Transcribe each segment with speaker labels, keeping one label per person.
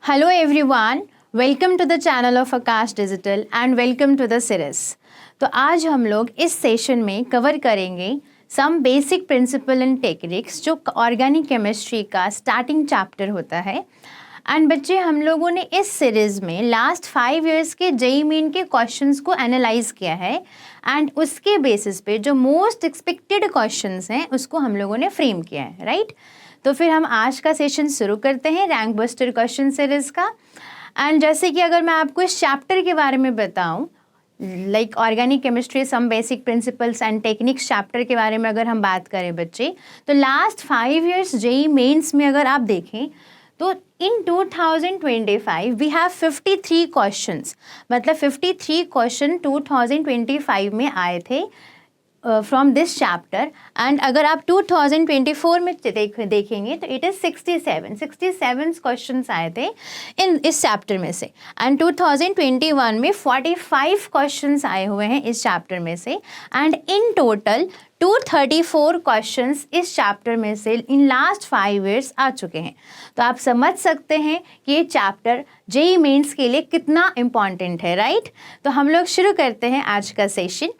Speaker 1: Hello everyone, welcome to the channel of Akash Digital and welcome to the series. तो आज हम लोग इस सेशन में कवर करेंगे some basic principle and techniques जो ऑर्गेनिक केमिस्ट्री का स्टार्टिंग चैप्टर होता है। एंड बच्चे, हम लोगों ने इस सीरीज़ में लास्ट 5 इयर्स के जेईई मेन के क्वेश्चंस को एनालाइज किया है एंड उसके बेसिस पे जो मोस्ट एक्सपेक्टेड क्वेश्चंस हैं उसको हम लोगों ने फ्रेम किया है, राइट। तो फिर हम आज का सेशन शुरू करते हैं रैंक बस्टर क्वेश्चन सीरीज़ का। एंड जैसे कि अगर मैं आपको इस चैप्टर के बारे में बताऊं, like organic chemistry some basic principles and techniques chapter के बारे में अगर हम बात करें बच्चे, तो लास्ट 5 इयर्स जेईई मेंस में अगर आप देखें तो इन 2025 वी हैव 53 क्वेश्चंस, मतलब 53 क्वेश्चन 2025 में आए थे फ्रॉम दिस चैप्टर। एंड अगर आप 2024 में देखेंगे तो इट इज़ 67 क्वेश्चंस आए थे इस चैप्टर में से। एंड 2021 में 45 क्वेश्चंस आए हुए हैं इस चैप्टर में से। एंड इन टोटल 234 क्वेश्चंस इस चैप्टर में से इन लास्ट 5 इयर्स आ चुके हैं। तो आप समझ सकते हैं कि ये चैप्टर जेईई मेंस के लिए कितना इम्पॉर्टेंट है, राइट। तो हम लोग शुरू करते हैं आज का सेशन।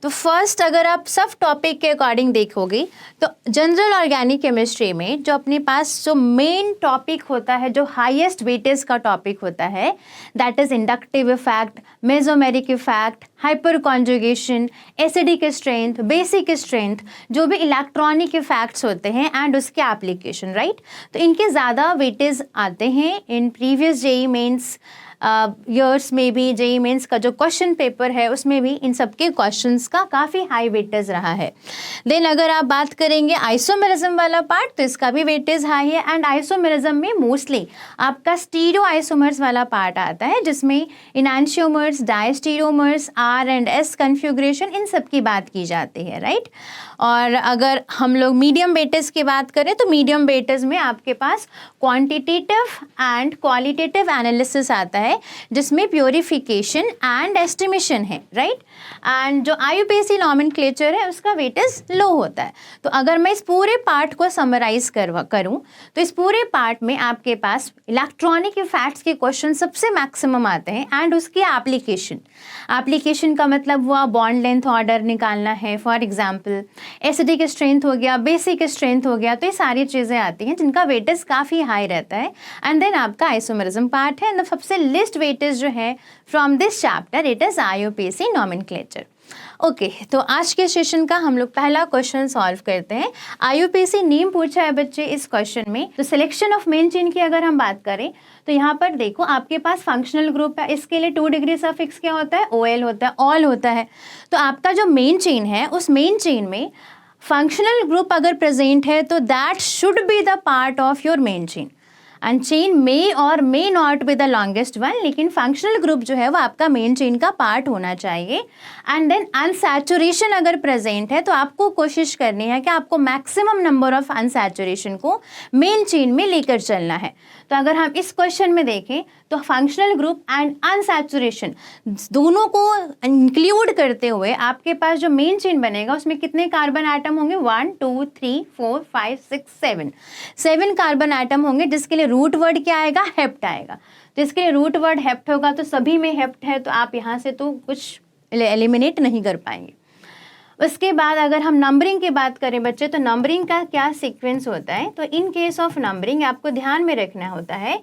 Speaker 1: तो फर्स्ट, अगर आप सब टॉपिक के अकॉर्डिंग देखोगे तो जनरल ऑर्गेनिक केमिस्ट्री में जो अपने पास जो मेन टॉपिक होता है, जो हाईएस्ट वेटेज का टॉपिक होता है, that is inductive effect, mesomeric effect, hyper conjugation, acidic strength, basic strength, जो भी इलेक्ट्रॉनिक इफेक्ट्स होते हैं एंड उसके एप्लीकेशन, राइट। तो इनके ज़्यादा वेटेज आते हैं in previous JEE Mains years में भी। जेईई मेंस का जो क्वेश्चन पेपर है उसमें भी इन सबके क्वेश्चंस का काफ़ी हाई वेटेज रहा है। देन अगर आप बात करेंगे आइसोमेरिज्म वाला पार्ट, तो इसका भी वेटेज हाई है। एंड आइसोमेरिज्म में मोस्टली आपका स्टीरियो आइसोमर्स वाला पार्ट आता है, जिसमें enantiomers, diastereomers, R and S configuration, इन सब की बात की जाती है, राइट। और अगर हम लोग मीडियम वेटेज की बात करें तो मीडियम वेटेज में आपके पास क्वांटिटेटिव एंड क्वालिटेटिव एनालिसिस आता है, जिसमें प्योरिफिकेशन एंड एस्टिमेशन है, राइट। एंड जो आईयूपीएसी नॉमेनक्लेचर है उसका वेटेज लो होता है। तो अगर मैं इस पूरे पार्ट को समराइज करूं तो इस पूरे पार्ट में आपके पास इलेक्ट्रॉनिक इफेक्ट्स के क्वेश्चन सबसे मैक्सिमम आते हैं एंड उसके एप्लीकेशन का मतलब हुआ बॉन्ड लेंथ ऑर्डर निकालना है, फॉर एग्जाम्पल एसिडिक स्ट्रेंथ हो गया, बेसिक स्ट्रेंथ हो गया। तो ये सारी चीज़ें आती हैं जिनका वेटेज काफ़ी हाई रहता है। एंड देन आपका आइसोमेरिज्म पार्ट है, सबसे लिस्ट वेटेज जो है from this chapter it is IUPAC nomenclature. Okay, तो आज के सेशन का हम लोग पहला क्वेश्चन सॉल्व करते हैं। आईयूपीएसी नेम पूछा है बच्चे इस क्वेश्चन में। तो सिलेक्शन ऑफ मेन चेन की अगर हम बात करें तो यहाँ पर देखो आपके पास फंक्शनल ग्रुप है, इसके लिए 2 डिग्री सफिक्स क्या होता है, OL होता है, ऑल होता है। तो आपका जो मेन चेन है उस मेन चेन में फंक्शनल ग्रुप अगर प्रेजेंट है तो that should be the part of your main chain. And chain may और may not be the longest one, लेकिन फंक्शनल ग्रुप जो है वो आपका मेन चेन का पार्ट होना चाहिए। एंड देन अनसैचुरेशन अगर प्रेजेंट है तो आपको कोशिश करनी है कि आपको मैक्सिमम नंबर ऑफ अनसैचुरेशन को मेन चेन में लेकर चलना है। तो अगर हम इस क्वेश्चन में देखें तो फंक्शनल ग्रुप एंड अनसैचुरेशन दोनों को इंक्लूड करते हुए आपके पास जो मेन चेन बनेगा उसमें कितने कार्बन एटम होंगे, 1 2 3 4 5 6 7 कार्बन एटम होंगे, जिसके लिए रूट वर्ड क्या आएगा, हेप्ट आएगा। तो इसके लिए रूट वर्ड हेप्ट होगा, तो सभी में हेप्ट है, तो आप यहाँ से तो कुछ एलिमिनेट नहीं कर पाएंगे। उसके बाद अगर हम नंबरिंग की बात करें बच्चे, तो नंबरिंग का क्या सीक्वेंस होता है। तो इन केस ऑफ नंबरिंग आपको ध्यान में रखना होता है,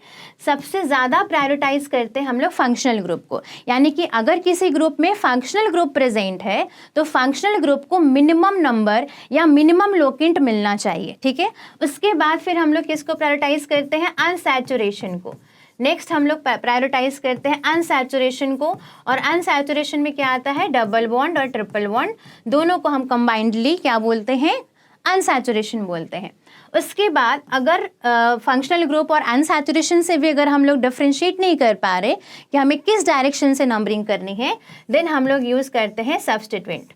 Speaker 1: सबसे ज़्यादा प्रायोरिटाइज करते हैं हम लोग फंक्शनल ग्रुप को। यानी कि अगर किसी ग्रुप में फंक्शनल ग्रुप प्रेजेंट है तो फंक्शनल ग्रुप को मिनिमम नंबर या मिनिमम लोकेंट मिलना चाहिए, ठीक है। उसके बाद फिर हम लोग किसको प्रायोरिटाइज करते हैं, अनसैचुरेशन को। नेक्स्ट हम लोग प्रायोरिटाइज करते हैं अनसैचुरेशन को, और अनसैचुरेशन में क्या आता है, डबल बॉन्ड और ट्रिपल बॉन्ड, दोनों को हम कंबाइंडली क्या बोलते हैं, अनसैचुरेशन बोलते हैं। उसके बाद अगर फंक्शनल ग्रुप और अनसैचुरेशन से भी अगर हम लोग डिफ्रेंशिएट नहीं कर पा रहे कि हमें किस डायरेक्शन से नंबरिंग करनी है, देन हम लोग यूज़ करते हैं सब्स्टिट्यूएंट।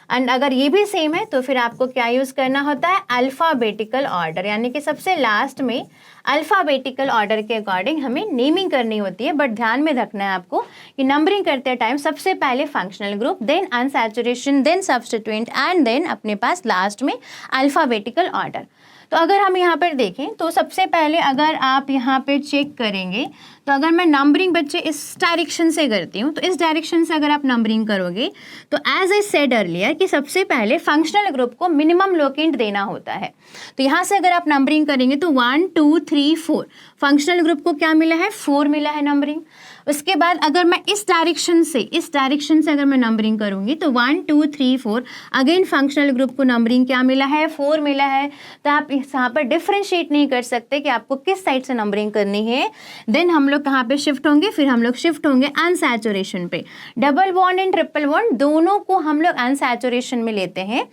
Speaker 1: एंड अगर ये भी सेम है तो फिर आपको क्या यूज़ करना होता है, अल्फ़ाबेटिकल ऑर्डर, यानी कि सबसे लास्ट में अल्फ़ाबेटिकल ऑर्डर के अकॉर्डिंग हमें नेमिंग करनी होती है। बट ध्यान में रखना है आपको कि नंबरिंग करते टाइम सबसे पहले functional group, then unsaturation, then substituent and then अपने पास लास्ट में अल्फ़ाबेटिकल ऑर्डर। तो अगर हम यहाँ पर देखें तो सबसे पहले अगर आप यहाँ पे चेक करेंगे तो अगर मैं नंबरिंग बच्चे इस डायरेक्शन से करती हूँ, तो इस डायरेक्शन से अगर आप नंबरिंग करोगे तो एज आई सेड अर्लियर कि सबसे पहले फंक्शनल ग्रुप को मिनिमम लोकेंट देना होता है। तो यहाँ से अगर आप नंबरिंग करेंगे तो 1 2 3 4 फंक्शनल ग्रुप को क्या मिला है, 4 मिला है नंबरिंग। उसके बाद अगर मैं इस डायरेक्शन से अगर मैं नंबरिंग करूंगी तो 1 2 3 4 अगेन फंक्शनल ग्रुप को नंबरिंग क्या मिला है, 4 मिला है। तो आप यहाँ पर डिफ्रेंशिएट नहीं कर सकते कि आपको किस साइड से नंबरिंग करनी है। देन हम लोग कहाँ पे शिफ्ट होंगे, फिर हम लोग शिफ्ट होंगे अनसैचुरेशन पे। Double bond and triple bond दोनों को हम लोग अनसैचुरेशन में लेते हैं।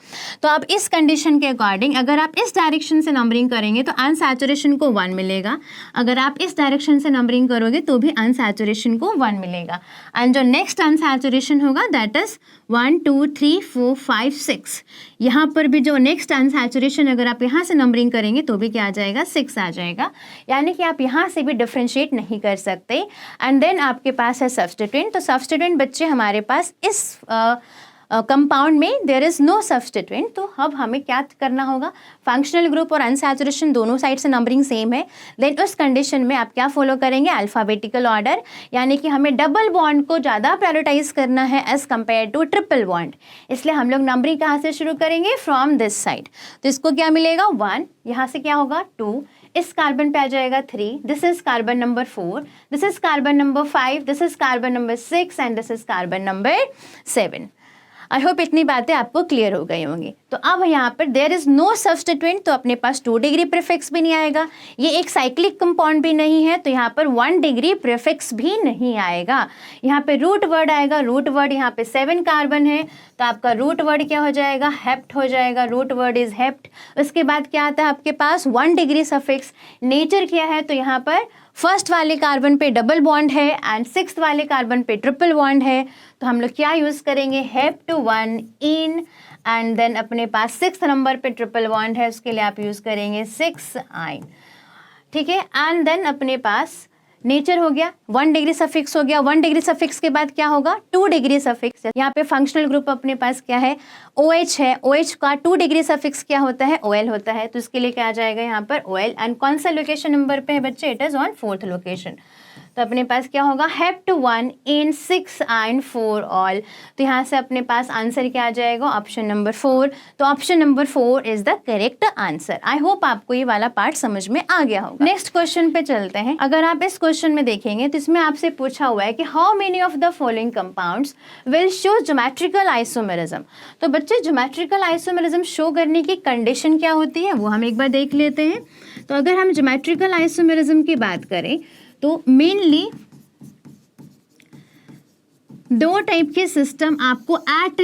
Speaker 1: तो आप इस कंडीशन के अकॉर्डिंग अगर आप इस डायरेक्शन से नंबरिंग करेंगे तो अनसैचुरेशन को 1 मिलेगा, अगर आप इस डायरेक्शन से नंबरिंग करोगे तो भी अनसैचुरेशन को 1 मिलेगा। एंड जो नेक्स्ट अनसैचुरेशन होगा दैट इज 1 2 3 4 5 6। यहाँ पर भी जो नेक्स्ट अनसैचुरेशन अगर आप यहाँ से नंबरिंग करेंगे तो भी क्या आ जाएगा, 6 आ जाएगा। यानी कि आप यहाँ से भी डिफ्रेंशिएट नहीं कर सकते। एंड देन आपके पास है सब्स्टिट्यूएंट। तो सब्स्टिट्यूएंट बच्चे हमारे पास इस कंपाउंड में देयर इज नो सब्स्टिट्यूएंट। तो अब हमें क्या करना होगा, फंक्शनल ग्रुप और अनसैचुरेशन दोनों साइड से नंबरिंग सेम है। देन उस कंडीशन में आप क्या फॉलो करेंगे, अल्फाबेटिकल ऑर्डर। यानी कि हमें डबल बॉन्ड को ज़्यादा प्रायोरिटाइज करना है as compare to triple bond, इसलिए हम लोग नंबरिंग कहाँ से शुरू करेंगे, फ्रॉम दिस साइड। तो इसको क्या मिलेगा 1, यहाँ से क्या होगा 2, इस कार्बन पे आ जाएगा 3, this is carbon number 4, this is carbon number 5, this is carbon number 6 and this is carbon number 7। I hope इतनी बातें आपको क्लियर हो गई होंगी। तो अब यहाँ पर देयर इज नो सब्स्टिट्यूएंट, तो अपने पास 2 डिग्री प्रीफिक्स भी नहीं आएगा। ये एक साइक्लिक कंपाउंड भी नहीं है, तो यहाँ पर 1 डिग्री प्रीफिक्स भी नहीं आएगा। यहाँ पे रूट वर्ड आएगा, रूट वर्ड यहाँ पे 7 कार्बन है, तो आपका रूट वर्ड क्या हो जाएगा, हेप्ट हो जाएगा। Root word is hept. उसके बाद क्या आता है आपके पास 1 डिग्री सफिक्स। नेचर क्या है, तो यहाँ पर फर्स्ट वाले कार्बन पे डबल बॉन्ड है एंड 6th वाले कार्बन पे ट्रिपल बॉन्ड है। तो हम लोग क्या यूज़ करेंगे, हेप्ट 1 इन, एंड देन अपने पास 6th नंबर पे ट्रिपल बॉन्ड है, उसके लिए आप यूज़ करेंगे 6 आइन। ठीक है, एंड देन अपने पास नेचर हो गया, 1 डिग्री सफिक्स हो गया। 1 डिग्री सफिक्स के बाद क्या होगा, 2 डिग्री सफिक्स। यहाँ पे फंक्शनल ग्रुप अपने पास क्या है, OH है। OH का 2 डिग्री सफिक्स क्या होता है, OL होता है। तो इसके लिए क्या आ जाएगा यहाँ पर OL। एंड कौन सा लोकेशन नंबर पे है बच्चे, it is on 4th location. तो अपने पास क्या होगा, हेप्ट 1 इन 6 एंड 4 ऑल। तो यहाँ से अपने पास आंसर क्या आ जाएगा, ऑप्शन नंबर 4। तो option number 4 is the correct answer. I hope आपको ये वाला पार्ट समझ में आ गया होगा। नेक्स्ट क्वेश्चन पे चलते हैं। अगर आप इस क्वेश्चन में देखेंगे तो इसमें आपसे पूछा हुआ है कि how many of the following compounds will show geometrical isomerism. तो बच्चे ज्योमेट्रिकल आइसोमेरिज्म शो करने की कंडीशन क्या होती है वो हम एक बार देख लेते हैं। तो अगर हम ज्योमेट्रिकल आइसोमेरिज्म की बात करें तो मेनली 2 टाइप के सिस्टम आपको एट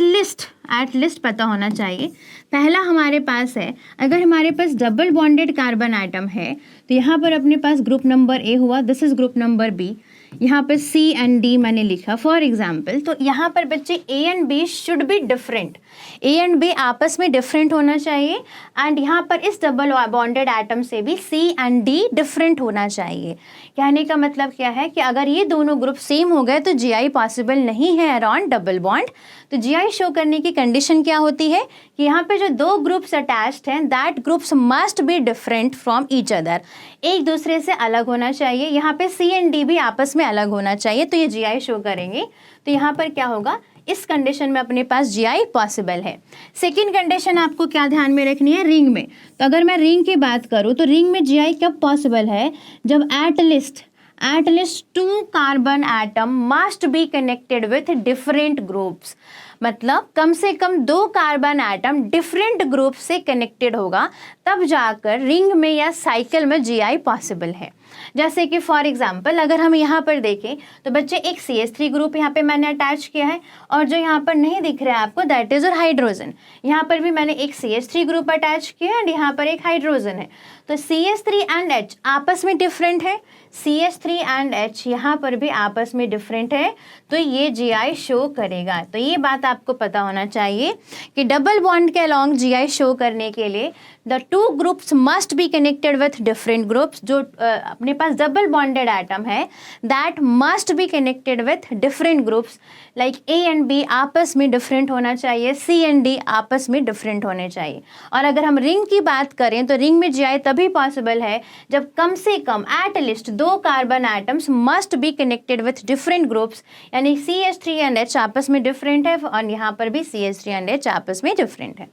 Speaker 1: लिस्ट पता होना चाहिए। पहला हमारे पास है, अगर हमारे पास डबल बॉन्डेड कार्बन आइटम है तो यहाँ पर अपने पास ग्रुप नंबर ए हुआ, this is group number B. यहाँ पर C एंड D मैंने लिखा फॉर एग्जाम्पल। तो यहाँ पर बच्चे A and B should be different, A and B आपस में डिफरेंट होना चाहिए। एंड यहाँ पर इस डबल बॉन्डेड एटम से भी C एंड D डिफरेंट होना चाहिए। कहने का मतलब क्या है कि अगर ये दोनों ग्रुप सेम हो गए तो GI पॉसिबल नहीं है अराउंड डबल बॉन्ड। तो GI शो करने की कंडीशन क्या होती है कि यहाँ पे जो 2 ग्रुप्स अटैच्ड हैं that groups must be different from each other, एक दूसरे से अलग होना चाहिए। यहाँ पे C एंड D भी आपस में अलग होना चाहिए, तो ये GI शो करेंगे। तो यहाँ पर क्या होगा, इस कंडीशन में अपने पास GI पॉसिबल है। सेकेंड कंडीशन आपको क्या ध्यान में रखनी है, रिंग में। तो अगर मैं रिंग की बात करूँ तो रिंग में GI कब पॉसिबल है, जब eight least 2 carbon atom must be connected with different groups. मतलब कम से कम 2 कार्बन एटम डिफरेंट ग्रुप से कनेक्टेड होगा, तब जाकर रिंग में या साइकिल में GI पॉसिबल है। जैसे कि फॉर एग्जांपल अगर हम यहाँ पर देखें तो बच्चे एक CH3 ग्रुप यहाँ पे मैंने अटैच किया है, और जो यहाँ पर नहीं दिख रहा है आपको दैट इज और हाइड्रोजन। यहाँ पर भी मैंने एक CH3 ग्रुप अटैच किया है एंड यहाँ पर एक हाइड्रोजन है। तो CH3 एंड H आपस में डिफरेंट है, CH3 एंड H यहाँ पर भी आपस में डिफरेंट है, तो ये GI शो करेगा। तो ये बात आपको पता होना चाहिए कि डबल बॉन्ड के अलॉन्ग GI शो करने के लिए the two groups must be connected with different groups, जो अपने पास डबल बॉन्डेड एटम है that must be connected with different groups, like A and B आपस में डिफरेंट होना चाहिए, सी एंड डी आपस में डिफरेंट होने चाहिए। और अगर हम रिंग की बात करें तो रिंग में जीआई तभी पॉसिबल है जब कम से कम at least 2 carbon atoms must be connected with different groups, यानी CH3 एंड H आपस में डिफरेंट है और यहाँ पर भी CH3 एंड H आपस में डिफरेंट है।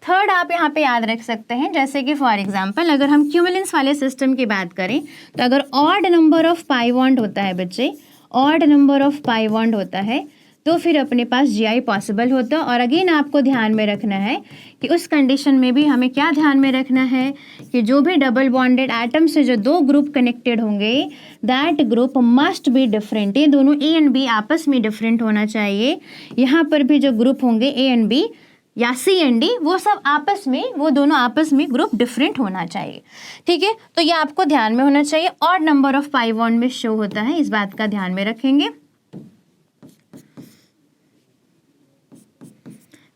Speaker 1: थर्ड आप यहाँ पे याद रख सकते हैं, जैसे कि फॉर एग्जांपल अगर हम क्यूमुलेंस वाले सिस्टम की बात करें तो अगर odd number of pi bond होता है बच्चे, odd number of pi bond होता है तो फिर अपने पास जीआई पॉसिबल होता है। और अगेन आपको ध्यान में रखना है कि उस कंडीशन में भी हमें क्या ध्यान में रखना है कि जो भी डबल बॉन्डेड एटम से जो 2 ग्रुप कनेक्टेड होंगे that group must be different, ये दोनों ए एंड बी आपस में डिफरेंट होना चाहिए। यहाँ पर भी जो ग्रुप होंगे ए एंड बी या सी एंड डी वो सब आपस में, वो दोनों आपस में ग्रुप डिफरेंट होना चाहिए, ठीक है। तो ये आपको ध्यान में होना चाहिए, odd number of pi bond में शो होता है, इस बात का ध्यान में रखेंगे,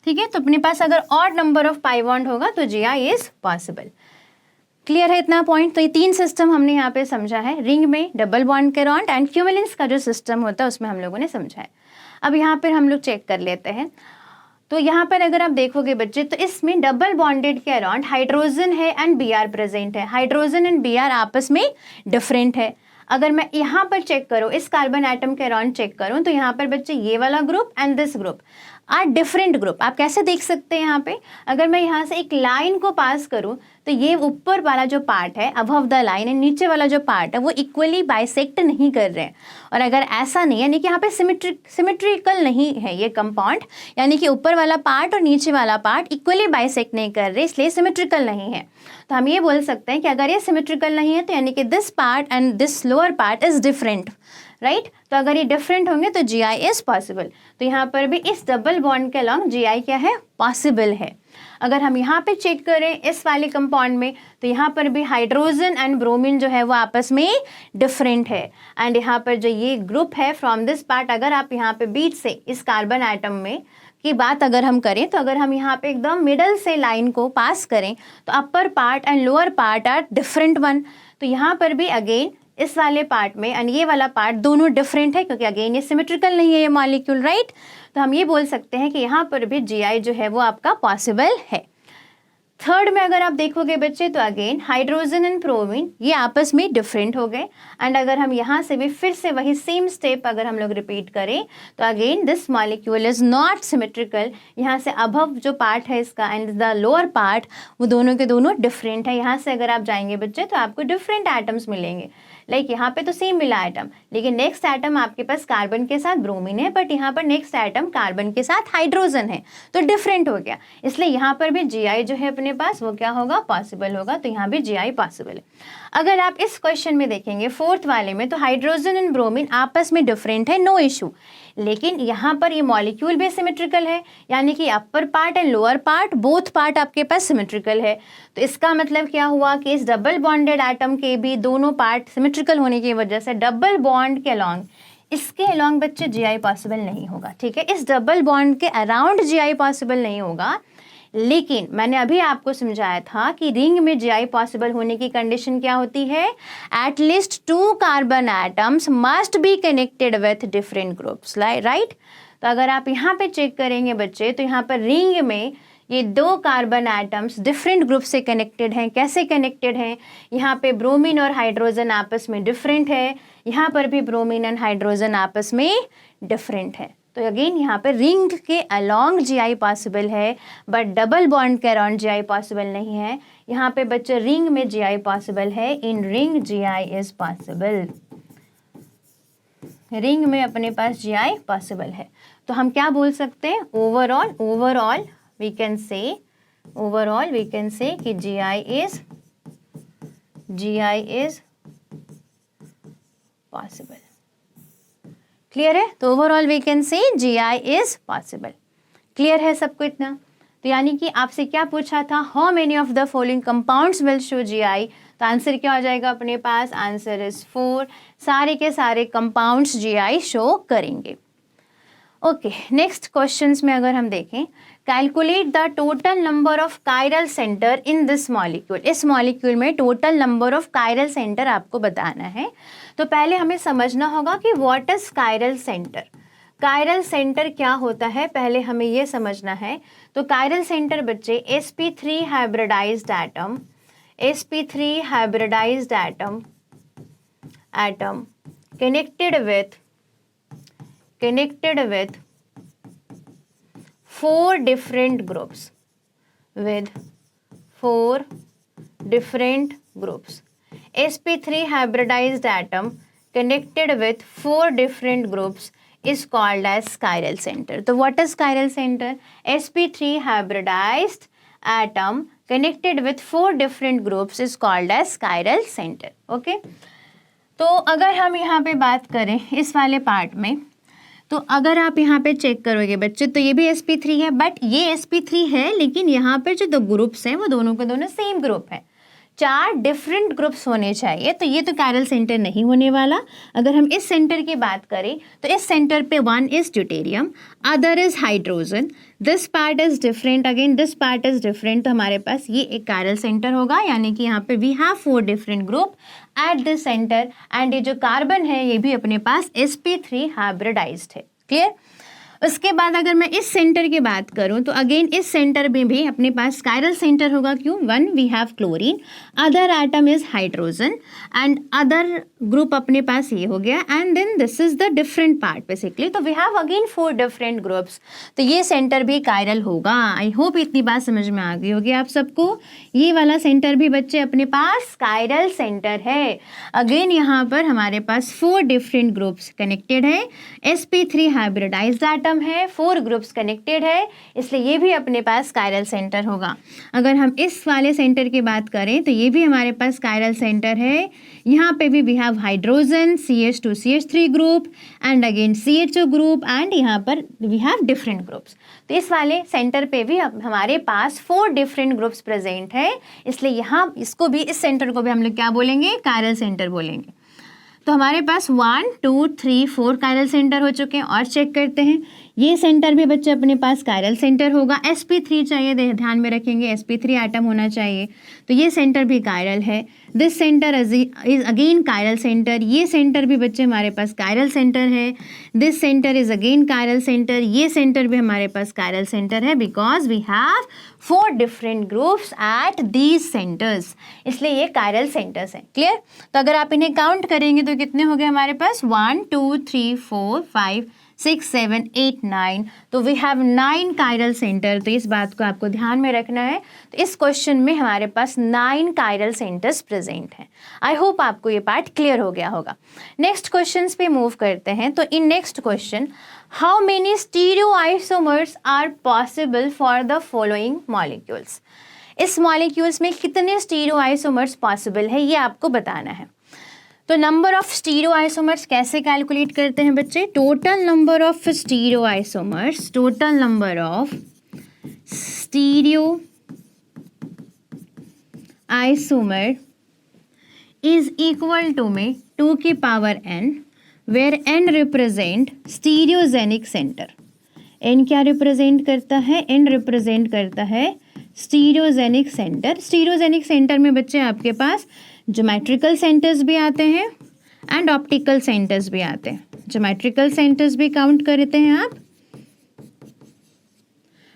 Speaker 1: ठीक है। तो अपने पास अगर odd number of pi bond होगा तो जीआई इज पॉसिबल। क्लियर है इतना पॉइंट? तो ये 3 सिस्टम हमने यहाँ पे समझा है, रिंग में डबल बॉन्ड केरॉन्ड एंड क्यूमुलेंस का जो सिस्टम होता है उसमें हम लोगों ने समझा है। अब यहाँ पर हम लोग चेक कर लेते हैं। तो यहाँ पर अगर आप देखोगे बच्चे तो इसमें डबल बॉन्डेड के अराउंड हाइड्रोजन है एंड Br प्रेजेंट है, हाइड्रोजन एंड Br आपस में डिफरेंट है। अगर मैं यहाँ पर चेक करूँ, इस कार्बन एटम के अराउंड चेक करूँ तो यहाँ पर बच्चे ये वाला group and this group are different group. आप कैसे देख सकते हैं यहाँ पे, अगर मैं यहाँ से एक लाइन को पास करूँ तो ये ऊपर वाला जो पार्ट है अबव द लाइन एंड नीचे वाला जो पार्ट है वो इक्वली बाइसेक्ट नहीं कर रहे हैं। और अगर ऐसा नहीं, यानी कि यहाँ पे सिमेट्रिकल नहीं है ये कंपाउंड, यानी कि ऊपर वाला पार्ट और नीचे वाला पार्ट इक्वली बाइसेक्ट नहीं कर रहे, इसलिए सिमेट्रिकल नहीं है। तो हम ये बोल सकते हैं कि अगर ये सिमेट्रिकल नहीं है तो यानी कि this part and this lower part is different, right. तो अगर ये डिफरेंट होंगे तो जीआई इज पॉसिबल। तो यहाँ पर भी इस डबल बॉन्ड के अलॉन्ग जीआई क्या है, पॉसिबल है। अगर हम यहाँ पे चेक करें इस वाले कंपाउंड में तो यहाँ पर भी हाइड्रोजन एंड ब्रोमीन जो है वो आपस में डिफरेंट है। एंड यहाँ पर जो ये ग्रुप है फ्रॉम दिस पार्ट, अगर आप यहाँ पे बीच से इस कार्बन आइटम में की बात अगर हम करें तो अगर हम यहाँ पे एकदम मिडल से लाइन को पास करें तो upper part and lower part are different one. तो यहाँ पर भी अगेन इस वाले पार्ट में एंड ये वाला पार्ट दोनों डिफरेंट है, क्योंकि अगेन ये सिमेट्रिकल नहीं है ये मॉलिक्यूल, राइट। तो हम ये बोल सकते हैं कि यहाँ पर भी जीआई जो है वो आपका पॉसिबल है। थर्ड में अगर आप देखोगे बच्चे तो अगेन हाइड्रोजन एंड ब्रोमीन ये आपस में डिफरेंट हो गए। एंड अगर हम यहाँ से भी फिर से वही सेम स्टेप अगर हम लोग रिपीट करें तो again this molecule is not symmetrical. यहाँ से अबव जो पार्ट है इसका एंड द लोअर पार्ट वो दोनों के दोनों डिफरेंट है। यहाँ से अगर आप जाएंगे बच्चे तो आपको डिफरेंट एटम्स मिलेंगे, लाइक यहाँ पे तो सेम मिला एटम, लेकिन नेक्स्ट एटम आपके पास कार्बन के साथ ब्रोमीन है, बट यहाँ पर नेक्स्ट एटम कार्बन के साथ हाइड्रोजन है, तो डिफरेंट हो गया। इसलिए यहाँ पर भी जीआई जो है अपने पास वो क्या होगा, पॉसिबल होगा। तो यहाँ भी जीआई पॉसिबल है। अगर आप इस क्वेश्चन में देखेंगे फोर्थ वाले में तो हाइड्रोजन एंड ब्रोमीन आपस में डिफरेंट है, नो इशू, लेकिन यहाँ पर ये मॉलिक्यूल भी सिमेट्रिकल है, यानी कि अपर part and lower part both part आपके पास सिमेट्रिकल है। तो इसका मतलब क्या हुआ कि इस डबल बॉन्डेड एटम के भी दोनों पार्ट सिमेट्रिकल होने की वजह से डबल बॉन्ड के अलॉन्ग, इसके अलॉन्ग बच्चे जीआई पॉसिबल नहीं होगा, ठीक है। इस डबल बॉन्ड के अराउंड जीआई पॉसिबल नहीं होगा, लेकिन मैंने अभी आपको समझाया था कि रिंग में जीआई पॉसिबल होने की कंडीशन क्या होती है, at least 2 carbon atoms must be connected with different groups, right. तो अगर आप यहाँ पे चेक करेंगे बच्चे तो यहाँ पर रिंग में ये 2 कार्बन एटम्स डिफरेंट ग्रुप से कनेक्टेड हैं। कैसे कनेक्टेड हैं, यहाँ पे ब्रोमीन और हाइड्रोजन आपस में डिफरेंट है, यहाँ पर भी ब्रोमीन एंड हाइड्रोजन आपस में डिफरेंट है। तो अगेन यहाँ पे रिंग के अलॉन्ग जीआई पॉसिबल है, बट डबल बॉन्ड के अराउंड जीआई पॉसिबल नहीं है। यहाँ पे बच्चे रिंग में जीआई पॉसिबल है, in ring GI is possible, ring में अपने पास जीआई पॉसिबल है। तो हम क्या बोल सकते हैं, ओवरऑल वी कैन से कि जीआई इज पॉसिबल। क्लियर है? तो overall we can say GI is possible. Clear है सबको इतना? तो यानी कि आपसे क्या पूछा था, how many of the following compounds will show GI, तो आंसर क्या हो जाएगा अपने पास, आंसर इज 4, सारे के सारे कंपाउंड्स जीआई शो करेंगे। ओके, नेक्स्ट क्वेश्चंस में अगर हम देखें, calculate the total number of chiral centre in this molecule. इस मॉलिक्यूल में total number of chiral centre आपको बताना है। तो पहले हमें समझना होगा कि what is chiral centre. Chiral centre क्या होता है, पहले हमें ये समझना है। तो कायरल सेंटर बच्चे sp3 hybridised atom, sp3 hybridised atom connected with 4 different groups, with 4 different groups. sp3 hybridized atom connected with 4 different groups is called as chiral center. So what is chiral center? sp3 hybridized atom connected with 4 different groups is called as chiral center. Okay, तो अगर हम यहाँ पे बात करें इस वाले part में, तो अगर आप यहाँ पे चेक करोगे बच्चे, तो ये भी sp3 है, बट ये sp3 है, लेकिन यहाँ पर जो 2 ग्रुप्स हैं वो दोनों के दोनों सेम ग्रुप है। 4 डिफरेंट ग्रुप्स होने चाहिए, तो ये तो कायरल सेंटर नहीं होने वाला। अगर हम इस सेंटर की बात करें तो इस सेंटर पे 1 is deuterium, other is hydrogen, this part is different, again this part is different. तो हमारे पास ये एक कायरल सेंटर होगा, यानी कि यहाँ पे we have 4 different group at this centre. And ये जो कार्बन है ये भी अपने पास sp3 हाइब्रिडाइज्ड है। क्लियर? उसके बाद अगर मैं इस सेंटर की बात करूं तो अगेन इस सेंटर में भी अपने पास कायरल सेंटर होगा। क्यों? 1 we have chlorine, other atom is hydrogen and other group अपने पास ये हो गया, and then this is the different part basically. तो we have again 4 different groups, तो ये सेंटर भी कायरल होगा। आई होप इतनी बात समझ में आ गई होगी आप सबको। ये वाला सेंटर भी बच्चे अपने पास कायरल सेंटर है। अगेन यहाँ पर हमारे पास 4 डिफरेंट ग्रुप्स कनेक्टेड है, sp3 हाइब्रिडाइज्ड एटम है, 4 ग्रुप्स कनेक्टेड है, इसलिए ये भी अपने पास कायरल सेंटर होगा। अगर हम इस वाले सेंटर की बात करें तो ये भी हमारे पास कायरल सेंटर है। यहाँ पे भी we have hydrogen, CH2 CH3 group and again CHO group, and यहाँ पर वी हैव डिफरेंट ग्रुप्स। तो इस वाले सेंटर पे भी हमारे पास 4 डिफरेंट ग्रुप्स प्रेजेंट है, इसलिए यहाँ इसको भी, इस सेंटर को भी हम लोग क्या बोलेंगे? कायरल सेंटर बोलेंगे। तो हमारे पास 1 2 3 4 कायरल सेंटर हो चुके हैं। और चेक करते हैं, ये सेंटर भी बच्चे अपने पास कायरल सेंटर होगा। sp3 चाहिए, ध्यान में रखेंगे sp3 एटम होना चाहिए, तो ये सेंटर भी कायरल है। This centre is again chiral centre, ये सेंटर भी बच्चे हमारे पास कायरल सेंटर है। This centre is again chiral centre, ये सेंटर भी हमारे पास कायरल सेंटर है, because we have 4 different groups at these centres, इसलिए ये कायरल सेंटर्स हैं। क्लियर? तो अगर आप इन्हें काउंट करेंगे तो कितने हो गए हमारे पास? 1 2 3 4 5 6 7 8 9, तो वी हैव 9 कायरल सेंटर। तो इस बात को आपको ध्यान में रखना है। तो इस क्वेश्चन में हमारे पास 9 कायरल सेंटर्स प्रेजेंट हैं। आई होप आपको ये पार्ट क्लियर हो गया होगा। नेक्स्ट क्वेश्चन पे मूव करते हैं। तो in next question, how many stereoisomers are possible for the following molecules. इस मॉलिक्यूल्स में कितने स्टीरियोआइसोमर्स पॉसिबल है ये आपको बताना है। तो नंबर ऑफ स्टीरियोआइसोमर्स कैसे कैलकुलेट करते हैं बच्चे? Total number of stereoisomers, total number of stereoisomer is equal to में 2 की power n, where n represent stereogenic centre. n क्या रिप्रेजेंट करता है? n रिप्रेजेंट करता है स्टीरियोजेनिक सेंटर। स्टीरियोजेनिक सेंटर में बच्चे आपके पास ज्योमेट्रिकल सेंटर्स भी आते हैं एंड ऑप्टिकल सेंटर्स भी आते हैं। ज्योमेट्रिकल सेंटर्स भी काउंट करते हैं आप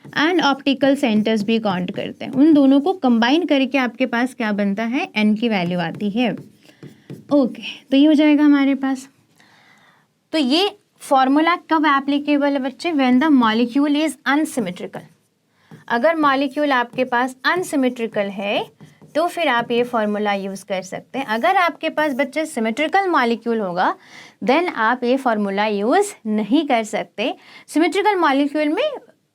Speaker 1: एंड ऑप्टिकल सेंटर्स भी काउंट करते हैं। उन दोनों को कंबाइन करके आपके पास क्या बनता है? n की वैल्यू आती है। ओके, तो ये हो जाएगा हमारे पास। तो ये फॉर्मूला कब एप्लीकेबल है बच्चे? When the molecule is unsymmetrical. अगर मॉलिक्यूल आपके पास अनसिमेट्रिकल है तो फिर आप ये फॉर्मूला यूज़ कर सकते हैं। अगर आपके पास बच्चे सिमेट्रिकल मॉलिक्यूल होगा देन आप ये फॉर्मूला यूज़ नहीं कर सकते। सिमेट्रिकल मॉलिक्यूल में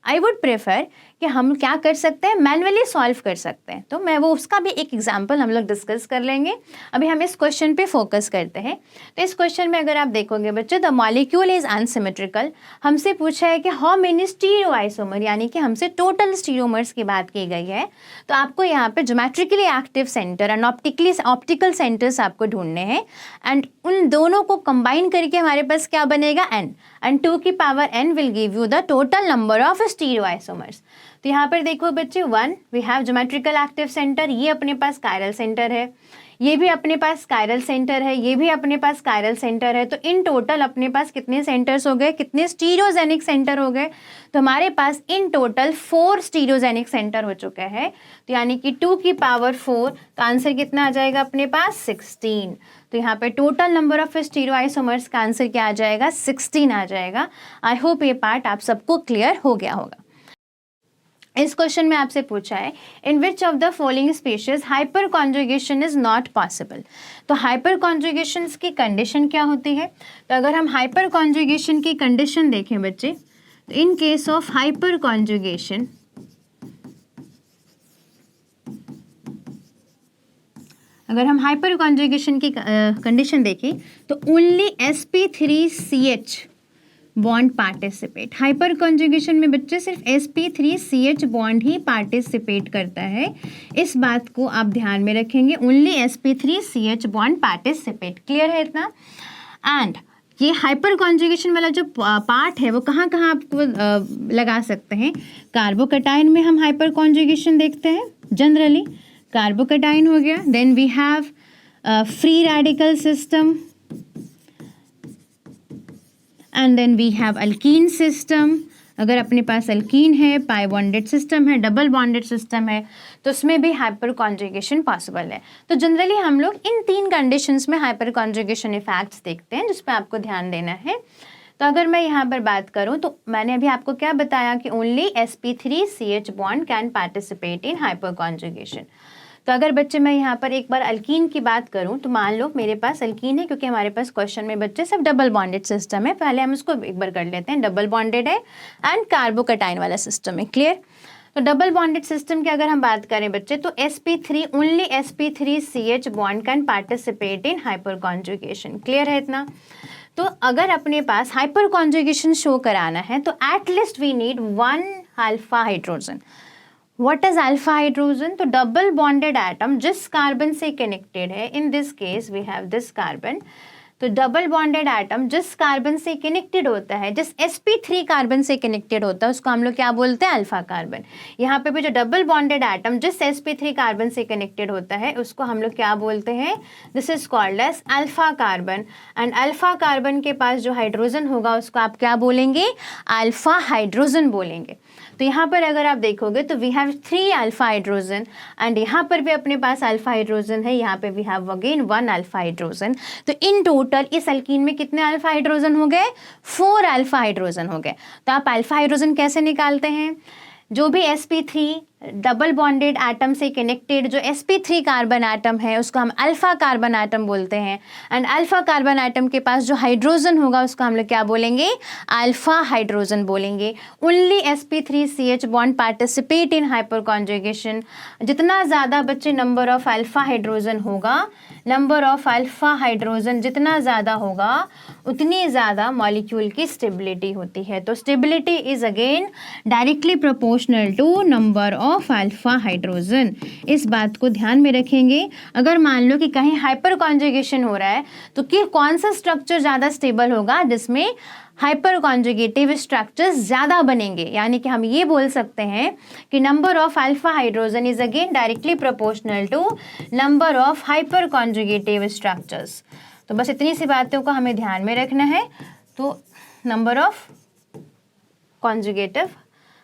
Speaker 1: आई वुड प्रेफर कि कि हम क्या कर सकते हैं, मैन्युअली सॉल्व कर सकते हैं। तो मैं वो उसका भी एक एग्जांपल हम लोग डिस्कस कर लेंगे। अभी हम इस क्वेश्चन पे फोकस करते हैं। तो इस क्वेश्चन में अगर आप देखोगे बच्चे, द मॉलिक्यूल इज अनसिमेट्रिकल, हमसे पूछा है कि हाउ मेनी स्टीरियो आइसोमर, यानी कि हमसे टोटल स्टीरियोमर्स की बात की गई है। तो आपको यहाँ पे geometrically active centre and optical centres आपको ढूंढने हैं, एंड उन दोनों को कंबाइन करके हमारे पास क्या बनेगा, n, एंड 2 की power n will give you the total number of stereo isomers. तो यहाँ पर देखो बच्चे, 1 we have geometrical active centre, ये अपने पास कायरल सेंटर है, ये भी अपने पास कायरल सेंटर है, ये भी अपने पास कायरल सेंटर है। तो इन टोटल अपने पास कितने सेंटर्स हो गए, कितने स्टीरियोजेनिक सेंटर हो गए, तो हमारे पास इन टोटल 4 स्टीरियोजेनिक सेंटर हो चुके हैं। तो यानी कि 2 की पावर 4, तो आंसर कितना आ जाएगा अपने पास, 16। तो यहाँ पे total number of stereo isomers का आंसर क्या आ जाएगा, 16 आ जाएगा। आई होप ये पार्ट आप सबको क्लियर हो गया होगा। इस क्वेश्चन में आपसे पूछा है, in which of the following species hyperconjugation is not possible. तो हाइपर कॉन्जुगेशन की कंडीशन क्या होती है, तो अगर हम हाइपर कॉन्जुगेशन की कंडीशन देखें बच्चे, तो इन केस ऑफ हाइपर कॉन्जुगेशन, अगर हम हाइपर कॉन्जुगेशन की कंडीशन देखें तो only sp3CH bond participate. Hyper conjugation में बच्चे सिर्फ sp3CH बॉन्ड ही पार्टिसिपेट करता है, इस बात को आप ध्यान में रखेंगे, only sp3CH bond participate. Clear है इतना। एंड ये हाइपर कॉन्जुगेशन वाला जो पार्ट है वो कहाँ कहाँ आपको लगा सकते हैं, कार्बोकटाइन में हम हाइपर कॉन्जुगेशन देखते हैं जनरली, कार्बोकटाइन हो गया, then we have free radical system, and then we have alkene system. अगर अपने पास अल्कीन है, पाई बॉन्डेड सिस्टम है, डबल बॉन्डेड सिस्टम है, तो उसमें भी हाइपर कॉन्जुगेशन पॉसिबल है। तो जनरली हम लोग इन 3 कंडीशंस में हाइपर कॉन्जुगेशन इफेक्ट्स देखते हैं, जिस पे आपको ध्यान देना है। तो अगर मैं यहाँ पर बात करूँ तो मैंने अभी आपको क्या बताया कि only sp3CH bond can participate in hyper conjugation. तो अगर बच्चे मैं यहाँ पर एक बार अल्कीन की बात करूँ, तो मान लो मेरे पास अल्कीन है, क्योंकि हमारे पास क्वेश्चन में बच्चे सब डबल बॉन्डेड सिस्टम है, पहले हम इसको एक बार कर लेते हैं, डबल बॉन्डेड है एंड कार्बोकटाइन वाला सिस्टम है। क्लियर। तो डबल बॉन्डेड सिस्टम की अगर हम बात करें बच्चे, तो only sp3CH bond can participate in hyper conjugation. Clear है इतना। तो अगर अपने पास हाइपर कॉन्जुगेशन शो कराना है तो at least we need 1 alpha hydrogen. What is alpha hydrogen, तो डबल बॉन्डेड एटम जिस कार्बन से कनेक्टेड है, in this case we have this carbon, तो डबल बॉन्डेड एटम जिस कार्बन से कनेक्टेड होता है, जिस sp3 कार्बन से कनेक्टेड होता है, उसको हम लोग क्या बोलते हैं, अल्फा कार्बन। यहाँ पे भी जो डबल बॉन्डेड एटम जिस sp3 कार्बन से कनेक्टेड होता है, उसको हम लोग क्या बोलते हैं, this is called as alpha carbon. And alpha carbon के पास जो हाइड्रोजन होगा उसको आप क्या बोलेंगे, अल्फा हाइड्रोजन बोलेंगे। तो यहाँ पर अगर आप देखोगे तो we have 3 alpha hydrogen, and यहाँ पर भी अपने पास अल्फा हाइड्रोजन है, यहाँ पे we have again 1 alpha hydrogen. तो इन टोटल इस अल्कीन में कितने अल्फा हाइड्रोजन हो गए, 4 अल्फा हाइड्रोजन हो गए। तो आप अल्फा हाइड्रोजन कैसे निकालते हैं, जो भी sp3 डबल बॉन्डेड एटम से कनेक्टेड जो sp3 कार्बन एटम है उसको हम अल्फा कार्बन एटम बोलते हैं, एंड अल्फा कार्बन एटम के पास जो हाइड्रोजन होगा उसको हम लोग क्या बोलेंगे, अल्फा हाइड्रोजन बोलेंगे। Only sp3CH bond participate in hyper conjugation. जितना ज़्यादा बच्चे नंबर ऑफ अल्फा हाइड्रोजन होगा, नंबर ऑफ अल्फा हाइड्रोजन जितना ज़्यादा होगा उतनी ज़्यादा मॉलिक्यूल की स्टेबिलिटी होती है। तो stability is again directly proportional to number of alpha hydrogen. इस बात को ध्यान में रखेंगे। अगर मान लो कि कहीं हाइपर कॉन्जुगेशन हो रहा है तो कि कौन सा स्ट्रक्चर ज़्यादा स्टेबल होगा, जिसमें हाइपर कॉन्जुगेटिव स्ट्रक्चर्स ज़्यादा बनेंगे। यानी कि हम ये बोल सकते हैं कि number of alpha hydrogen is again directly proportional to number of hyper conjugative structures. तो बस इतनी सी बातों को हमें ध्यान में रखना है। तो number of conjugative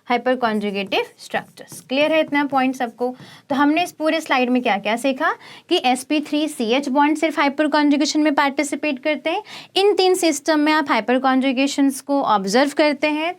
Speaker 1: hyper conjugative structures. Clear है इतना पॉइंट सबको। तो हमने इस पूरे स्लाइड में क्या क्या सीखा कि sp3CH बॉन्ड सिर्फ हाइपर कॉन्जुगेशन में पार्टिसिपेट करते हैं। इन 3 सिस्टम में आप हाइपर कॉन्जुगेशंस को ऑब्जर्व करते हैं।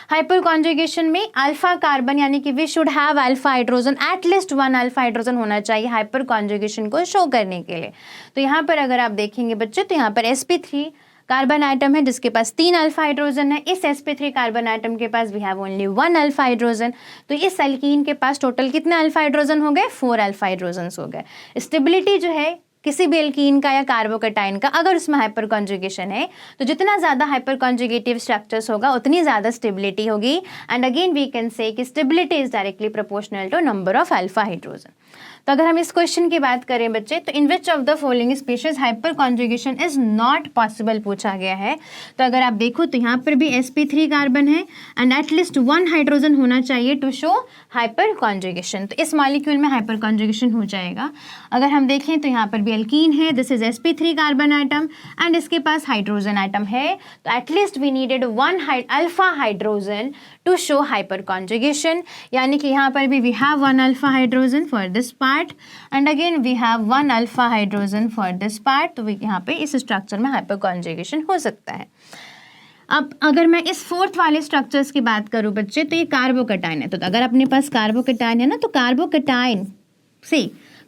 Speaker 1: हाइपर कॉन्जुगेशन में अल्फा कार्बन यानी कि we should have alpha hydrogen, at least 1 alpha hydrogen होना चाहिए हाइपर कॉन्जुगेशन को शो करने के लिए। तो यहाँ पर अगर आप देखेंगे बच्चे तो यहाँ पर sp3 कार्बन आइटम है जिसके पास 3 अल्फा हाइड्रोजन है, इस sp3 कार्बन आइटम के पास we have only 1 alpha hydrogen. तो इस एल्कीन के पास टोटल कितने अल्फा हाइड्रोजन हो गए? 4 अल्फा हाइड्रोजन हो गए। स्टेबिलिटी जो है किसी भी एल्कीन का या कार्बोकेटाइन का, अगर उसमें हाइपर कॉन्जुगेशन है तो जितना ज़्यादा हाइपर कॉन्जुगेटिव स्ट्रक्चर्स होगा उतनी ज़्यादा स्टेबिलिटी होगी। And again we can say कि stability is directly proportional to number of alpha hydrogen. तो अगर हम इस क्वेश्चन की बात करें बच्चे, तो in which of the following species hyperconjugation is not possible पूछा गया है। तो अगर आप देखो तो यहाँ पर भी sp3 कार्बन है एंड एटलीस्ट 1 हाइड्रोजन होना चाहिए टू शो हाइपर कॉन्जुगेशन। तो इस मॉलिक्यूल में हाइपर कॉन्जुगेशन हो जाएगा। अगर हम देखें तो यहाँ पर भी एल्कीन है, this is sp3 carbon atom and इसके पास हाइड्रोजन आइटम है, तो at least we needed 1 alpha hydrogen to show hyper conjugation. यानी कि यहाँ पर भी we have 1 alpha hydrogen for this part and again we have 1 alpha hydrogen for this part. तो यहाँ पे इस स्ट्रक्चर में हाइपर कॉन्जुगेशन हो सकता है। अब अगर मैं इस फोर्थ वाले स्ट्रक्चर्स की बात करूँ बच्चे, तो ये कार्बोकेटाइन है। तो अगर अपने पास कार्बोकेटाइन है ना, तो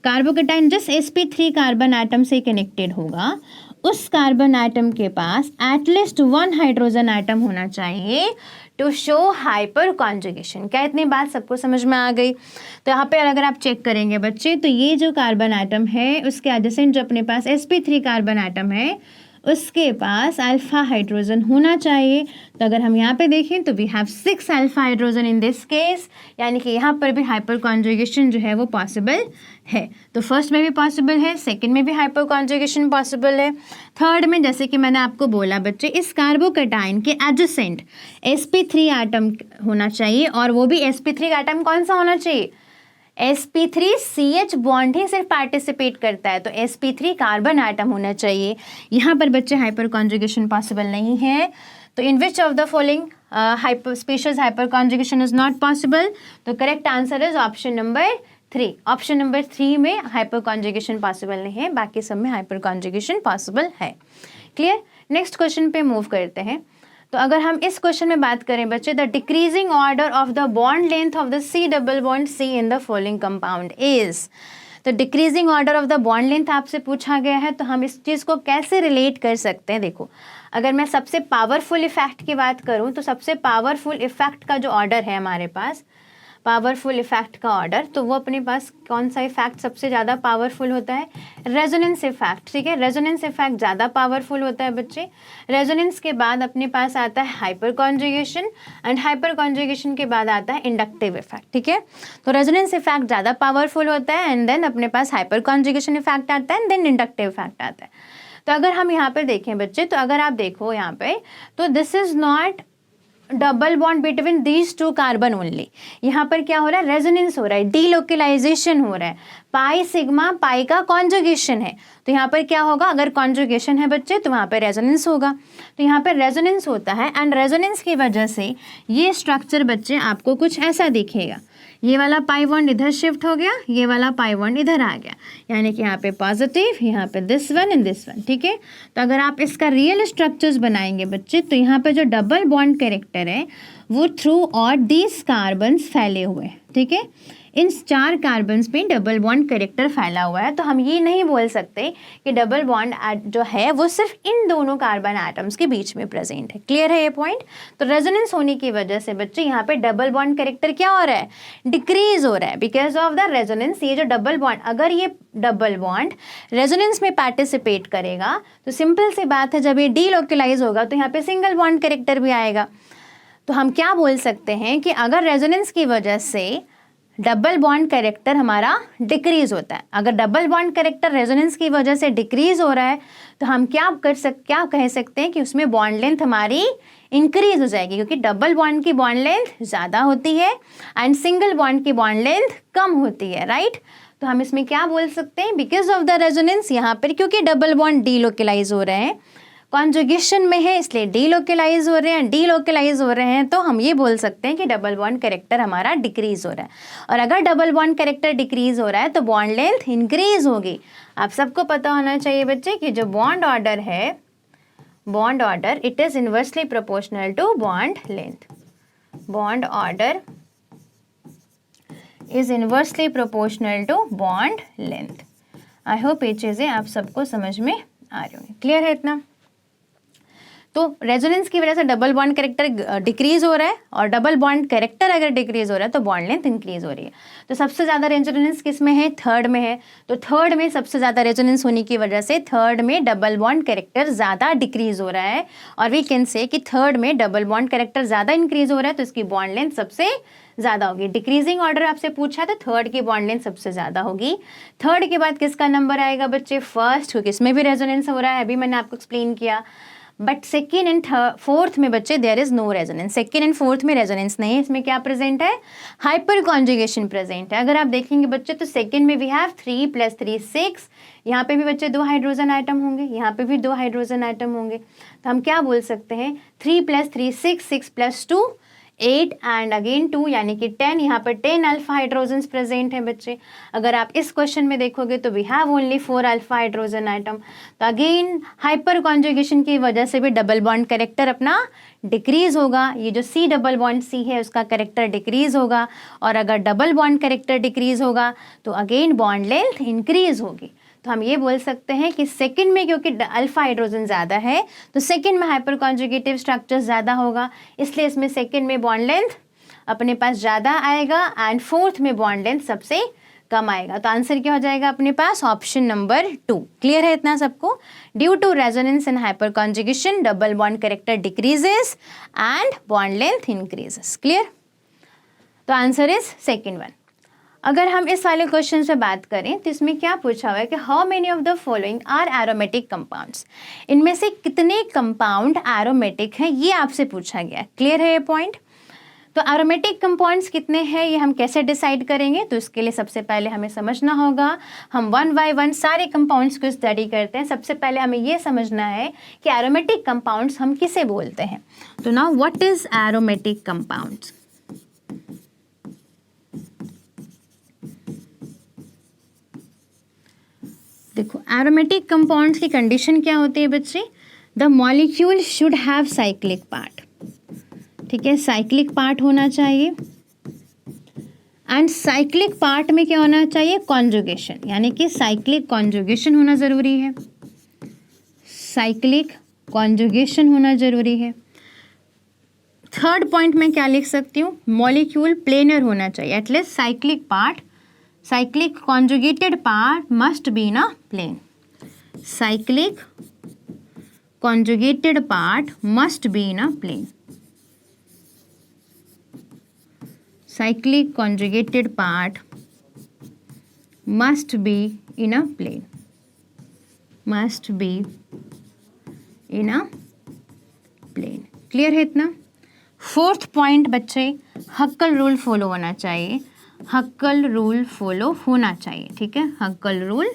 Speaker 1: कार्बोकेटाइन जिस sp3 कार्बन आइटम से कनेक्टेड होगा उस कार्बन आइटम के पास एटलीस्ट 1 हाइड्रोजन आइटम होना चाहिए टू शो हाइपर कॉन्जुगेशन। क्या इतनी बात सबको समझ में आ गई? तो यहाँ पे अगर आप चेक करेंगे बच्चे, तो ये जो कार्बन आइटम है उसके एडजेसेंट जो अपने पास sp3 कार्बन आइटम है उसके पास अल्फा हाइड्रोजन होना चाहिए। तो अगर हम यहाँ पे देखें तो we have 6 alpha hydrogen in this case, यानी कि यहाँ पर भी हाइपर कॉन्जुगेशन जो है वो पॉसिबल है। तो फर्स्ट में भी पॉसिबल है, सेकंड में भी हाइपर कॉन्जुगेशन पॉसिबल है, थर्ड में जैसे कि मैंने आपको बोला बच्चे, इस कार्बोकेटाइन के एडजेसेंट sp3 आइटम होना चाहिए। और वो भी sp3 आइटम कौन सा होना चाहिए? sp3 बॉन्ड ही सिर्फ पार्टिसिपेट करता है, तो sp3 कार्बन आइटम होना चाहिए। यहाँ पर बच्चे हाइपर कॉन्जुगेशन पॉसिबल नहीं है। तो in which of the following species hyperconjugation is not possible? तो correct answer is option number 3। Option number 3 में हाइपर कॉन्जुगेशन पॉसिबल नहीं है, बाकी सब में हाइपर कॉन्जुगेशन पॉसिबल है। क्लियर? नेक्स्ट क्वेश्चन पे मूव करते हैं। तो अगर हम इस क्वेश्चन में बात करें बच्चे, the decreasing order of the bond length of the C double bond C in the following compound is. तो decreasing order of the bond length आपसे पूछा गया है, तो हम इस चीज़ को कैसे रिलेट कर सकते हैं? देखो, अगर मैं सबसे पावरफुल इफेक्ट की बात करूं, तो सबसे पावरफुल इफेक्ट का जो ऑर्डर है हमारे पास, पावरफुल इफेक्ट का ऑर्डर, तो वो अपने पास कौन सा इफेक्ट सबसे ज़्यादा पावरफुल होता है? Resonance effect. ठीक है, रेजोनेंस इफेक्ट ज़्यादा पावरफुल होता है बच्चे। रेजोनेंस के बाद अपने पास आता है hyper conjugation and hyper conjugation के बाद आता है इंडक्टिव इफेक्ट। ठीक है, तो रेजोनेंस इफेक्ट ज़्यादा पावरफुल होता है एंड देन अपने पास हाइपर कॉन्जुगेशन इफेक्ट आता है एंड देन इंडक्टिव इफेक्ट आता है। तो अगर हम यहाँ पे देखें बच्चे, तो अगर आप देखो यहाँ पे, तो this is not double bond between these 2 carbon only. यहाँ पर क्या हो रहा है? रेजोनेंस हो रहा है, डीलोकलाइजेशन हो रहा है। पाई सिग्मा पाई का कॉन्जुगेशन है, तो यहाँ पर क्या होगा? अगर कॉन्जुगेशन है बच्चे तो वहाँ पर रेजोनेंस होगा। तो यहाँ पर रेजोनेंस होता है एंड रेजोनेंस की वजह से ये स्ट्रक्चर बच्चे आपको कुछ ऐसा दिखेगा। ये वाला पाई बॉन्ड इधर शिफ्ट हो गया, ये वाला पाई बॉन्ड इधर आ गया, यानी कि यहाँ पे पॉजिटिव, यहाँ पे this one and this one. ठीक है, तो अगर आप इसका रियल स्ट्रक्चर्स बनाएंगे बच्चे, तो यहाँ पे जो डबल बॉन्ड कैरेक्टर है वो थ्रू और दीज कार्बन्स फैले हुए हैं। ठीक है, इन 4 कार्बन्स पे डबल बॉन्ड कैरेक्टर फैला हुआ है। तो हम ये नहीं बोल सकते कि डबल बॉन्ड जो है वो सिर्फ इन दोनों कार्बन एटम्स के बीच में प्रेजेंट है। क्लियर है ये पॉइंट? तो रेजोनेंस होने की वजह से बच्चे यहाँ पे डबल बॉन्ड कैरेक्टर क्या हो रहा है? डिक्रीज हो रहा है बिकॉज ऑफ द रेजोनेंस। ये जो डबल बॉन्ड, अगर ये डबल बॉन्ड रेजोनेंस में पार्टिसिपेट करेगा तो सिंपल सी बात है, जब ये डीलोकलाइज होगा तो यहाँ पे सिंगल बॉन्ड कैरेक्टर भी आएगा। तो हम क्या बोल सकते हैं कि अगर रेजोनेंस की वजह से डबल बॉन्ड कैरेक्टर हमारा डिक्रीज होता है, अगर डबल बॉन्ड कैरेक्टर रेजोनेंस की वजह से डिक्रीज हो रहा है, तो हम क्या कह सकते हैं कि उसमें बॉन्ड लेंथ हमारी इंक्रीज हो जाएगी, क्योंकि डबल बॉन्ड की बॉन्ड लेंथ ज़्यादा होती है एंड सिंगल बॉन्ड की बॉन्ड लेंथ कम होती है। राइट? तो हम इसमें क्या बोल सकते हैं? बिकॉज ऑफ द रेजोनेंस, यहाँ पर क्योंकि डबल बॉन्ड डीलोकलाइज हो रहे हैं, कॉन्जुगेशन में है इसलिए डीलोकलाइज हो रहे हैं, डीलोकलाइज हो रहे हैं, तो हम ये बोल सकते हैं कि डबल बॉन्ड कैरेक्टर हमारा डिक्रीज हो रहा है। और अगर डबल बॉन्ड कैरेक्टर डिक्रीज हो रहा है तो बॉन्ड लेंथ इंक्रीज होगी। आप सबको पता होना चाहिए बच्चे कि जो बॉन्ड ऑर्डर है, bond order it is inversely proportional to bond length. Bond order is inversely proportional to bond length. I hope ये चीज़ें आप सबको समझ में आ रही होंगी। क्लियर है इतना? तो रेजोनेंस की वजह से डबल बॉन्ड कैरेक्टर डिक्रीज हो रहा है, और डबल बॉन्ड कैरेक्टर अगर डिक्रीज हो रहा है तो बॉन्ड लेंथ इंक्रीज हो रही है। तो सबसे ज़्यादा रेजोनेंस किस में है? थर्ड में है। तो थर्ड में सबसे ज़्यादा रेजोनेंस होने की वजह से थर्ड में डबल बॉन्ड कैरेक्टर ज़्यादा डिक्रीज हो रहा है, और वी कैन से कि थर्ड में डबल बॉन्ड कैरेक्टर ज़्यादा इंक्रीज हो रहा है तो इसकी बॉन्ड लेंथ सबसे ज़्यादा होगी। डिक्रीजिंग ऑर्डर आपसे पूछा है तो थर्ड की बॉन्ड लेंथ सबसे ज़्यादा होगी। थर्ड के बाद किसका नंबर आएगा बच्चे? फर्स्ट, क्योंकि इसमें भी रेजोनेंस हो रहा है, अभी मैंने आपको एक्सप्लेन किया। बट सेकेंड एंड फोर्थ में बच्चे there is no resonance. Second and fourth में रेजोनेंस नहीं है। इसमें क्या प्रेजेंट है? हाइपर कॉन्जुगेशन प्रेजेंट है। अगर आप देखेंगे बच्चे तो सेकेंड में वी हैव 3 + 3 6। यहाँ पे भी बच्चे 2 हाइड्रोजन आइटम होंगे, यहाँ पे भी 2 हाइड्रोजन आइटम होंगे। तो हम क्या बोल सकते हैं? 3 + 3 6, 6 + 2 8 एंड अगेन 2 यानी कि 10। यहाँ पर 10 अल्फा हाइड्रोजन प्रेजेंट है बच्चे। अगर आप इस क्वेश्चन में देखोगे तो we have only 4 alpha hydrogen atom. तो अगेन हाइपर कॉन्जुगेशन की वजह से भी डबल बॉन्ड कैरेक्टर अपना डिक्रीज होगा। ये जो C डबल बॉन्ड C है उसका कैरेक्टर डिक्रीज होगा, और अगर डबल बॉन्ड कैरेक्टर डिक्रीज होगा तो अगेन बॉन्ड लेंथ इंक्रीज होगी। तो हम ये बोल सकते हैं कि सेकंड में क्योंकि अल्फा हाइड्रोजन ज़्यादा है तो सेकंड में हाइपर कॉन्जुगेटिव स्ट्रक्चर ज़्यादा होगा, इसलिए इसमें सेकंड में बॉन्ड लेंथ अपने पास ज़्यादा आएगा एंड फोर्थ में बॉन्ड लेंथ सबसे कम आएगा। तो आंसर क्या हो जाएगा अपने पास? Option number 2। क्लियर है इतना सबको? Due to resonance in hyper conjugation double bond character decreases and bond length increases. Clear? तो आंसर इज सेकेंड वन। अगर हम इस वाले क्वेश्चन से बात करें तो इसमें क्या पूछा हुआ है कि how many of the following are aromatic compounds. इनमें से कितने कंपाउंड एरोमेटिक हैं ये आपसे पूछा गया। क्लियर है ये पॉइंट? तो एरोमेटिक कंपाउंड्स कितने हैं ये हम कैसे डिसाइड करेंगे? तो इसके लिए सबसे पहले हमें समझना होगा, हम वन बाय वन सारे कंपाउंड्स को स्टडी करते हैं। सबसे पहले हमें ये समझना है कि एरोमेटिक कंपाउंड्स हम किसे बोलते हैं। तो now what is aromatic compounds? देखो एरोमेटिक कंपाउंड्स की कंडीशन क्या होती है बच्चे? The molecule should have cyclic part. ठीक है, साइक्लिक पार्ट होना चाहिए, एंड साइक्लिक पार्ट में क्या होना चाहिए? कॉन्जुगेशन, यानी कि साइक्लिक कॉन्जुगेशन होना ज़रूरी है। साइक्लिक कॉन्जुगेशन होना ज़रूरी है। थर्ड पॉइंट में क्या लिख सकती हूँ? मॉलिक्यूल प्लेनर होना चाहिए। At least cyclic part, cyclic conjugated part must be in a plane. Cyclic conjugated part must be in a plane. Cyclic conjugated part must be in a plane. Must be in a plane. Clear है इतना? Fourth point बच्चे, हक्कल rule follow होना चाहिए। हक्कल rule follow होना चाहिए। ठीक है, हक्कल rule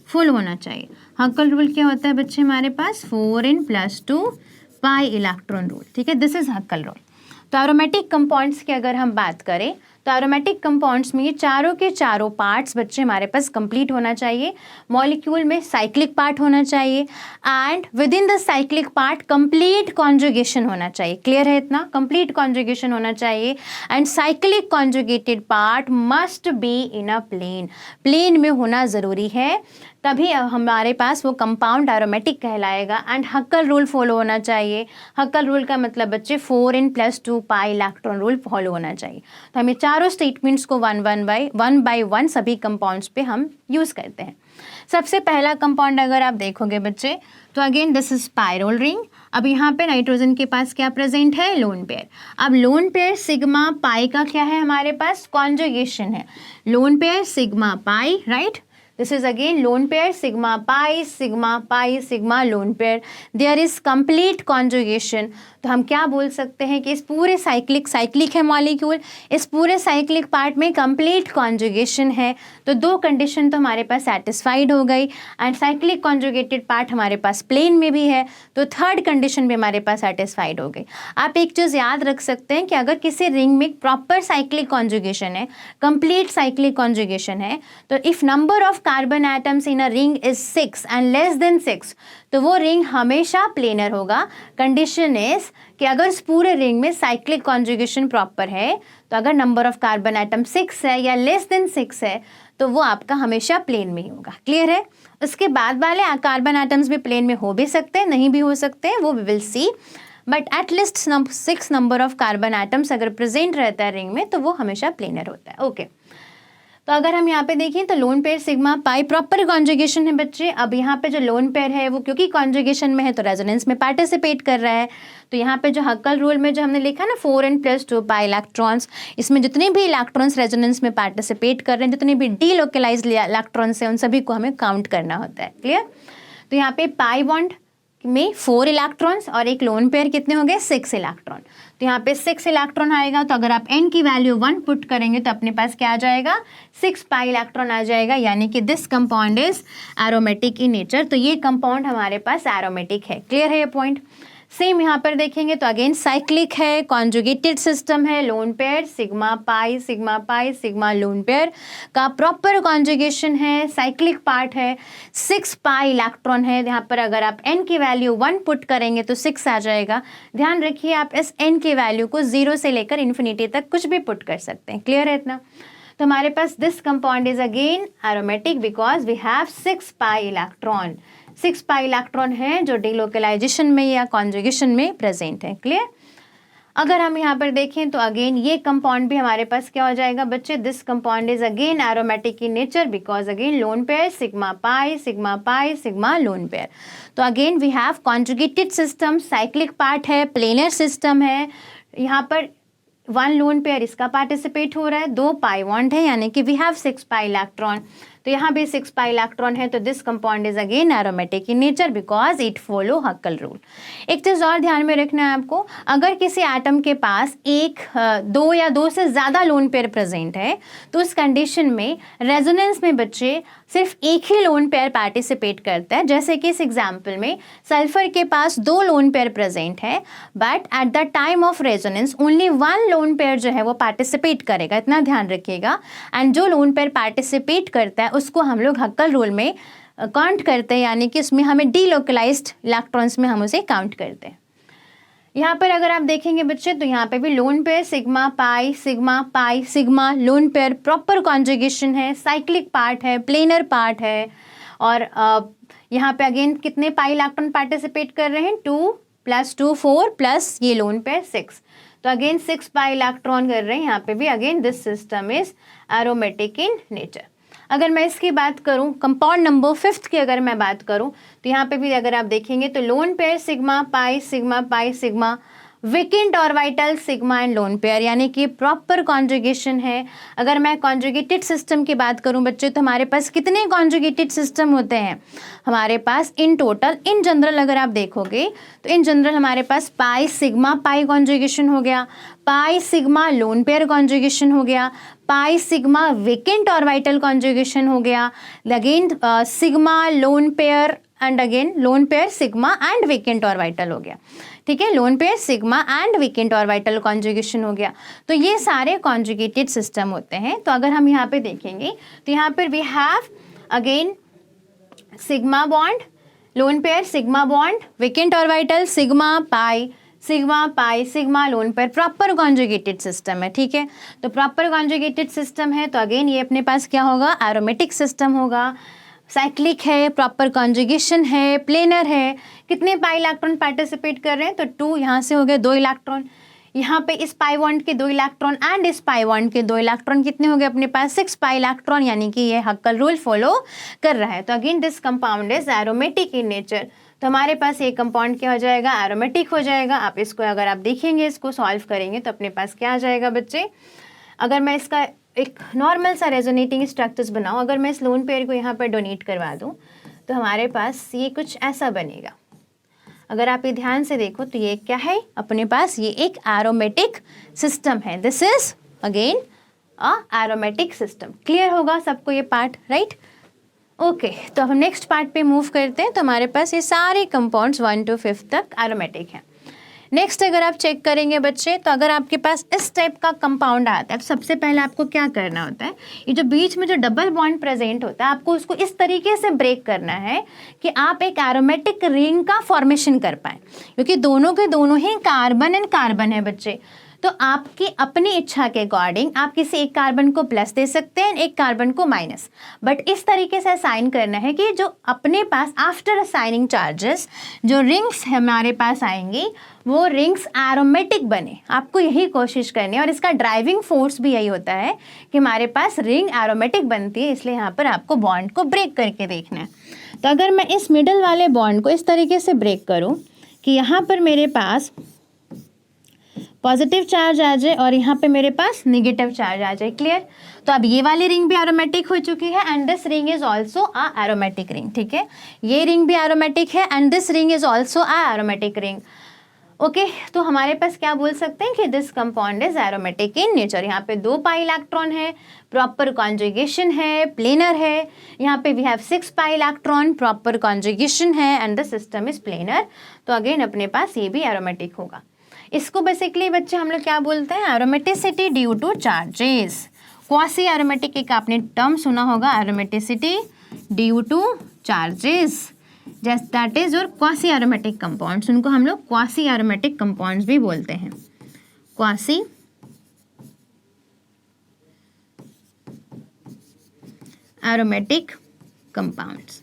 Speaker 1: follow होना चाहिए। हक्कल रूल क्या होता है बच्चे हमारे पास? 4n + 2 pi electron rule. ठीक है, दिस इज हक्कल रूल। तो एरोमेटिक कंपाउंड्स की अगर हम बात करें तो एरोमेटिक कंपाउंड्स में ये चारों के चारों पार्ट्स बच्चे हमारे पास कंप्लीट होना चाहिए। मॉलिक्यूल में साइक्लिक पार्ट होना चाहिए and within the cyclic part complete conjugation होना चाहिए। क्लियर है इतना? कंप्लीट कॉन्जुगेशन होना चाहिए and cyclic conjugated part must be in a plane. Plane में होना ज़रूरी है, तभी हमारे पास वो कंपाउंड एरोमेटिक कहलाएगा। एंड हक्कल रूल फॉलो होना चाहिए। हक्कल रूल का मतलब बच्चे 4n + 2 pi electron rule follow होना चाहिए। तो हमें चारों स्टेटमेंट्स को वन बाय वन सभी कंपाउंड्स पे हम यूज़ करते हैं। सबसे पहला कंपाउंड अगर आप देखोगे बच्चे तो again this is pyrrole ring. अब यहाँ पे नाइट्रोजन के पास क्या प्रेजेंट है? Lone pair. अब लोन पेयर सिग्मा पाई का क्या है हमारे पास? कॉन्जुगेशन है। Loan pair sigma pi, right? This is again lone pair sigma pi sigma lone pair. There is complete conjugation. तो हम क्या बोल सकते हैं कि इस पूरे साइक्लिक है मॉलिक्यूल, इस पूरे साइक्लिक पार्ट में कंप्लीट कॉन्जुगेशन है। तो दो कंडीशन तो हमारे पास सेटिस्फाइड हो गई एंड साइक्लिक कॉन्जुगेटेड पार्ट हमारे पास प्लेन में भी है, तो थर्ड कंडीशन भी हमारे पास सेटिस्फाइड हो गई। आप एक चीज़ याद रख सकते हैं कि अगर किसी रिंग में प्रॉपर साइक्लिक कॉन्जुगेशन है, कंप्लीट साइक्लिक कॉन्जुगेशन है, तो if number of carbon atoms in a ring is 6 and less than 6 तो वो रिंग हमेशा प्लेनर होगा। कंडीशन इज कि अगर इस पूरे रिंग में साइक्लिक कॉन्जुगेशन प्रॉपर है, तो अगर नंबर ऑफ कार्बन एटम 6 है या लेस देन 6 है तो वो आपका हमेशा प्लेन में ही होगा। क्लियर है? उसके बाद वाले कार्बन एटम्स भी प्लेन में हो भी सकते हैं, नहीं भी हो सकते हैं, वो we will see. But at least 6 number of carbon atoms अगर प्रेजेंट रहता है रिंग में तो वो हमेशा प्लेनर होता है। ओके तो अगर हम यहाँ पे देखें तो लोन पेयर सिग्मा पाई प्रॉपर कॉन्जुगेशन है बच्चे। अब यहाँ पे जो लोन पेयर है वो क्योंकि कॉन्जुगेशन में है तो रेजोनेंस में पार्टिसिपेट कर रहा है। तो यहाँ पे जो हक्कल रूल में जो हमने लिखा ना 4n+2 पाई इलेक्ट्रॉन्स, इसमें जितने भी इलेक्ट्रॉन्स रेजोनेंस में पार्टिसिपेट कर रहे हैं, जितने भी डीलोकलाइज्ड इलेक्ट्रॉन्स हैं, उन सभी को हमें काउंट करना होता है। क्लियर? तो यहाँ पे पाई बॉन्ड में 4 इलेक्ट्रॉन्स और एक लोन पेयर कितने हो गए 6 इलेक्ट्रॉन। तो यहाँ पे 6 इलेक्ट्रॉन आएगा, तो अगर आप n की वैल्यू 1 पुट करेंगे तो अपने पास क्या आ जाएगा 6 पाई इलेक्ट्रॉन आ जाएगा, यानी कि this compound is aromatic in nature. तो ये कंपाउंड हमारे पास एरोमेटिक है। क्लियर है ये पॉइंट? सेम यहाँ पर देखेंगे तो अगेन साइक्लिक है, कॉन्जुगेटेड सिस्टम है, loan pair sigma pi sigma lone pair का प्रॉपर कॉन्जुगेशन है, साइक्लिक पार्ट है, 6 पाई इलेक्ट्रॉन है। यहाँ पर अगर आप n की वैल्यू 1 पुट करेंगे तो 6 आ जाएगा। ध्यान रखिए आप इस n की वैल्यू को 0 से लेकर इन्फिनिटी तक कुछ भी पुट कर सकते हैं। क्लियर है इतना? तो हमारे पास this compound is again aromatic because we have 6 pi electron. 6 pi electron है जो डिलोकलाइजेशन में या कॉन्जुगेशन में प्रेजेंट है। क्लियर? अगर हम यहाँ पर देखें तो अगेन ये कंपाउंड भी हमारे पास क्या हो जाएगा बच्चे, this compound is again aromatic in nature because again lone pair sigma pi sigma lone pair. तो again we have conjugated system, cyclic part है, प्लेनर सिस्टम है। यहाँ पर 1 लोन पेयर इसका पार्टिसिपेट हो रहा है, 2 पाई बॉन्ड है, यानी कि वी हैव 6 पाई इलेक्ट्रॉन। तो यहाँ भी 6 पाई इलेक्ट्रॉन है, तो this compound is again aromatic in nature because it follow हक्कल rule. एक चीज़ और ध्यान में रखना है आपको, अगर किसी एटम के पास 1, 2 या 2 से ज़्यादा लोन पेयर प्रेजेंट है तो उस कंडीशन में रेजोनेंस में बच्चे सिर्फ एक ही लोन पेयर पार्टिसिपेट करता है। जैसे कि इस एग्जाम्पल में सल्फर के पास 2 लोन पेयर प्रेजेंट है, but at the time of resonance only 1 lone pair जो है वो पार्टिसिपेट करेगा, इतना ध्यान रखिएगा। एंड जो लोन पेयर पार्टिसिपेट करता है उसको हम लोग हक्कल रूल में काउंट करते हैं, यानी कि उसमें हमें डीलोकलाइज्ड इलेक्ट्रॉन्स में हम उसे काउंट करते हैं। यहाँ पर अगर आप देखेंगे बच्चे तो यहाँ पे भी loan pair sigma pi sigma lone pair proper conjugation है, साइक्लिक पार्ट है, प्लेनर पार्ट है। और यहाँ पे अगेन कितने पाई इलेक्ट्रॉन पार्टिसिपेट कर रहे हैं, 2 + 2 4 प्लस ये लोन पेयर 6। तो अगेन 6 पाई इलेक्ट्रॉन कर रहे हैं। यहाँ पे भी again this system is aromatic in nature. अगर मैं इसकी बात करूं कंपाउंड नंबर 5 की अगर मैं बात करूं तो यहाँ पे भी अगर आप देखेंगे तो loan pair sigma pi sigma vacant orbital sigma and lone pair, यानी कि प्रॉपर कॉन्जुगेशन है। अगर मैं कॉन्जुगेटेड सिस्टम की बात करूं बच्चे तो हमारे पास कितने कॉन्जुगेटेड सिस्टम होते हैं हमारे पास इन टोटल, इन जनरल अगर आप देखोगे तो इन जनरल हमारे पास पाई सिग्मा पाई कॉन्जुगेशन हो गया, पाई सिग्मा लोन पेयर कॉन्जुगेशन हो गया, pi sigma vacant orbital conjugation हो गया, again sigma lone pair and again lone pair sigma and vacant orbital हो गया। ठीक है, loan pair sigma and vacant orbital conjugation हो गया। तो ये सारे कॉन्जुगेटेड सिस्टम होते हैं। तो अगर हम यहाँ पे देखेंगे तो यहाँ पर we have again sigma bond, lone pair sigma bond, vacant orbital sigma pi sigma lone pair, proper conjugated system है। ठीक है, तो प्रॉपर कॉन्जुगेटेड सिस्टम है तो अगेन ये अपने पास क्या होगा, एरोमेटिक सिस्टम होगा, साइक्लिक है, प्रॉपर कॉन्जुगेशन है, प्लेनर है। कितने पाई इलेक्ट्रॉन पार्टिसिपेट कर रहे हैं, तो 2 यहाँ से हो गए 2 इलेक्ट्रॉन, यहाँ पे इस पाई बॉन्ड के 2 इलेक्ट्रॉन एंड इस पाई बॉन्ड के 2 इलेक्ट्रॉन, कितने हो गए अपने पास 6 पाई इलेक्ट्रॉन, यानी कि ये हक्कल रूल फॉलो कर रहा है। तो again this compound is aromatic in nature. तो हमारे पास ये कंपाउंड क्या हो जाएगा, एरोमेटिक हो जाएगा। आप इसको अगर आप देखेंगे, इसको सॉल्व करेंगे तो अपने पास क्या आ जाएगा बच्चे, अगर मैं इसका एक नॉर्मल सा रेजोनेटिंग स्ट्रक्चर्स बनाऊँ, अगर मैं इस लोन पेयर को यहाँ पर डोनेट करवा दूँ तो हमारे पास ये कुछ ऐसा बनेगा। अगर आप ये ध्यान से देखो तो ये क्या है, अपने पास ये एक एरोमेटिक सिस्टम है। This is again a aromatic system. Clear होगा सबको ये पार्ट, राइट? ओके, तो हम नेक्स्ट पार्ट पे मूव करते हैं। तो हमारे पास ये सारे कंपाउंड्स 1 to 5 तक एरोमेटिक हैं। नेक्स्ट अगर आप चेक करेंगे बच्चे तो अगर आपके पास इस टाइप का कंपाउंड आता है, सबसे पहले आपको क्या करना होता है, ये जो बीच में जो डबल बॉन्ड प्रेजेंट होता है आपको उसको इस तरीके से ब्रेक करना है कि आप एक एरोमेटिक रिंग का फॉर्मेशन कर पाए, क्योंकि दोनों के दोनों ही कार्बन एंड कार्बन है बच्चे। तो आपकी अपनी इच्छा के अकॉर्डिंग आप किसी एक कार्बन को प्लस दे सकते हैं, एक कार्बन को माइनस, बट इस तरीके से असाइन करना है कि जो अपने पास आफ्टर असाइनिंग चार्जेस जो रिंग्स हमारे पास आएंगी वो रिंग्स एरोमेटिक बने। आपको यही कोशिश करनी है और इसका ड्राइविंग फोर्स भी यही होता है कि हमारे पास रिंग एरोमेटिक बनती है, इसलिए यहाँ पर आपको बॉन्ड को ब्रेक करके देखना है। तो अगर मैं इस मिडल वाले बॉन्ड को इस तरीके से ब्रेक करूँ कि यहाँ पर मेरे पास पॉजिटिव चार्ज आ जाए और यहाँ पे मेरे पास नेगेटिव चार्ज आ जाए, क्लियर। तो अब ये वाली रिंग भी एरोमेटिक हो चुकी है and this ring is also a aromatic ring, ठीक है। ये रिंग भी एरोमेटिक है and this ring is also a aromatic ring, okay. तो हमारे पास क्या बोल सकते हैं कि this compound is aromatic in nature. यहाँ पे 2 पाई इलेक्ट्रॉन है, प्रॉपर कॉन्जुगेशन है, प्लेनर है। यहाँ पे we have 6 pi electron, proper conjugation है and the system is planar. तो अगेन अपने पास ये भी एरोमेटिक होगा। इसको बेसिकली बच्चे हम लोग क्या बोलते हैं, aromaticity due two charges. Quasi aromatic एक आपने टर्म सुना होगा, aromaticity due two charges, just that is और क्वासी एरोमेटिक कंपाउंड्स, उनको हम लोग क्वासी एरोमेटिक कंपाउंड्स भी बोलते हैं, क्वासी एरोमेटिक कंपाउंड्स।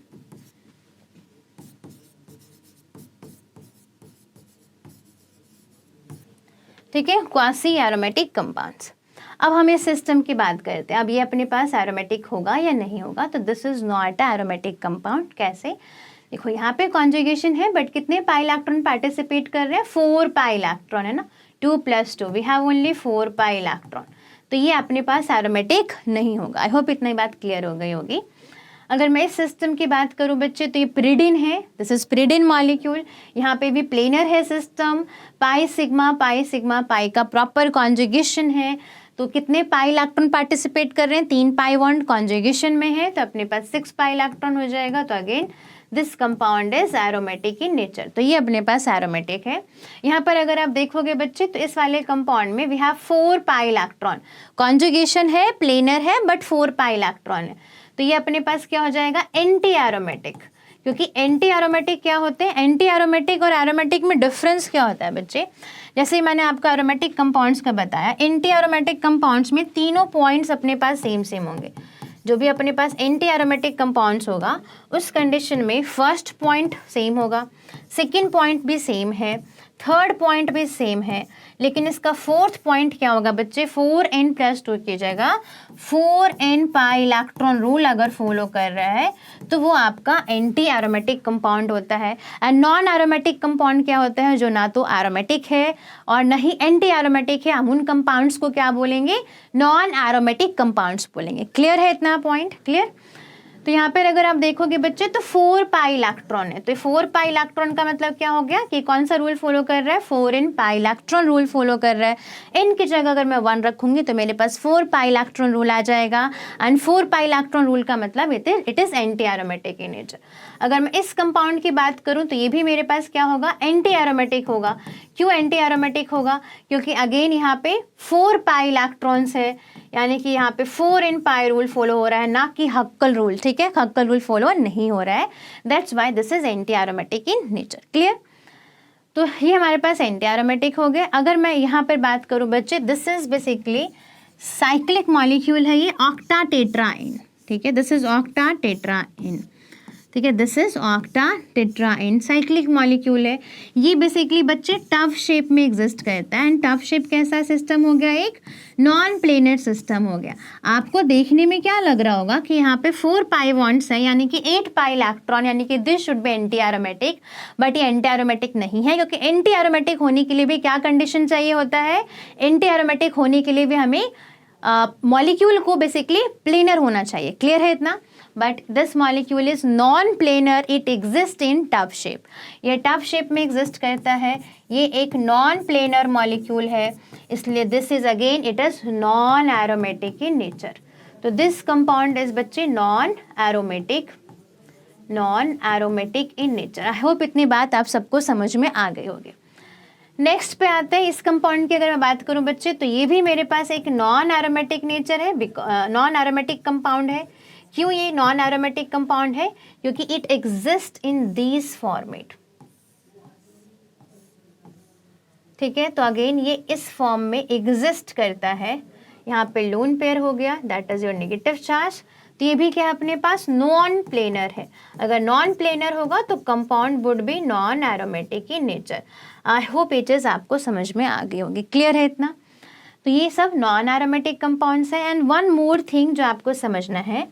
Speaker 1: ठीक है, क्वासी एरोमेटिक कंपाउंड्स। अब हम इस सिस्टम की बात करते हैं। अब ये अपने पास एरोमेटिक होगा या नहीं होगा, तो this is not a aromatic compound. कैसे, देखो यहाँ पे कॉन्जुगेशन है बट कितने पाई इलेक्ट्रॉन पार्टिसिपेट कर रहे हैं, 4 पाई इलेक्ट्रॉन है ना, 2 + 2 we have only 4 pi electron. तो ये अपने पास एरोमेटिक नहीं होगा। आई होप इतनी बात क्लियर हो गई होगी। अगर मैं इस सिस्टम की बात करूं बच्चे, तो ये प्रिडिन है, दिस इज प्रिडिन मॉलिक्यूल। यहाँ पे भी प्लेनर है सिस्टम, पाई सिग्मा पाई का प्रॉपर कॉन्जुगेशन है। तो कितने पाई इलेक्ट्रॉन पार्टिसिपेट कर रहे हैं, 3 पाई बॉन्ड कॉन्जुगेशन में है, तो अपने पास 6 पाई इलेक्ट्रॉन हो जाएगा। तो again this compound is aromatic in nature. तो ये अपने पास एरोमेटिक है। यहाँ पर अगर आप देखोगे बच्चे, तो इस वाले कंपाउंड में we have 4 pi electron, conjugation है, प्लेनर है, बट 4 पाई इलेक्ट्रॉन है। तो ये अपने पास क्या हो जाएगा, एंटी एरोमेटिक। क्योंकि एंटी एरोमेटिक क्या होते हैं, एंटी एरोमेटिक और एरोमेटिक में डिफरेंस क्या होता है बच्चे, जैसे मैंने आपको एरोमेटिक कंपाउंड्स का बताया, एंटी एरोमेटिक कंपाउंड्स में तीनों पॉइंट्स अपने पास सेम होंगे। जो भी अपने पास एंटी एरोमेटिक कंपाउंड्स होगा उस कंडीशन में फर्स्ट पॉइंट सेम होगा, सेकंड पॉइंट भी सेम है, थर्ड पॉइंट भी सेम है, लेकिन इसका फोर्थ पॉइंट क्या होगा बच्चे, 4n + 2 की जगह 4n पाई इलेक्ट्रॉन रूल अगर फॉलो कर रहा है तो वो आपका एंटी एरोमेटिक कंपाउंड होता है। एंड नॉन एरोमेटिक कंपाउंड क्या होता है, जो ना तो एरोमेटिक है और ना ही एंटी एरोमेटिक है, हम उन कंपाउंड्स को क्या बोलेंगे, नॉन एरोमेटिक कंपाउंड्स बोलेंगे। क्लियर है इतना पॉइंट, क्लियर। तो यहाँ पर अगर आप देखोगे बच्चे, तो 4 पाई इलेक्ट्रॉन है, तो 4 पाई इलेक्ट्रॉन का मतलब क्या हो गया कि कौन सा रूल फॉलो कर रहा है, 4n pi electron rule follow कर रहा है। n की जगह अगर मैं 1 रखूंगी तो मेरे पास 4 पाई इलेक्ट्रॉन रूल आ जाएगा एंड 4 पाई इलेक्ट्रॉन रूल का मतलब it is anti aromatic in nature. अगर मैं इस कंपाउंड की बात करूं तो ये भी मेरे पास क्या होगा, एंटी एरोमेटिक होगा। क्यों एंटी एरोमेटिक होगा, क्योंकि अगेन यहाँ पे 4 पाई इलेक्ट्रॉन्स है, यानी कि यहाँ पे 4n पाई रूल फॉलो हो रहा है, ना कि हक्कल रूल। ठीक है, हक्कल रूल फॉलो नहीं हो रहा है, that's why this is anti aromatic in nature. Clear. तो ये हमारे पास एंटी एरोमेटिक हो गए। अगर मैं यहाँ पर बात करूँ बच्चे, this is basically cyclic molecule है, ये ऑक्टाटेट्राइन। ठीक है, दिस इज ऑक्टाटेट्राइन। ठीक है, दिस इज ऑक्टाटेट्राइन, साइक्लिक मॉलिक्यूल है। ये बेसिकली बच्चे टफ शेप में एग्जिस्ट करता है एंड टफ शेप कैसा सिस्टम हो गया, एक नॉन प्लेनर सिस्टम हो गया। आपको देखने में क्या लग रहा होगा कि यहाँ पे 4 पाई बॉन्ड्स है, यानी कि 8 पाई इलेक्ट्रॉन, यानी कि this should be anti aromatic, but ये एंटी एरोमेटिक नहीं है, क्योंकि एंटी एरोमेटिक होने के लिए भी क्या कंडीशन चाहिए होता है, एंटी एरोमेटिक होने के लिए भी हमें मॉलिक्यूल को बेसिकली प्लेनर होना चाहिए। क्लियर है इतना। But this molecule is non planar, it exist in tough shape. ये टफ शेप में एग्जिस्ट करता है, ये एक नॉन प्लेनर मॉलिक्यूल है, इसलिए this is again it is non aromatic in nature. तो दिस कंपाउंड इज बच्चे non aromatic in nature. I hope इतनी बात आप सबको समझ में आ गई होगी। नेक्स्ट पे आते हैं, इस कंपाउंड की अगर मैं बात करूं बच्चे, तो ये भी मेरे पास एक नॉन एरोमेटिक नेचर है, नॉन एरोमेटिक कंपाउंड है। क्यों ये नॉन एरोमेटिक कंपाउंड है, क्योंकि it exist in these format. ठीक है, तो अगेन ये इस फॉर्म में एग्जिस्ट करता है। यहाँ पे लोन पेयर हो गया, that is your negative charge. तो ये भी क्या है अपने पास, नॉन प्लेनर है। अगर नॉन प्लेनर होगा तो compound would be non aromatic in nature. I hope ये चीज़ आपको समझ में आ गई होगी। क्लियर है इतना? तो ये सब नॉन एरोमेटिक कंपाउंड्स हैं। एंड वन मोर थिंग जो आपको समझना है,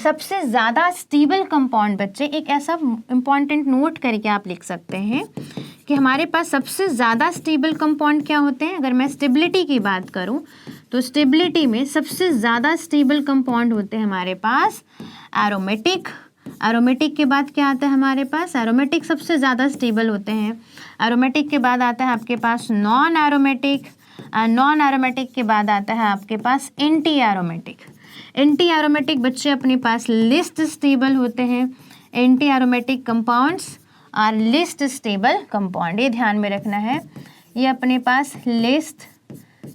Speaker 1: सबसे ज़्यादा स्टेबल कंपाउंड बच्चे, एक ऐसा इंपॉर्टेंट नोट करके आप लिख सकते हैं कि हमारे पास सबसे ज़्यादा स्टेबल कंपाउंड क्या होते हैं। अगर मैं स्टेबिलिटी की बात करूं तो स्टेबिलिटी में सबसे ज़्यादा स्टेबल कंपाउंड होते हैं हमारे पास एरोमेटिक। एरोमेटिक के बाद क्या आता है हमारे पास, एरोमेटिक सबसे ज़्यादा स्टेबल होते हैं। एरोमेटिक के बाद आता है आपके पास नॉन एरोमेटिक, नॉन एरोमेटिक के बाद आता है आपके पास एंटी एरोमेटिक। एंटी एरोमेटिक बच्चे अपने पास लिस्ट स्टेबल होते हैं। Anti aromatic compounds are least stable compound, ये ध्यान में रखना है। ये अपने पास लिस्ट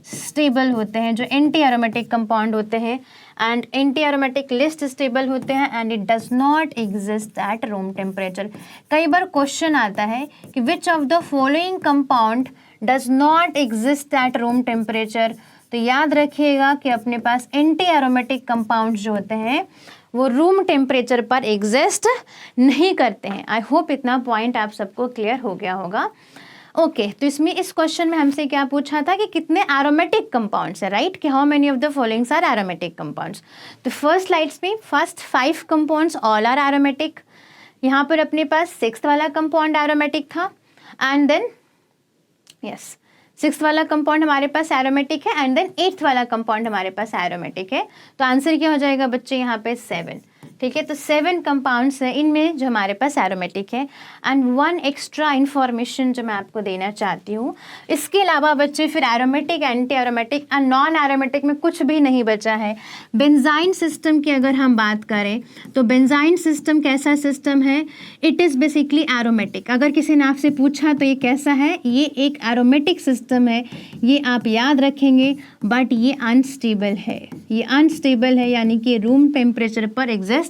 Speaker 1: स्टेबल होते हैं जो एंटी एरोमेटिक कंपाउंड होते हैं। And anti aromatic list stable होते हैं and it does not exist at room temperature. कई बार क्वेश्चन आता है कि विच of the following compound does not exist at room temperature. तो याद रखिएगा कि अपने पास एंटी एरोमेटिक कंपाउंड जो होते हैं वो रूम टेम्परेचर पर एग्जिस्ट नहीं करते हैं। आई होप इतना पॉइंट आप सबको क्लियर हो गया होगा। ओके, तो इसमें इस क्वेश्चन में हमसे क्या पूछा था कि कितने एरोमेटिक कंपाउंड्स है, राइट, कि how many of the followings are aromatic compounds. तो फर्स्ट स्लाइड्स में first 5 compounds all are aromatic. यहाँ पर अपने पास 6th वाला कंपाउंड एरोमेटिक था एंड देन यस 6th वाला कंपाउंड हमारे पास एरोमेटिक है एंड देन 8th वाला कंपाउंड हमारे पास एरोमेटिक है। तो आंसर क्या हो जाएगा बच्चे यहाँ पे 7। ठीक है, तो 7 कंपाउंड्स हैं इनमें जो हमारे पास एरोमेटिक है। एंड वन एक्स्ट्रा इन्फॉर्मेशन जो मैं आपको देना चाहती हूँ, इसके अलावा बच्चे फिर aromatic, anti aromatic and non aromatic में कुछ भी नहीं बचा है। बेंजाइन सिस्टम की अगर हम बात करें तो बेंजाइन सिस्टम कैसा सिस्टम है, इट इज़ बेसिकली एरोमेटिक। अगर किसी ने आपसे पूछा तो ये कैसा है, ये एक एरोमेटिक सिस्टम है, ये आप याद रखेंगे। बट ये अनस्टेबल है, ये अनस्टेबल है यानी कि रूम टेम्परेचर पर एग्जिस्ट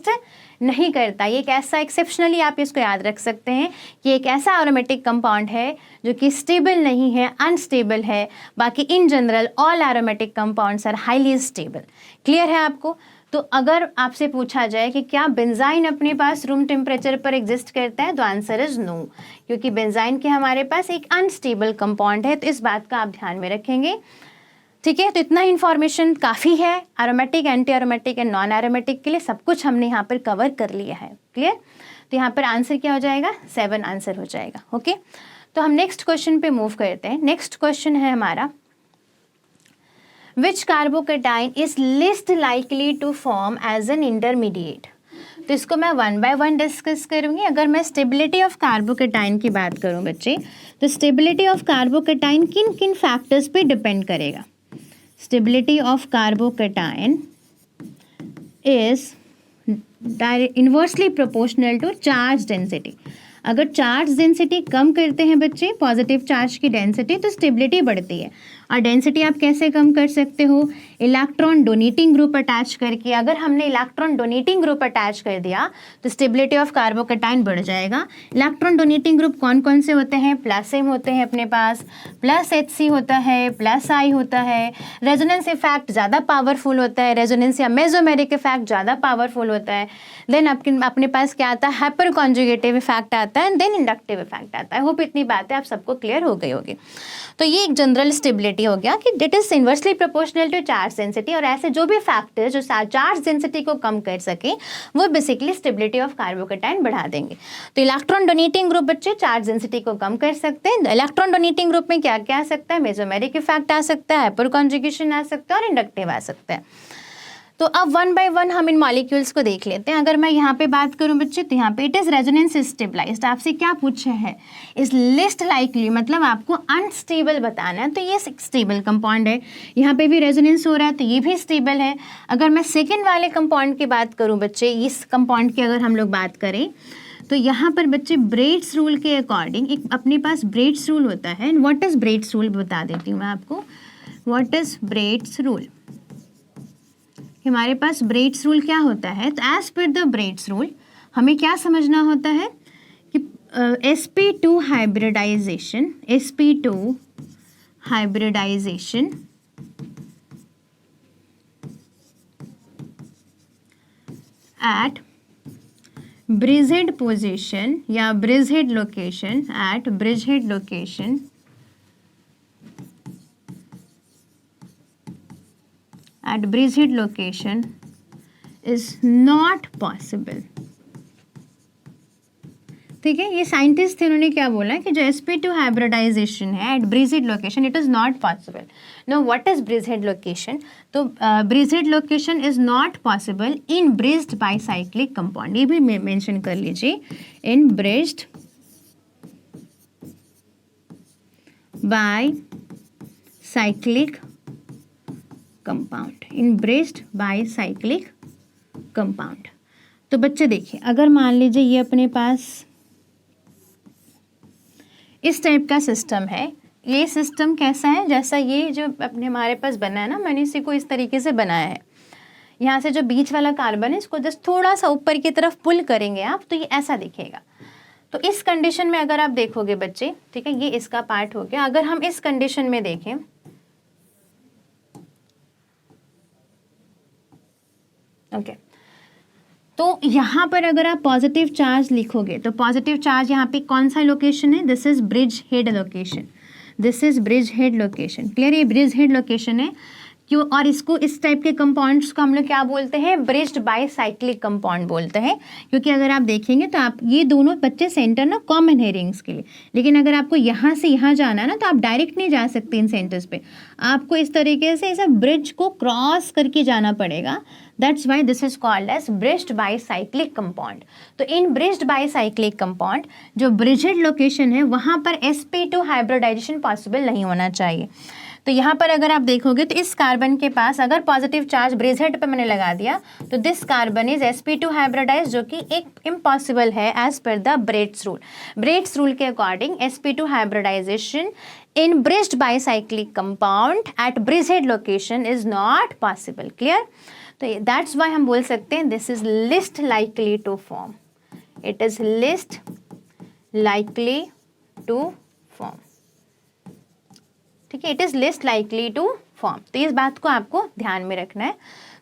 Speaker 1: नहीं करता। ये एक ऐसा एक्सेप्शनली आप इसको याद रख सकते हैं कि एक ऐसा एरोमेटिक कंपाउंड है जो कि स्टेबल नहीं है, अनस्टेबल है। बाकी in general all aromatic compounds are highly stable. Clear है आपको? तो अगर आपसे पूछा जाए कि क्या बेंजाइन अपने पास रूम टेम्परेचर पर एग्जिस्ट करता है, तो आंसर इज नो, क्योंकि बेंजाइन के हमारे पास एक अनस्टेबल कंपाउंड है। तो इस बात का आप ध्यान में रखेंगे। ठीक है, तो इतना इन्फॉर्मेशन काफ़ी है aromatic, anti aromatic and non aromatic के लिए। सब कुछ हमने यहाँ पर कवर कर लिया है। क्लियर? तो यहाँ पर आंसर क्या हो जाएगा, 7 आंसर हो जाएगा। ओके, तो हम नेक्स्ट क्वेश्चन पे मूव करते हैं। नेक्स्ट क्वेश्चन है हमारा, which carbocation is least likely to form as an intermediate. तो इसको मैं 1 बाय 1 डिस्कस करूँगी। अगर मैं स्टेबिलिटी ऑफ कार्बोकेटाइन की बात करूँ बच्चे, तो स्टेबिलिटी ऑफ कार्बोकेटाइन किन किन फैक्टर्स पे डिपेंड करेगा। Stability of carbocation is inversely proportional to charge density. अगर चार्ज डेंसिटी कम करते हैं बच्चे, पॉजिटिव चार्ज की डेंसिटी, तो स्टेबिलिटी बढ़ती है। और डेंसिटी आप कैसे कम कर सकते हो, इलेक्ट्रॉन डोनेटिंग ग्रुप अटैच करके। अगर हमने इलेक्ट्रॉन डोनेटिंग ग्रुप अटैच कर दिया तो स्टेबिलिटी ऑफ कार्बोकेटाइन बढ़ जाएगा। इलेक्ट्रॉन डोनेटिंग ग्रुप कौन कौन से होते हैं, प्लस एम होते हैं अपने पास, प्लस HC होता है, प्लस I होता है। रेजोनेंस इफेक्ट ज़्यादा पावरफुल होता है, रेजोनेंस या मेसोमेरिक इफेक्ट ज़्यादा पावरफुल होता है। देन अपने पास क्या आता है, हाइपर कॉन्जुगेटिव इफेक्ट आता है, देन इंडक्टिव इफेक्ट आता है। होप इतनी बातें आप सबको क्लियर हो गई होगी। तो ये एक जनरल स्टेबिलिटी हो गया कि it is inversely proportional to charge density. और ऐसे जो भी फैक्टर्स जो चार्ज डेंसिटी को कम कर सके वो बेसिकली स्टेबिलिटी ऑफ कार्बोकेटाइन बढ़ा देंगे। तो इलेक्ट्रॉन डोनेटिंग ग्रुप बच्चे चार्ज डेंसिटी को कम कर सकते हैं। इलेक्ट्रॉन डोनेटिंग ग्रुप में क्या क्या आ सकता है, मेसोमेरिक इफेक्ट आ सकता है, हाइपर कॉन्जुगेशन आ सकता है और इंडक्टिव आ सकता है। तो अब 1 बाय 1 हम इन मॉलिक्यूल्स को देख लेते हैं। अगर मैं यहाँ पे बात करूँ बच्चे, तो यहाँ पे इट इज़ रेजोनेंस स्टेबलाइज्ड। आपसे क्या पूछा है, इस लिस्ट लाइकली, मतलब आपको अनस्टेबल बताना है। तो ये स्टेबल कंपाउंड है, यहाँ पे भी रेजोनेंस हो रहा है तो ये भी स्टेबल है। अगर मैं सेकेंड वाले कंपाउंड की बात करूँ बच्चे, इस कंपाउंड की अगर हम लोग बात करें तो यहाँ पर बच्चे ब्रेड्स रूल के अकॉर्डिंग एक अपने पास ब्रेड्स रूल होता है। व्हाट इज़ ब्रेड्स रूल बता देती हूँ मैं आपको। व्हाट इज़ ब्रेड्स रूल, हमारे पास ब्रेड्स रूल क्या होता है। तो as per the Bredt's rule हमें क्या समझना होता है कि sp2 hybridization, sp2 hybridization at bridgehead position या bridgehead location at bridgehead location is not possible। ठीक है, ये साइंटिस्ट थे, उन्होंने क्या बोला कि जो sp2 हाइब्रिडाइजेशन है at bridgehead location it is not possible. No what is bridgehead location? तो bridgehead location is not possible in bridged bicyclic compound. ये भी मेंशन कर लीजिए, in bridged bicyclic compound, in bridged bicyclic compound. तो बच्चे देखिए, अगर मान लीजिए ये अपने पास इस टाइप का सिस्टम है, ये सिस्टम कैसा है, जैसा ये जो अपने हमारे पास बना है ना, मैंने इसी को इस तरीके से बनाया है। यहाँ से जो बीच वाला कार्बन है इसको जस्ट थोड़ा सा ऊपर की तरफ पुल करेंगे आप, तो ये ऐसा दिखेगा। तो इस कंडीशन में अगर आप देखोगे बच्चे, ठीक है, ये इसका पार्ट हो गया। अगर हम इस कंडीशन में देखें, ओके, तो यहाँ पर अगर आप पॉजिटिव चार्ज लिखोगे तो पॉजिटिव चार्ज यहाँ पे कौन सा लोकेशन है? This is bridge head location, this is bridge head location. Clear? ये ब्रिज हेड लोकेशन है क्यों? और इसको, इस टाइप के कंपाउंड्स को हम लोग क्या बोलते हैं? ब्रिज्ड बाईसाइक्लिक कंपाउंड बोलते हैं। क्योंकि अगर आप देखेंगे तो आप ये दोनों बच्चे सेंटर ना कॉमन है रिंग्स के लिए, लेकिन अगर आपको यहाँ से यहाँ जाना है ना तो आप डायरेक्ट नहीं जा सकते इन सेंटर्स पे, आपको इस तरीके से इस ब्रिज को क्रॉस करके जाना पड़ेगा। That's why this is called as bridged bicyclic compound। तो इन bridged bicyclic compound जो bridgehead लोकेशन है वहाँ पर sp2 हाइब्रिडाइजेशन पॉसिबल नहीं होना चाहिए। तो यहाँ पर अगर आप देखोगे तो इस कार्बन के पास अगर पॉजिटिव चार्ज ब्रिजहेड पे मैंने लगा दिया तो this carbon is sp2 hybridise, जो कि एक इम्पॉसिबल है as per the Bredt's rule. Bredt's rule के according sp2 hybridization in bridged bicyclic compound at bridgehead location is not possible. Clear? तो दैट्स वाई हम बोल सकते हैं this is least likely to form, it is least likely to form. ठीक है, it is least likely to form. तो इस बात को आपको ध्यान में रखना है।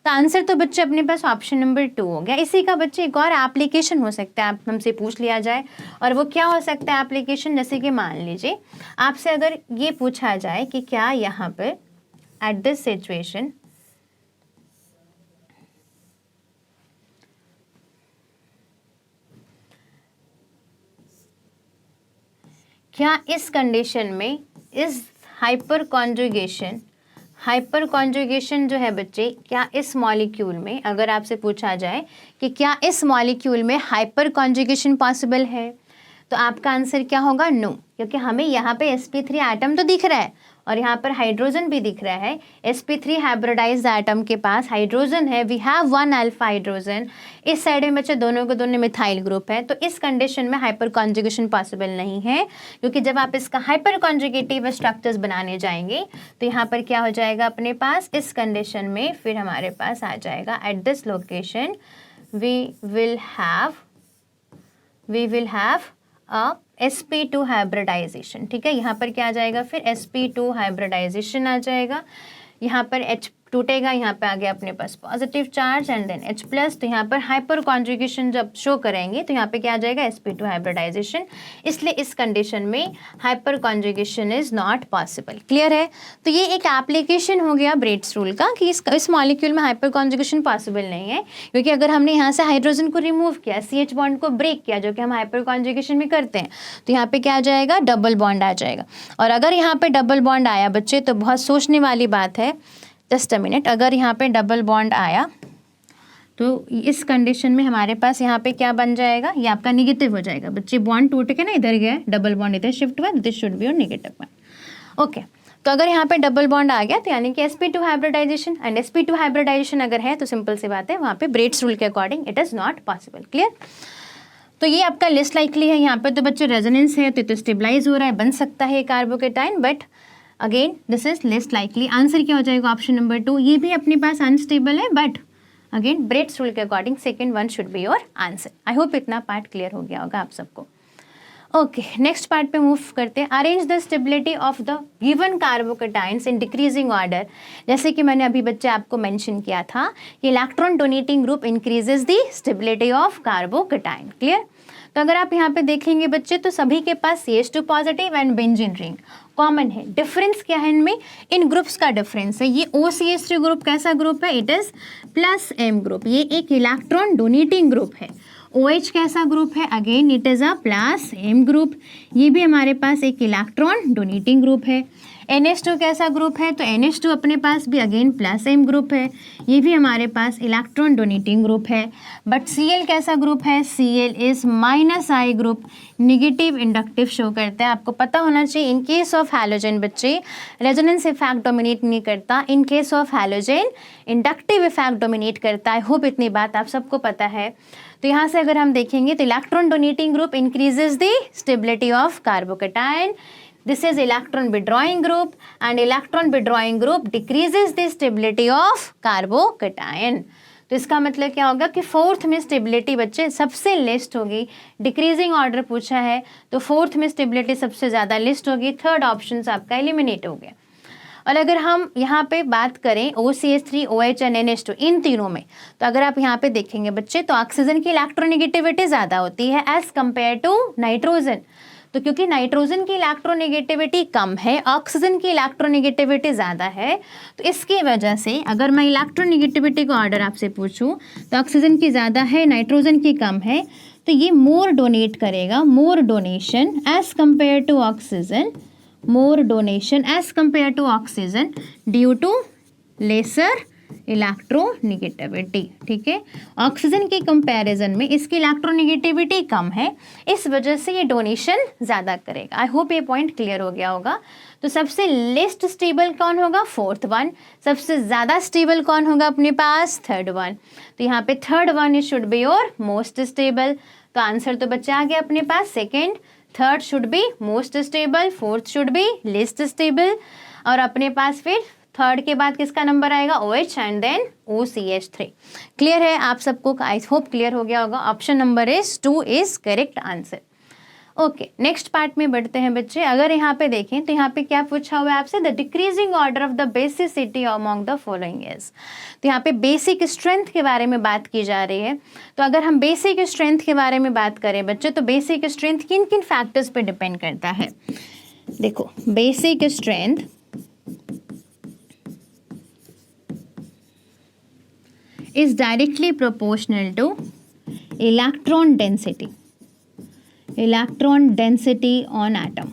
Speaker 1: तो आंसर तो बच्चे अपने पास ऑप्शन नंबर 2 हो गया। इसी का बच्चे एक और एप्लीकेशन हो सकता है, आप हमसे पूछ लिया जाए, और वो क्या हो सकता है एप्लीकेशन? जैसे कि मान लीजिए आपसे अगर ये पूछा जाए कि क्या यहाँ पर एट दिस सिचुएशन क्या इस कंडीशन में इस हाइपर कॉन्जुगेशन जो है बच्चे, क्या इस मॉलिक्यूल में, अगर आपसे पूछा जाए कि क्या इस मॉलिक्यूल में हाइपर कॉन्जुगेशन पॉसिबल है, तो आपका आंसर क्या होगा? नो, क्योंकि हमें यहाँ पे sp3 एटम तो दिख रहा है और यहाँ पर हाइड्रोजन भी दिख रहा है। sp3 हाइब्रिडाइज्ड एटम के पास हाइड्रोजन है, वी हैव 1 अल्फा हाइड्रोजन। इस साइड में बच्चे दोनों के दोनों मिथाइल ग्रुप है, तो इस कंडीशन में हाइपर कॉन्जुगेशन पॉसिबल नहीं है, क्योंकि जब आप इसका हाइपर कॉन्जुगेटिव स्ट्रक्चर्स बनाने जाएंगे तो यहाँ पर क्या हो जाएगा अपने पास, इस कंडीशन में फिर हमारे पास आ जाएगा at this location we will have a sp2 hybridization. ठीक है, यहाँ पर क्या आ जाएगा फिर sp2 हाइब्रिडाइजेशन आ जाएगा। यहाँ पर H टूटेगा, यहाँ पे आ गया अपने पास positive charge and then H plus. तो यहाँ पर हाइपर कॉन्जुगेशन जब शो करेंगे तो यहाँ पे क्या आ जाएगा? sp2 hybridisation. इसलिए इस कंडीशन में hyper conjugation is not possible. Clear है? तो ये एक एप्लीकेशन हो गया ब्रेड्स रूल का कि इस मॉलिक्यूल में हाइपर कॉन्जुगेशन पॉसिबल नहीं है, क्योंकि अगर हमने यहाँ से हाइड्रोजन को रिमूव किया, CH बॉन्ड को ब्रेक किया, जो कि हम हाइपर कॉन्जुगेशन में करते हैं, तो यहाँ पे क्या आ जाएगा? डबल बॉन्ड आ जाएगा। और अगर यहाँ पे डबल बॉन्ड आया बच्चे तो बहुत सोचने वाली बात है, जस्ट अ मिनट, अगर यहाँ पे डबल बॉन्ड आया तो इस कंडीशन में हमारे पास यहाँ पे क्या बन जाएगा? ये आपका निगेटिव हो जाएगा बच्चे। बॉन्ड टूट के ना इधर गया, डबल बॉन्ड इधर शिफ्ट हुआ, this should be your negative bond. Okay, तो अगर यहाँ पे डबल बॉन्ड आ गया तो यानी कि sp2 hybridisation, and sp2 hybridisation अगर है तो सिंपल सी बात है, वहाँ पे ब्रेड्स रूल के according it is not possible. Clear? तो ये आपका लिस्ट लाइकली है। यहाँ पे तो बच्चे रेजोनेंस है तो स्टेबलाइज हो रहा है, बन सकता है carbocation, but again this is less likely. Answer क्या हो जाएगा? Option number 2। ये भी अपने पास अनस्टेबल है, बट अगेन ब्रेड्स रूल के according second one should be your answer. I hope इतना पार्ट क्लियर हो गया होगा आप सबको। ओके, नेक्स्ट पार्ट पे मूव करते हैं। Arrange the stability of the given carbocations in decreasing order. जैसे कि मैंने अभी बच्चे आपको मेंशन किया था कि electron donating group increases the stability of carbocation. Clear? तो अगर आप यहाँ पे देखेंगे बच्चे तो सभी के पास CH2 positive and benzene ring common है। डिफरेंस क्या है इनमें? इन ग्रुप्स का डिफरेंस है। ये OCH3 ग्रुप कैसा ग्रुप है? It is +M group. ये एक इलेक्ट्रॉन डोनेटिंग ग्रुप है। OH कैसा ग्रुप है? Again it is a +M group. ये भी हमारे पास एक इलेक्ट्रॉन डोनेटिंग ग्रुप है। NH2 कैसा ग्रुप है? तो NH2 अपने पास भी अगेन +M ग्रुप है। ये भी हमारे पास इलेक्ट्रॉन डोनेटिंग ग्रुप है। बट Cl कैसा ग्रुप है? Cl is -I group, negative inductive show करता है। आपको पता होना चाहिए इन केस ऑफ हैलोजन बच्चे रेजोनेंस इफेक्ट डोमिनेट नहीं करता, इन case of halogen inductive effect dominate करता है। होप इतनी बात आप सबको पता है। तो यहाँ से अगर हम देखेंगे तो electron donating group increases the stability of carbocation. This is electron withdrawing group and electron withdrawing group decreases the stability of carbocation. तो इसका मतलब क्या होगा कि फोर्थ में स्टेबिलिटी बच्चे सबसे लिस्ट होगी। डिक्रीजिंग ऑर्डर पूछा है तो फोर्थ में स्टेबिलिटी सबसे ज़्यादा लिस्ट होगी। थर्ड ऑप्शन आपका एलिमिनेट हो गया। और अगर हम यहाँ पे बात करें OCH3, OH एंड NH2 इन तीनों में, तो अगर आप यहाँ पे देखेंगे बच्चे तो ऑक्सीजन की इलेक्ट्रोनेगेटिविटी ज़्यादा होती है एज कंपेयर टू नाइट्रोजन। तो क्योंकि नाइट्रोजन की इलेक्ट्रोनेगेटिविटी कम है, ऑक्सीजन की इलेक्ट्रोनेगेटिविटी ज़्यादा है, तो इसकी वजह से अगर मैं इलेक्ट्रोनेगेटिविटी का ऑर्डर आपसे पूछूं तो ऑक्सीजन की ज़्यादा है, नाइट्रोजन की कम है, तो ये मोर डोनेट करेगा, more donation as compare to oxygen, more donation as compare to oxygen due to lesser electronegativity. ठीक है, ऑक्सीजन के कंपैरिजन में इसकी इलेक्ट्रोनेगेटिविटी कम है, इस वजह से ये डोनेशन ज़्यादा करेगा। आई होप ये पॉइंट क्लियर हो गया होगा। तो सबसे लिस्ट स्टेबल कौन होगा? Fourth one. सबसे ज़्यादा स्टेबल कौन होगा अपने पास? Third one. तो यहाँ पे third one is should be your most stable. तो आंसर तो बच्चे आ गया अपने पास second. Third should be most stable, fourth should be least stable, और अपने पास फिर थर्ड के बाद किसका नंबर आएगा? OH and then OCH3। Clear है आप सबको? आई होप क्लियर हो गया होगा। Option number is 2 is correct answer. Okay, next part में बढ़ते हैं बच्चे। अगर यहाँ पे देखें तो यहाँ पे क्या पूछा हुआ है आपसे? The decreasing order of the basicity among the following is. तो यहाँ पे बेसिक स्ट्रेंथ के बारे में बात की जा रही है। तो अगर हम बेसिक स्ट्रेंथ के बारे में बात करें बच्चे तो बेसिक स्ट्रेंथ किन किन फैक्टर्स पे डिपेंड करता है? देखो, basic strength is directly proportional to electron density, electron density on atom।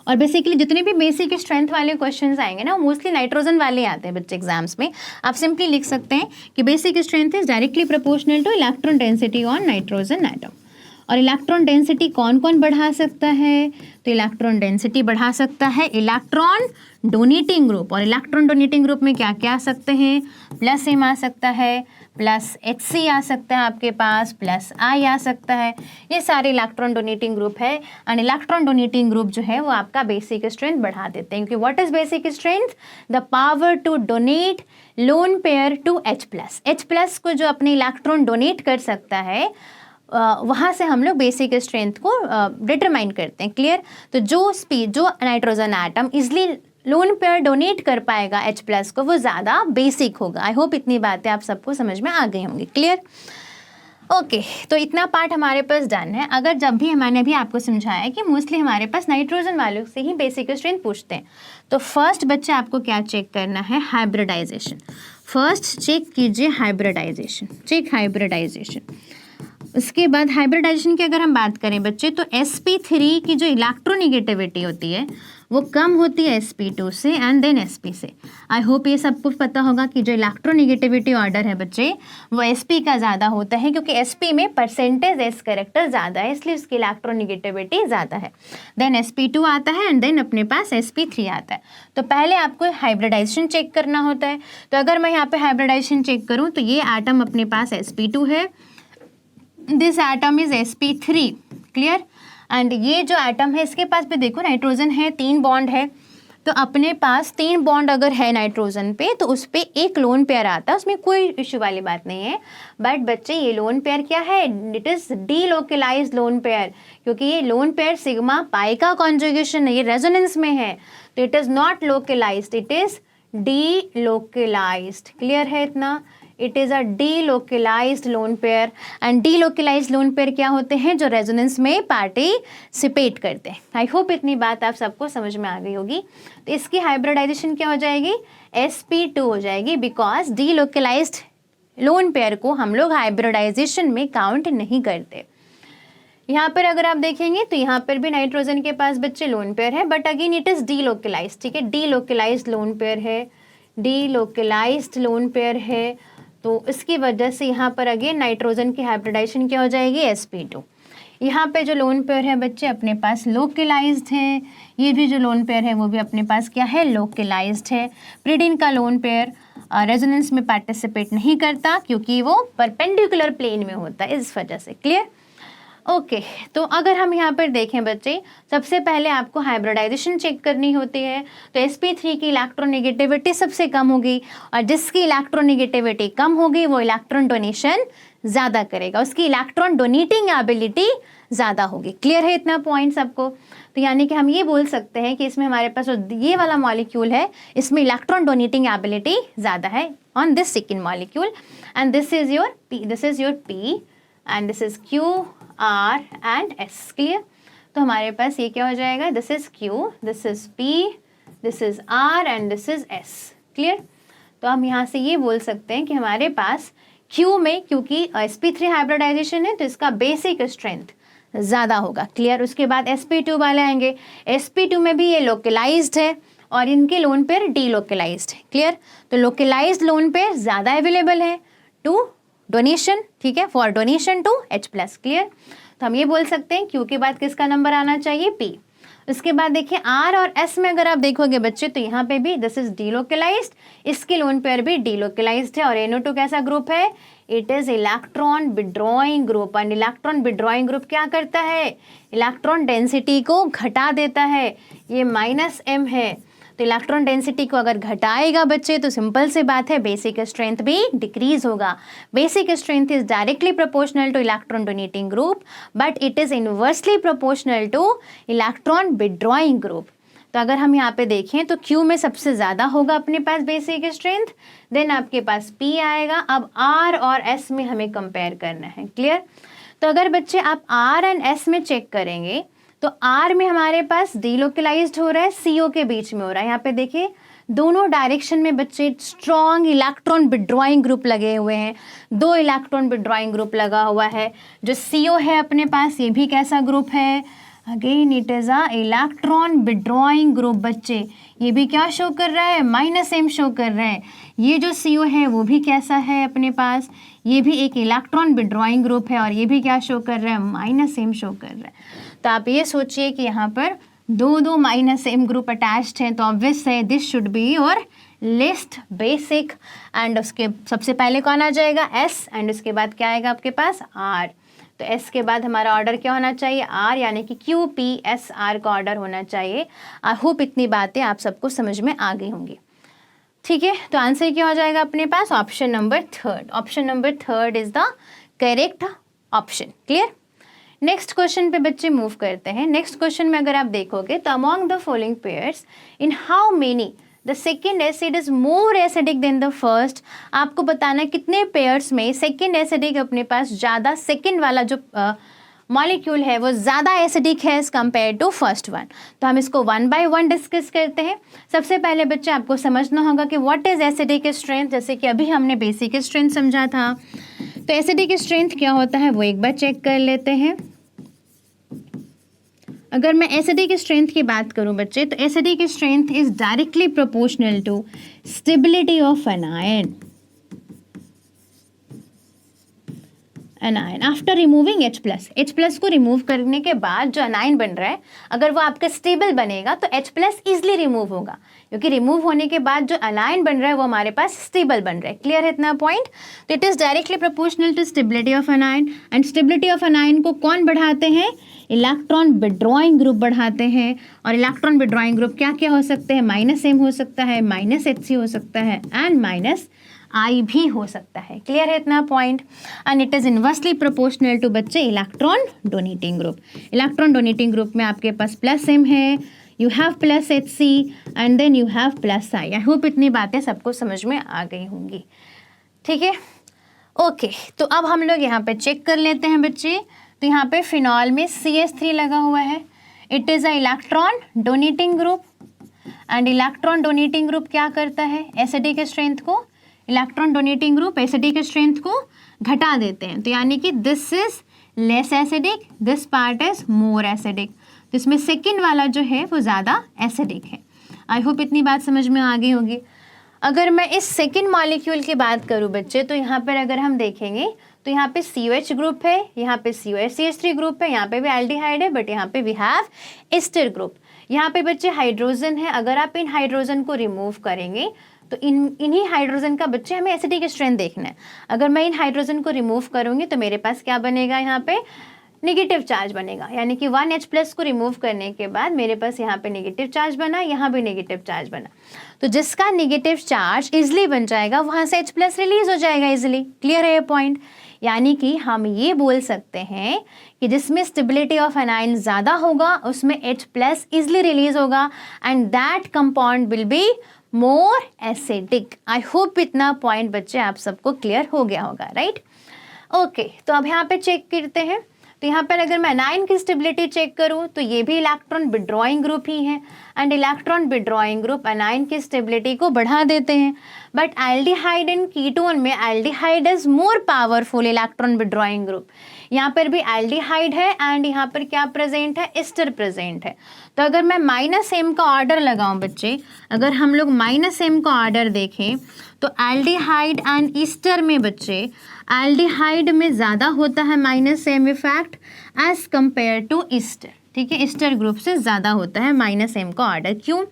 Speaker 1: और बेसिकली जितने भी बेसिक स्ट्रेंथ वाले क्वेश्चंस आएंगे ना, मोस्टली नाइट्रोजन वाले आते हैं बच्चे एग्जाम्स में। आप सिंपली लिख सकते हैं कि basic strength is directly proportional two electron density on nitrogen atom. और इलेक्ट्रॉन डेंसिटी कौन कौन बढ़ा सकता है? तो इलेक्ट्रॉन डेंसिटी बढ़ा सकता है इलेक्ट्रॉन डोनेटिंग ग्रुप। और इलेक्ट्रॉन डोनेटिंग ग्रुप में क्या क्या आ सकते हैं? +M आ सकता है, +Hc आ सकता है आपके पास, +I आ सकता है। ये सारे इलेक्ट्रॉन डोनेटिंग ग्रुप है। एंड इलेक्ट्रॉन डोनेटिंग ग्रुप जो है वो आपका बेसिक स्ट्रेंथ बढ़ा देते हैं, क्योंकि what is basic strength? The power to donate lone pair to H+। H+ को जो अपने इलेक्ट्रॉन डोनेट कर सकता है वहाँ से हम लोग बेसिक स्ट्रेंथ को डिटरमाइन करते हैं। क्लियर? तो जो nitrogen atom easily lone pair donate कर पाएगा H+ को, वो ज़्यादा बेसिक होगा। आई होप इतनी बातें आप सबको समझ में आ गई होंगी। क्लियर? ओके, तो इतना पार्ट हमारे पास डन है। अगर जब भी मैंने भी आपको समझाया कि मोस्टली हमारे पास नाइट्रोजन वालों से ही बेसिक स्ट्रेंथ पूछते हैं, तो फर्स्ट बच्चे आपको क्या चेक करना है? हाइब्रिडाइजेशन। फर्स्ट चेक कीजिए हाइब्रिडाइजेशन, चेक हाइब्रिडाइजेशन। उसके बाद हाइब्रिडाइजेशन की अगर हम बात करें बच्चे तो sp3 की जो इलेक्ट्रोनेगेटिविटी होती है वो कम होती है sp2 से एंड देन sp से। आई होप ये सबको पता होगा कि जो इलेक्ट्रोनेगेटिविटी ऑर्डर है बच्चे वो sp का ज़्यादा होता है, क्योंकि sp में परसेंटेज s करेक्टर ज़्यादा है, इसलिए उसकी इलेक्ट्रोनेगेटिविटी ज़्यादा है। देन sp2 आता है एंड देन अपने पास sp3 आता है। तो पहले आपको हाइब्रिडाइजेशन चेक करना होता है। तो अगर मैं यहाँ पे हाइब्रिडाइजेशन चेक करूँ तो ये एटम अपने पास sp2 है, this atom is sp3। Clear? And ये जो एटम है इसके पास भी देखो नाइट्रोजन है, 3 बॉन्ड है, तो अपने पास 3 बॉन्ड अगर है नाइट्रोजन पे तो उस पे एक लोन पेयर आता है, उसमें कोई इश्यू वाली बात नहीं है। बट बच्चे ये लोन पेयर क्या है, it is delocalised lone pair, क्योंकि ये लोन पेयर सिग्मा पाई का कॉन्जुगेशन है, ये रेजोनेंस में है, तो it is not localized, it is delocalized. Clear है इतना? It is a delocalized lone pair. And delocalized lone pair क्या होते हैं, जो रेजोनेंस में पार्टिसिपेट करते हैं। आई होप इतनी बात आप सबको समझ में आ गई होगी। तो इसकी हाइब्रिडाइजेशन क्या हो जाएगी, sp2 हो जाएगी, बिकॉज डीलोकलाइज्ड लोन पेयर को हम लोग हाइब्रिडाइजेशन में काउंट नहीं करते। यहाँ पर अगर आप देखेंगे तो यहाँ पर भी नाइट्रोजन के पास बच्चे लोन पेयर है, but again it is delocalised. ठीक है, डीलोकलाइज्ड लोन पेयर है, डीलोकलाइज्ड लोन पेयर है, तो इसकी वजह से यहाँ पर अगेन नाइट्रोजन की हाइब्रिडाइजेशन क्या हो जाएगी, sp2। यहाँ पे जो लोन पेयर है बच्चे अपने पास लोकलाइज्ड है, ये भी जो लोन पेयर है वो भी अपने पास क्या है, लोकलाइज्ड है। प्रिडिन का लोन पेयर रेजोनेंस में पार्टिसिपेट नहीं करता क्योंकि वो परपेंडिकुलर प्लेन में होता है, इस वजह से। क्लियर? ओके, तो अगर हम यहाँ पर देखें बच्चे, सबसे पहले आपको हाइब्रिडाइजेशन चेक करनी होती है। तो sp3 की इलेक्ट्रोनेगेटिविटी सबसे कम होगी, और जिसकी इलेक्ट्रोनेगेटिविटी कम होगी वो इलेक्ट्रॉन डोनेशन ज़्यादा करेगा, उसकी इलेक्ट्रॉन डोनेटिंग एबिलिटी ज़्यादा होगी। क्लियर है इतना पॉइंट सबको? तो यानी कि हम ये बोल सकते हैं कि इसमें हमारे पास जो ये वाला मॉलिक्यूल है इसमें इलेक्ट्रॉन डोनेटिंग एबिलिटी ज़्यादा है on this second molecule. And this is your P and this is Q, R and S। Clear? तो हमारे पास ये क्या हो जाएगा, this is Q, this is P, this is R and this is S। Clear? तो हम यहाँ से ये बोल सकते हैं कि हमारे पास Q में, क्योंकि sp3 हाइब्रिडाइजेशन है तो इसका बेसिक स्ट्रेंथ ज़्यादा होगा। क्लियर? उसके बाद sp2 वाले आएंगे, sp2 में भी ये लोकलाइज्ड है और इनके लोन पेयर डीलोकलाइज्ड है। क्लियर? तो लोकलाइज्ड लोन पेयर ज़्यादा अवेलेबल है टू डोनेशन, ठीक है, for donation to H+। Clear? तो हम ये बोल सकते हैं Q के बाद किसका नंबर आना चाहिए, P। उसके बाद देखिए R और S में अगर आप देखोगे बच्चे तो यहाँ पे भी दिस इज डीलोकलाइज्ड, इसके लोन पेयर भी डीलोकलाइज्ड है। और NO2 कैसा ग्रुप है, it is electron withdrawing group. And electron withdrawing group क्या करता है, इलेक्ट्रॉन डेंसिटी को घटा देता है, ये -m है। तो इलेक्ट्रॉन डेंसिटी को अगर घटाएगा बच्चे तो सिंपल सी बात है बेसिक स्ट्रेंथ भी डिक्रीज होगा। Basic strength is directly proportional two electron donating group, but it is inversely proportional two electron withdrawing group. तो अगर हम यहाँ पे देखें तो Q में सबसे ज़्यादा होगा अपने पास बेसिक स्ट्रेंथ, देन आपके पास P आएगा। अब R और S में हमें कंपेयर करना है। क्लियर? तो अगर बच्चे आप R एंड S में चेक करेंगे तो R में हमारे पास डीलोकलाइज्ड हो रहा है, CO के बीच में हो रहा है। यहाँ पे देखिए दोनों डायरेक्शन में बच्चे स्ट्रॉन्ग इलेक्ट्रॉन विड्रॉइंग ग्रुप लगे हुए हैं, 2 इलेक्ट्रॉन विड्रॉइंग ग्रुप लगा हुआ है। जो CO है अपने पास ये भी कैसा ग्रुप है, again it is a electron withdrawing group. बच्चे ये भी क्या शो कर रहा है, -m शो कर रहा है। ये जो CO है वो भी कैसा है अपने पास, ये भी एक इलेक्ट्रॉन विड्रॉइंग ग्रुप है और ये भी क्या शो कर रहा है, -m शो कर रहा है। तो आप ये सोचिए कि यहाँ पर दो -m ग्रुप अटैच्ड हैं, तो ऑब्वियस है this should be your list basic. And उसके सबसे पहले कौन आ जाएगा, S, एंड उसके बाद क्या आएगा आपके पास, R। तो S के बाद हमारा ऑर्डर क्या होना चाहिए, R, यानी कि QPSR का ऑर्डर होना चाहिए। आई होप इतनी बातें आप सबको समझ में आ गई होंगी। ठीक है, तो आंसर क्या हो जाएगा अपने पास, option number 3। Option number 3 is the correct option. Clear? Next question पे बच्चे मूव करते हैं। नेक्स्ट क्वेश्चन में अगर आप देखोगे तो among the following pairs in how many the second acid is more acidic then the first. आपको बताना कितने पेयर्स में सेकेंड एसिडिक अपने पास ज़्यादा, सेकेंड वाला जो मॉलिक्यूल है वो ज़्यादा एसिडिक है as compare to first one. तो हम इसको 1 by 1 डिस्कस करते हैं। सबसे पहले बच्चे आपको समझना होगा कि व्हाट इज़ एसिडिक स्ट्रेंथ, जैसे कि अभी हमने बेसिक स्ट्रेंथ समझा था। तो एसिडिक स्ट्रेंथ क्या होता है वो एक बार चेक कर लेते हैं। अगर मैं एसिडिक स्ट्रेंथ की बात करूं बच्चे, तो acidic strength is directly proportional to stability of anion. Anion after removing H+ को रिमूव करने के बाद जो एनायन बन रहा है अगर वो आपका स्टेबल बनेगा तो H+ इजिली रिमूव होगा, क्योंकि रिमूव होने के बाद जो एनायन बन रहा है वो हमारे पास स्टेबल बन रहा है। क्लियर है इतना पॉइंट? तो it is directly proportional to stability of anion, and stability of anion को कौन बढ़ाते हैं? इलेक्ट्रॉन विड्रॉइंग ग्रुप बढ़ाते हैं। और इलेक्ट्रॉन विड्रॉइंग ग्रुप क्या क्या हो सकते हैं? -M हो सकता है, -Hc हो सकता है, एंड -I भी हो सकता है। क्लियर है इतना point? And it is inversely proportional to बच्चे electron donating group. Electron donating group में आपके पास +M है, you have +Hc and then you have +I। I hope इतनी बातें सबको समझ में आ गई होंगी। ठीक है, ओके। तो अब हम लोग यहाँ पे चेक कर लेते हैं बच्चे। तो यहाँ पे फिनॉल में CH3 लगा हुआ है। It is a electron donating group, and electron donating group क्या करता है? एसिडिक स्ट्रेंथ को, electron donating group acidic strength को घटा देते हैं। तो यानी कि this is less acidic, this part is more acidic. तो इसमें सेकेंड वाला जो है वो ज़्यादा एसिडिक है। आई होप इतनी बात समझ में आ गई होगी। अगर मैं इस सेकेंड मॉलिक्यूल की बात करूँ बच्चे, तो यहाँ पर अगर हम देखेंगे तो यहाँ पे COH ग्रुप है, यहाँ पे COH CH3 ग्रुप है, यहाँ पे भी एल्डिहाइड है, बट यहाँ पे वी हैव एस्टर ग्रुप। यहाँ पे बच्चे हाइड्रोजन है। अगर आप इन हाइड्रोजन को रिमूव करेंगे तो इन्हीं हाइड्रोजन का बच्चे हमें एसिडिक स्ट्रेंथ देखना है। अगर मैं इन हाइड्रोजन को रिमूव करूँगी तो मेरे पास क्या बनेगा? यहाँ पे नेगेटिव चार्ज बनेगा, यानी कि 1H+ को रिमूव करने के बाद मेरे पास यहाँ पे नेगेटिव चार्ज बना, यहाँ भी नेगेटिव चार्ज बना। तो जिसका नेगेटिव चार्ज इजिली बन जाएगा वहाँ से H+ रिलीज हो जाएगा इजिली। क्लियर है ये पॉइंट? यानी कि हम ये बोल सकते हैं कि जिसमें स्टेबिलिटी ऑफ एनायन ज़्यादा होगा उसमें H+ इजिली रिलीज होगा, and that compound will be more acidic. I hope इतना पॉइंट बच्चे आप सबको क्लियर हो गया होगा, राइट? ओके, तो अब यहाँ पे चेक करते हैं। तो यहाँ पर अगर मैं एनायन की स्टेबिलिटी चेक करूँ तो ये भी इलेक्ट्रॉन विड्रॉइंग ग्रुप ही है, and electron withdrawing group anion की स्टेबिलिटी को बढ़ा देते हैं। बट एल्डिहाइड एंड कीटोन में aldehyde is more powerful electron withdrawing group. यहाँ पर भी एल्डिहाइड है, एंड यहाँ पर क्या प्रेजेंट है? एस्टर प्रेजेंट है। तो अगर मैं -M का ऑर्डर लगाऊं बच्चे, अगर हम लोग -M का ऑर्डर देखें तो एल्डिहाइड एंड ईस्टर में बच्चे एल्डिहाइड में ज़्यादा होता है -M effect as compare to ester. ठीक है, ईस्टर ग्रुप से ज़्यादा होता है -M का ऑर्डर। क्यों?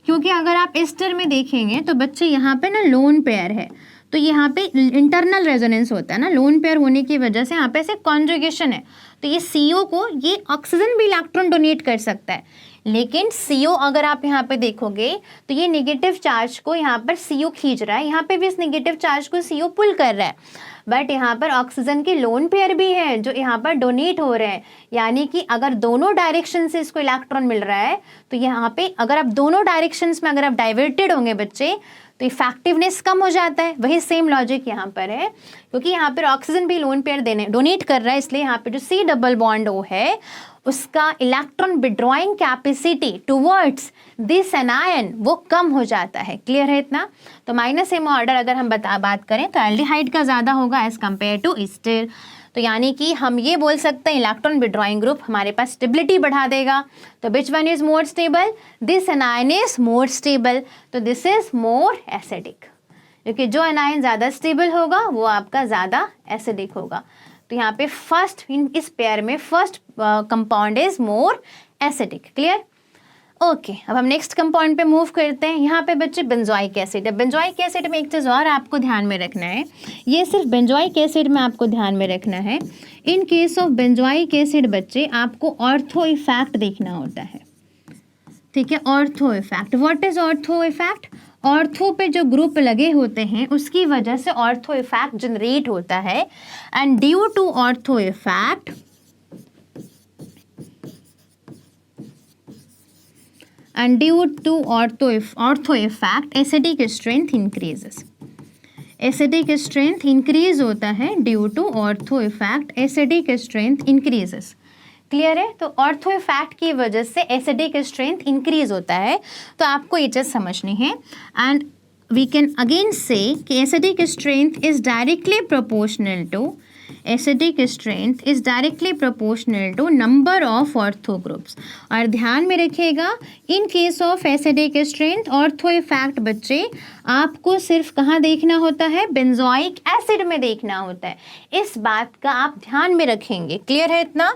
Speaker 1: क्योंकि अगर आप ईस्टर में देखेंगे तो बच्चे यहाँ पे ना लोन पेयर है, तो यहाँ पे इंटरनल रेजोनेंस होता है ना, लोन पेयर होने की वजह से यहाँ पे ऐसे कॉन्जुगेशन है। तो ये CO को ये ऑक्सीजन भी इलेक्ट्रॉन डोनेट कर सकता है, लेकिन CO अगर आप यहाँ पे देखोगे तो ये नेगेटिव चार्ज को यहाँ पर CO खींच रहा है, यहाँ पे भी इस नेगेटिव चार्ज को CO पुल कर रहा है। बट यहाँ पर ऑक्सीजन के लोन पेयर भी हैं जो यहाँ पर डोनेट हो रहे हैं, यानी कि अगर दोनों डायरेक्शन से इसको इलेक्ट्रॉन मिल रहा है तो यहाँ पे अगर आप दोनों डायरेक्शंस में अगर आप डाइवर्टेड होंगे बच्चे तो इफेक्टिवनेस कम हो जाता है। वही सेम लॉजिक यहाँ पर है, क्योंकि यहाँ पर ऑक्सीजन भी लोन पेयर डोनेट कर रहा है, इसलिए यहाँ पे जो C डबल बॉन्ड O है उसका electron withdrawing capacity towards this anion वो कम हो जाता है। क्लियर है इतना? तो -M ऑर्डर अगर हम बात करें तो एल्डिहाइड का ज़्यादा होगा एज कम्पेयर टू ईस्टर। तो यानी कि हम ये बोल सकते हैं इलेक्ट्रॉन विड्रॉइंग ग्रुप हमारे पास स्टेबिलिटी बढ़ा देगा। तो which one is more stable? This anion is more stable, तो दिस इज मोर एसिडिक, क्योंकि जो एनायन ज़्यादा स्टेबल होगा वो आपका ज़्यादा एसिडिक होगा। तो यहाँ पे फर्स्ट इस पेयर में first compound is more acidic. Clear? Okay, अब हम नेक्स्ट कंपाउंड पे मूव करते हैं। यहाँ पे बच्चे बेंजोइक एसिड है। बेंजोइक एसिड में एक चीज़ और आपको ध्यान में रखना है, ये सिर्फ बेंजोइक एसिड में आपको ध्यान में रखना है। इन केस ऑफ बेंजोइक एसिड बच्चे आपको ऑर्थो इफेक्ट देखना होता है। ठीक है, ortho effect. What is ortho effect? Ortho पे जो ग्रुप लगे होते हैं उसकी वजह से ऑर्थो इफेक्ट जनरेट होता है, and due to ortho effect ortho effect acidic strength increases। Acidic strength increase होता है due to ortho effect, acidic strength increases. Clear है? तो ऑर्थो इफेक्ट की वजह से एसिडिक स्ट्रेंथ इंक्रीज होता है, तो आपको ये चीज़ समझनी है। And we can again say कि acidic strength is directly proportional to acidic strength is directly proportional to number of ortho groups. और ध्यान में रखिएगा, in case of acidic strength ortho effect बच्चे आपको सिर्फ कहाँ देखना होता है, बेंजोइक एसिड में देखना होता है। इस बात का आप ध्यान में रखेंगे। क्लियर है इतना?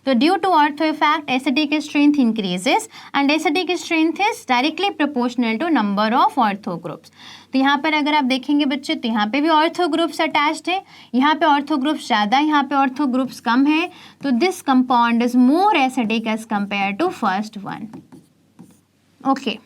Speaker 1: तो due to ortho effect acidic strength increases and acidic strength is directly proportional to number of ortho groups. तो यहाँ पर अगर आप देखेंगे बच्चे तो यहाँ पे भी ऑर्थो ग्रुप्स अटैच्ड है, यहाँ पे ऑर्थो ग्रुप्स ज़्यादा, यहाँ पे ऑर्थो ग्रुप्स कम है। तो this compound is more acidic as compare to first one. Okay,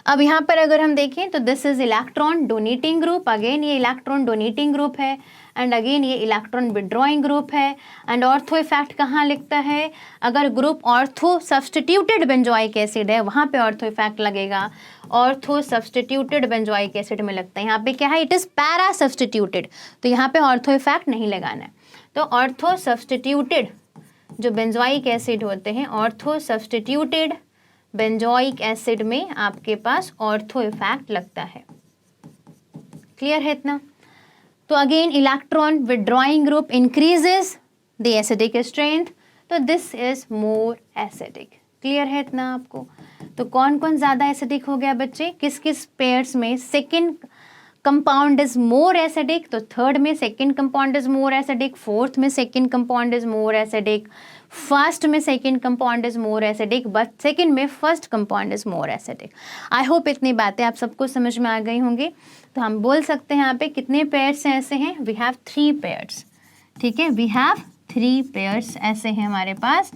Speaker 1: अब यहाँ पर अगर हम देखें तो this is electron donating group. Again ये इलेक्ट्रॉन डोनेटिंग ग्रुप है एंड अगेन ये इलेक्ट्रॉन विड्रॉइंग ग्रुप है। एंड ऑर्थो इफेक्ट कहाँ लिखता है, अगर group ortho substituted benzoic acid है वहाँ पे ऑर्थो इफेक्ट लगेगा। ऑर्थो सब्सटीट्यूटेड बेंजोइक एसिड में लगता है। यहाँ पे क्या है, इट इज़ पैरा सब्सटीट्यूटेड, तो यहाँ पे ऑर्थो इफेक्ट नहीं लगाना है। तो ऑर्थो सब्सटीट्यूटेड जो बेंजोइक एसिड होते हैं, ऑर्थो सब्सटीट्यूटेड बेंजोइक एसिड में आपके पास ऑर्थो इफेक्ट लगता है। क्लियर है इतना? तो again electron withdrawing group increases the acidic strength, तो this is more acidic. Clear है इतना आपको? तो कौन कौन ज़्यादा एसिडिक हो गया बच्चे, किस किस पेयर्स में second compound is more acidic, तो थर्ड में second compound is more acidic, fourth में second compound is more acidic, first में second compound is more acidic, but second में first compound is more acidic. I hope इतनी बातें आप सबको समझ में आ गई होंगी। तो हम बोल सकते हैं यहाँ पे कितने पेयर्स ऐसे हैं, वी हैव 3 पेयर्स। ठीक है, वी हैव 3 पेयर्स ऐसे हैं हमारे पास,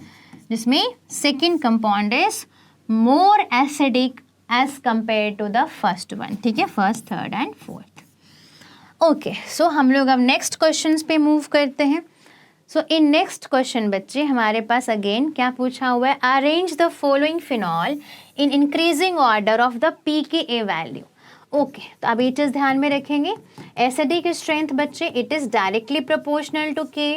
Speaker 1: जिसमें second compound is more acidic as compare to the first one. ठीक है, first, third and fourth. Okay, so हम लोग अब नेक्स्ट क्वेश्चन पे मूव करते हैं। सो इन नेक्स्ट क्वेश्चन बच्चे हमारे पास अगेन क्या पूछा हुआ है, arrange the following phenol in increasing order of the pKa value. Okay, तो अब ये चीज़ ध्यान में रखेंगे, एसिडिक स्ट्रेंथ बच्चे it is directly proportional to Ka,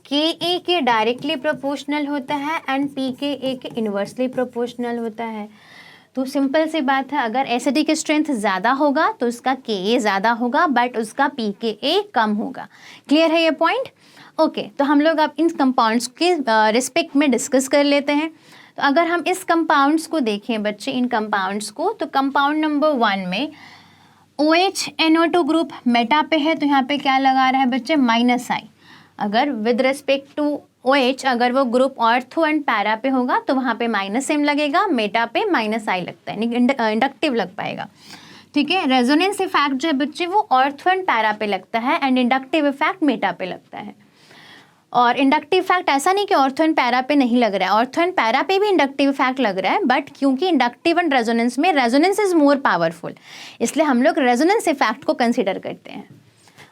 Speaker 1: Ka के डायरेक्टली प्रोपोर्शनल होता है एंड pKa के इन्वर्सली प्रोपोर्शनल होता है। तो सिंपल सी बात है, अगर एसिडिक स्ट्रेंथ ज़्यादा होगा तो उसका Ka ज़्यादा होगा बट उसका pKa कम होगा। क्लियर है ये पॉइंट? ओके, तो हम लोग अब इन कंपाउंड्स के रिस्पेक्ट में डिस्कस कर लेते हैं। तो अगर हम इस कंपाउंड्स को देखें बच्चे, इन कंपाउंड्स को, तो कंपाउंड नंबर 1 में OH-NO2 ग्रुप मेटा पे है, तो यहाँ पे क्या लगा रहा है बच्चे, -I। अगर विद रिस्पेक्ट टू OH अगर वो ग्रुप ऑर्थो एंड पैरा पे होगा तो वहाँ पे -M लगेगा, मेटा पे -I लगता है, इंडक्टिव लग पाएगा। ठीक है, रेजोनेंस इफेक्ट जो है बच्चे वो ऑर्थो एंड पैरा पे लगता है एंड इंडक्टिव इफेक्ट मेटा पे लगता है। और इंडक्टिव इफेक्ट ऐसा नहीं कि ऑर्थो एंड पैरा पे नहीं लग रहा है, ऑर्थो एंड पैरा पे भी इंडक्टिव इफेक्ट लग रहा है, बट क्योंकि इंडक्टिव एंड रेजोनेंस में रेजोनेंस इज मोर पावरफुल, इसलिए हम लोग रेजोनेंस इफेक्ट को कंसिडर करते हैं।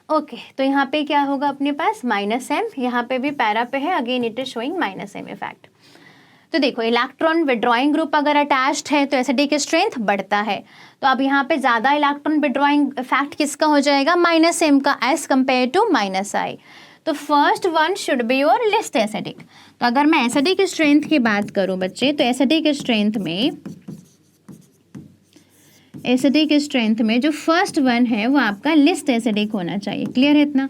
Speaker 1: ओके, तो यहाँ पे क्या होगा अपने पास -M, यहाँ पे भी पैरा पे है, again it is showing -M effect. तो देखो इलेक्ट्रॉन विड्रॉइंग ग्रुप अगर अटैच्ड है तो एसिडिक स्ट्रेंथ बढ़ता है। तो अब यहाँ पे ज़्यादा इलेक्ट्रॉन विड्रॉइंग इफेक्ट किसका हो जाएगा, -M का एज कंपेयर टू -I। तो first one should be your list acidic. तो अगर मैं एसिडिक स्ट्रेंथ की बात करूं बच्चे, तो एसिडिक स्ट्रेंथ में जो फर्स्ट वन है वो आपका लिस्ट एसिडिक होना चाहिए। क्लियर है इतना?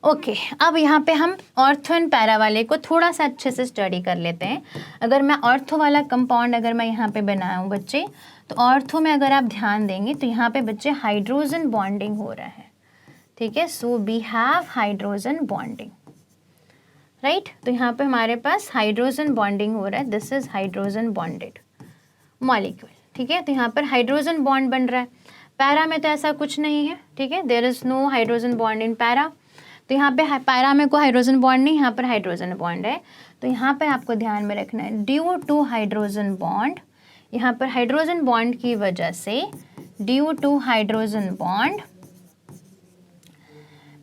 Speaker 1: ओके, अब यहाँ पे हम ऑर्थो एंड पैरा वाले को थोड़ा सा अच्छे से स्टडी कर लेते हैं। अगर मैं ऑर्थो वाला कंपाउंड अगर मैं यहाँ पे बनाऊँ बच्चे, तो ऑर्थो में अगर आप ध्यान देंगे तो यहाँ पे बच्चे हाइड्रोजन बॉन्डिंग हो रहा है। ठीक है, so we have hydrogen bonding, right. तो यहाँ पे हमारे पास हाइड्रोजन बॉन्डिंग हो रहा है, this is hydrogen bonded molecule. ठीक है, तो यहाँ पर हाइड्रोजन बॉन्ड बन रहा है। पैरा में तो ऐसा कुछ नहीं है। ठीक है, there is no hydrogen bond in para. तो यहाँ पे पैरा में कोई हाइड्रोजन बॉन्ड नहीं, यहाँ पर हाइड्रोजन बॉन्ड है। तो यहाँ पे आपको ध्यान में रखना है, ड्यू टू हाइड्रोजन बॉन्ड, यहाँ पर हाइड्रोजन बॉन्ड की वजह से, due to hydrogen bond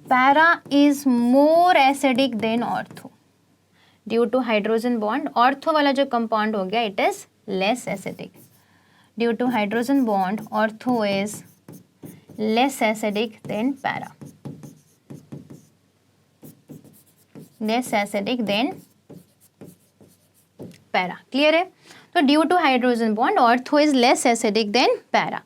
Speaker 1: para is more acidic than ortho. Due to hydrogen bond ortho वाला जो कंपाउंड हो गया it is less acidic. Due to hydrogen bond ortho is less acidic than para, less acidic than para. Clear है? तो due to hydrogen bond ortho is less acidic than para.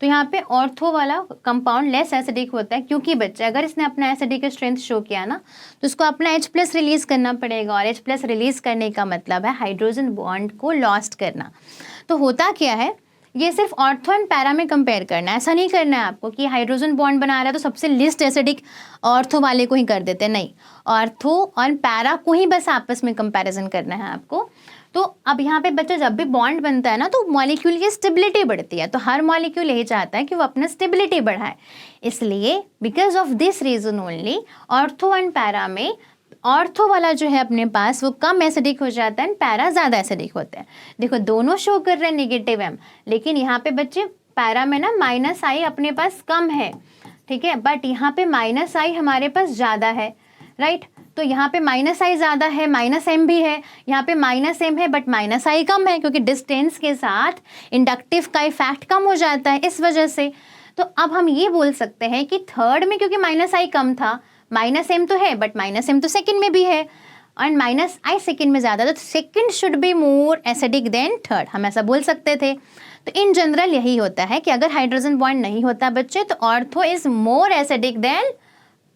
Speaker 1: तो यहाँ पे ortho वाला compound less acidic होता है, क्योंकि बच्चे अगर इसने अपना एसिडिक स्ट्रेंथ शो किया ना तो उसको अपना H+ रिलीज करना पड़ेगा, और H+ रिलीज करने का मतलब है हाइड्रोजन बॉन्ड को लॉस्ट करना। तो होता क्या है, ये सिर्फ ऑर्थो एंड पैरा में कंपेयर करना है, ऐसा नहीं करना है आपको कि हाइड्रोजन बॉन्ड बना रहा है तो सबसे लिस्ट एसिडिक ऑर्थो वाले को ही कर देते हैं, नहीं, ऑर्थो और पैरा को ही बस आपस में कंपैरिजन करना है आपको। तो अब यहाँ पे बच्चे जब भी बॉन्ड बनता है ना तो मॉलिक्यूल की स्टेबिलिटी बढ़ती है, तो हर मॉलिक्यूल यही चाहता है कि वो अपना स्टेबिलिटी बढ़ाए, इसलिए because of this reason only ortho and para में ऑर्थो वाला जो है अपने पास वो कम एसिडिक हो जाता है, पैरा ज़्यादा एसिडिक होता है। देखो दोनों शो कर रहे हैं नेगेटिव M, लेकिन यहाँ पे बच्चे पैरा में ना -I अपने पास कम है, ठीक है, बट यहाँ पे -I हमारे पास ज़्यादा है, राइट। तो यहाँ पे -I ज़्यादा है, -M भी है, यहाँ पे -M है बट -I कम है, क्योंकि डिस्टेंस के साथ इंडक्टिव का इफेक्ट कम हो जाता है इस वजह से। तो अब हम ये बोल सकते हैं कि थर्ड में क्योंकि -I कम था, -M तो है बट -M तो सेकंड में भी है, एंड -I सेकंड में ज़्यादा, तो second should be more acidic then third, हम ऐसा बोल सकते थे। तो इन जनरल यही होता है कि अगर हाइड्रोजन बॉन्ड नहीं होता बच्चे तो ortho is more acidic than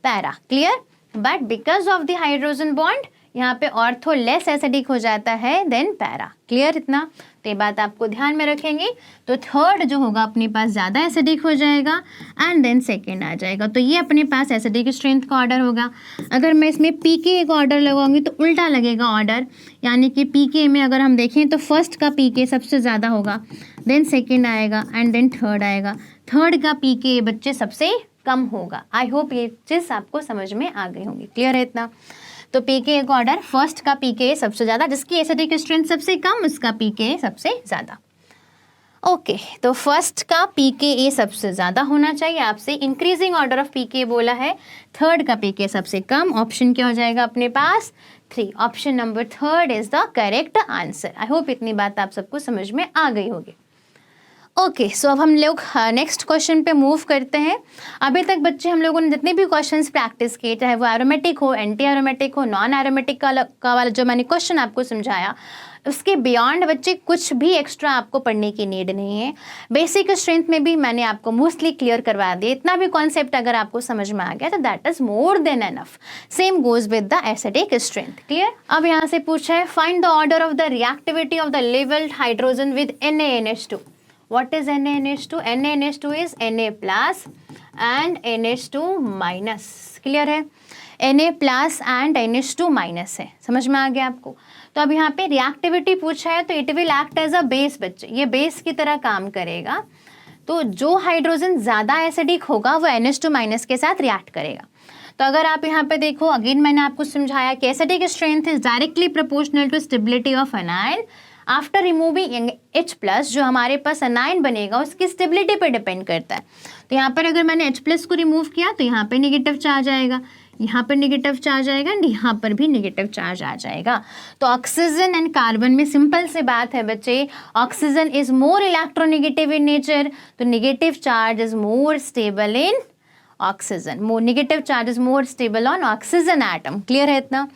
Speaker 1: para, clear. But because of the hydrogen bond यहाँ पे ऑर्थो लेस एसिडिक हो जाता है देन पैरा, क्लियर इतना। तो ये बात आपको ध्यान में रखेंगे। तो थर्ड जो होगा अपने पास ज़्यादा एसिडिक हो जाएगा एंड देन सेकेंड आ जाएगा। तो ये अपने पास एसिडिक स्ट्रेंथ का ऑर्डर होगा। अगर मैं इसमें pKa का ऑर्डर लगाऊंगी तो उल्टा लगेगा ऑर्डर, यानी कि pKa में अगर हम देखें तो फर्स्ट का pKa सबसे ज़्यादा होगा, देन सेकेंड आएगा एंड देन थर्ड आएगा। थर्ड का pKa बच्चे सबसे कम होगा। आई होप ये चीज़ आपको समझ में आ गई होंगी, क्लियर है इतना। तो pKa का ऑर्डर, फर्स्ट का pKa सबसे ज़्यादा, जिसकी एसिडिक स्ट्रेंथ सबसे कम उसका pKa सबसे ज़्यादा। ओके तो फर्स्ट का pKa सबसे ज़्यादा होना चाहिए, आपसे इंक्रीजिंग ऑर्डर ऑफ pKa बोला है। थर्ड का pKa सबसे कम, ऑप्शन क्या हो जाएगा अपने पास 3, option number third is the correct answer. I hope इतनी बात आप सबको समझ में आ गई होगी। ओके सो अब हम लोग नेक्स्ट क्वेश्चन पे मूव करते हैं। अभी तक बच्चे हम लोगों ने जितने भी क्वेश्चंस प्रैक्टिस किए, चाहे वो एरोमेटिक हो, एंटी एरोमेटिक हो, नॉन एरोमेटिक का वाला जो मैंने क्वेश्चन आपको समझाया, उसके बियॉन्ड बच्चे कुछ भी एक्स्ट्रा आपको पढ़ने की नीड नहीं है। बेसिक स्ट्रेंथ में भी मैंने आपको मोस्टली क्लियर करवा दिया। इतना भी कॉन्सेप्ट अगर आपको समझ में आ गया तो that is more than enough. Same goes with the acidic strength, clear. अब यहाँ से पूछा है find the order of the reactivity of the levelled hydrogen with NaNH2। What is NaNH2? NaNH2 is Na plus and NH2 minus, clear है। Na plus and NH2 minus है, समझ में आ गया आपको। तो अब यहाँ पे रिएक्टिविटी पूछा है तो it will act as a base बच्चे, ये बेस की तरह काम करेगा। तो जो हाइड्रोजन ज़्यादा एसिडिक होगा वो NH2 माइनस के साथ रिएक्ट करेगा। तो अगर आप यहाँ पे देखो, अगेन मैंने आपको समझाया कि acidic strength is directly proportional to stability of anion. After removing H+, जो हमारे पास अनायन बनेगा उसकी स्टेबिलिटी पे डिपेंड करता है। तो यहाँ पर अगर मैंने H+ को रिमूव किया तो यहाँ पे नेगेटिव चार्ज आएगा, यहाँ पर नेगेटिव चार्ज आएगा एंड यहाँ पर भी नेगेटिव चार्ज आ जाएगा। तो ऑक्सीजन एंड कार्बन में सिंपल से बात है बच्चे, oxygen is more electronegative in nature, तो negative charge is more stable in oxygen, more negative charge is more stable on oxygen atom, clear है इतना।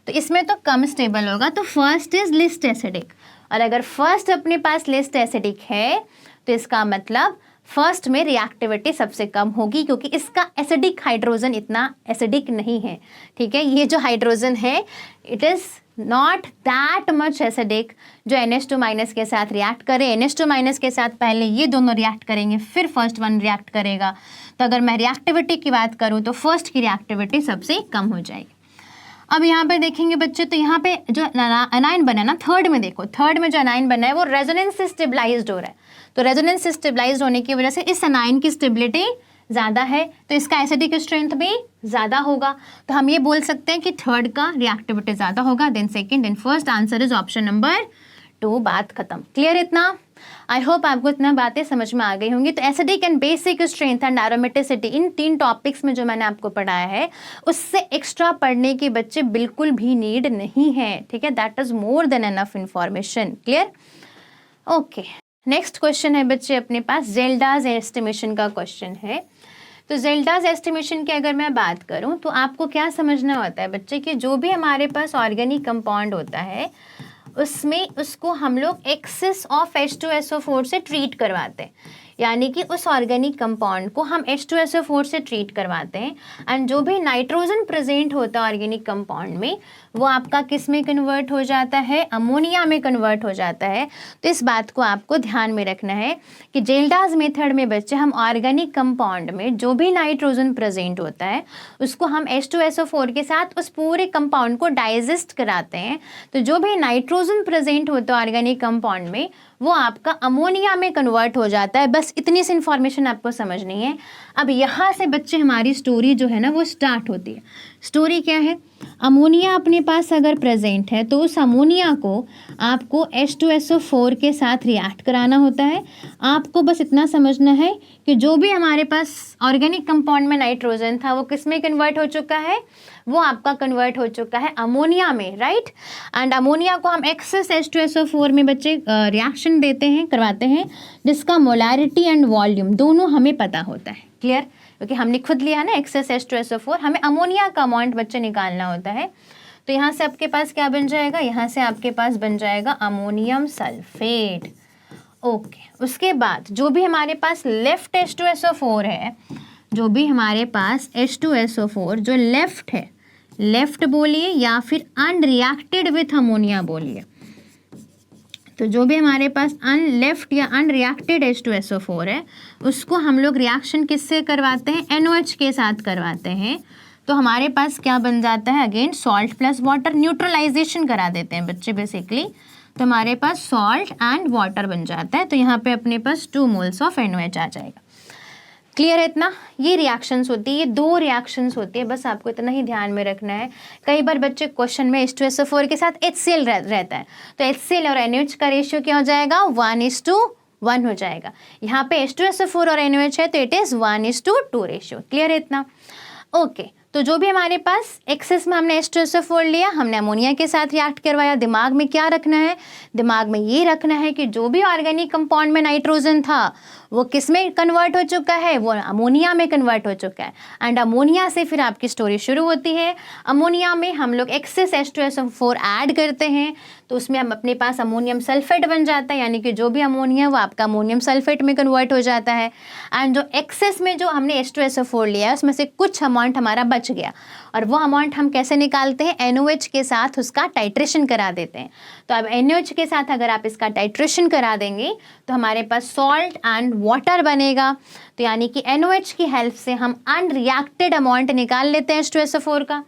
Speaker 1: तो इसमें तो कम स्टेबल होगा, तो फर्स्ट इज लिस्ट एसिडिक, और अगर फर्स्ट अपने पास लिस्ट एसिडिक है तो इसका मतलब फर्स्ट में रिएक्टिविटी सबसे कम होगी, क्योंकि इसका एसिडिक हाइड्रोजन इतना एसिडिक नहीं है, ठीक है। ये जो हाइड्रोजन है it is not that much acidic जो NH2 माइनस के साथ रिएक्ट करे। NH2 माइनस के साथ पहले ये दोनों रिएक्ट करेंगे फिर फर्स्ट वन रिएक्ट करेगा। तो अगर मैं रिएक्टिविटी की बात करूँ तो फर्स्ट की रिएक्टिविटी सबसे कम हो जाएगी। अब यहाँ पे देखेंगे बच्चे, तो यहाँ पे जो अनायन बना है ना थर्ड में, देखो थर्ड में जो अनायन बना है वो रेजोनेंस से स्टेबलाइज्ड हो रहा है। तो रेजोनेंस से स्टेबलाइज्ड होने की वजह से इस अनायन की स्टेबिलिटी ज़्यादा है, तो इसका एसिडिक स्ट्रेंथ भी ज़्यादा होगा। तो हम ये बोल सकते हैं कि थर्ड का रिएक्टिविटी ज़्यादा होगा than second than first. Answer is option number 2, बात खत्म, क्लियर इतना। आई होप आपको इतना बातें समझ में आ गई होंगी। तो acidic and basic strength and aromaticity, in 3 topics में जो मैंने आपको पढ़ाया है उससे एक्स्ट्रा पढ़ने के बच्चे बिल्कुल भी नीड नहीं है, ठीक है। That is more than enough information, clear. Okay next question है बच्चे अपने पास ज़ेल्डाज एस्टिमेशन का क्वेश्चन है। तो ज़ेल्डाज एस्टिमेशन की अगर मैं बात करूं तो आपको क्या समझना होता है बच्चे कि जो भी हमारे पास ऑर्गेनिक कंपाउंड होता है उसमें उसको हम लोग एक्सेस ऑफ H2SO4 से ट्रीट करवाते हैं। यानी कि उस ऑर्गेनिक कंपाउंड को हम H2SO4 से ट्रीट करवाते हैं एंड जो भी नाइट्रोजन प्रेजेंट होता है ऑर्गेनिक कंपाउंड में वो आपका किस में कन्वर्ट हो जाता है, अमोनिया में कन्वर्ट हो जाता है। तो इस बात को आपको ध्यान में रखना है कि जेल्डास मेथड में बच्चे हम ऑर्गेनिक कंपाउंड में जो भी नाइट्रोजन प्रेजेंट होता है उसको हम H2SO4 के साथ उस पूरे कंपाउंड को डाइजेस्ट कराते हैं। तो जो भी नाइट्रोजन प्रेजेंट होता है ऑर्गेनिक कंपाउंड में वो आपका अमोनिया में कन्वर्ट हो जाता है। बस इतनी सी इन्फॉर्मेशन आपको समझनी है। अब यहाँ से बच्चे हमारी स्टोरी जो है ना वो स्टार्ट होती है। स्टोरी क्या है, अमोनिया अपने पास अगर प्रेजेंट है तो उस अमोनिया को आपको H2SO4 के साथ रिएक्ट कराना होता है। आपको बस इतना समझना है कि जो भी हमारे पास ऑर्गेनिक कंपाउंड में नाइट्रोजन था वो किस में कन्वर्ट हो चुका है, वो आपका कन्वर्ट हो चुका है अमोनिया में, राइट। एंड अमोनिया को हम एक्सेस H2SO4 में बच्चे रिएक्शन देते हैं, करवाते हैं, जिसका मोलारिटी एंड वॉल्यूम दोनों हमें पता होता है। क्लियर, क्योंकि हमने खुद लिया ना एक्सेस H2SO4, हमें अमोनिया का अमाउंट बच्चे निकालना होता है। तो यहाँ से आपके पास क्या बन जाएगा, यहाँ से आपके पास बन जाएगा अमोनियम सल्फेट। ओके, उसके बाद जो भी हमारे पास लेफ्ट H2SO4 है, जो भी हमारे पास H2SO4 जो लेफ्ट है, लेफ्ट बोलिए या फिर अनरिएक्टेड विथ अमोनिया बोलिए, तो जो भी हमारे पास लेफ्ट या अनरिएक्टेड H2SO4 है उसको हम लोग रिएक्शन किससे करवाते हैं, NOH के साथ करवाते हैं। तो हमारे पास क्या बन जाता है, again salt plus water, neutralization करा देते हैं बच्चे बेसिकली। तो हमारे पास सॉल्ट एंड वाटर बन जाता है। तो यहाँ पे अपने पास 2 मोल्स ऑफ NOH आ जाएगा। क्लियर है इतना। ये रिएक्शंस होती है, ये 2 रिएक्शंस होती है, बस आपको इतना ही ध्यान में रखना है। कई बार बच्चे क्वेश्चन में H2SO4 के साथ HCl रहता है, तो HCl और NOH का रेशियो क्या हो जाएगा, 1:1 हो जाएगा। यहाँ पे H2SO4 और NOH है तो इट इज़ 1:2 रेशियो। क्लियर है इतना। ओके, तो जो भी हमारे पास एक्सेस में हमने H2SO4 लिया, हमने अमोनिया के साथ रिएक्ट करवाया। दिमाग में क्या रखना है, दिमाग में ये रखना है कि जो भी ऑर्गेनिक कंपाउंड में नाइट्रोजन था वो किस में कन्वर्ट हो चुका है, वो अमोनिया में कन्वर्ट हो चुका है। एंड अमोनिया से फिर आपकी स्टोरी शुरू होती है। अमोनिया में हम लोग एक्सेस H2SO4 ऐड करते हैं तो उसमें हम अपने पास अमोनियम सल्फेट बन जाता है, यानी कि जो भी अमोनिया वो आपका अमोनियम सल्फेट में कन्वर्ट हो जाता है। एंड जो एक्सेस में जो हमने H2SO4 लिया है उसमें से कुछ अमाउंट हमारा बच गया, और वो अमाउंट हम कैसे निकालते हैं, NOH के साथ उसका टाइट्रेशन करा देते हैं। तो अब NOH के साथ अगर आप इसका टाइट्रेशन करा देंगे तो हमारे पास सॉल्ट एंड वाटर बनेगा। तो यानी कि NOH की हेल्प से हम अनरिएक्टेड अमाउंट निकाल लेते हैं H2SO4 का।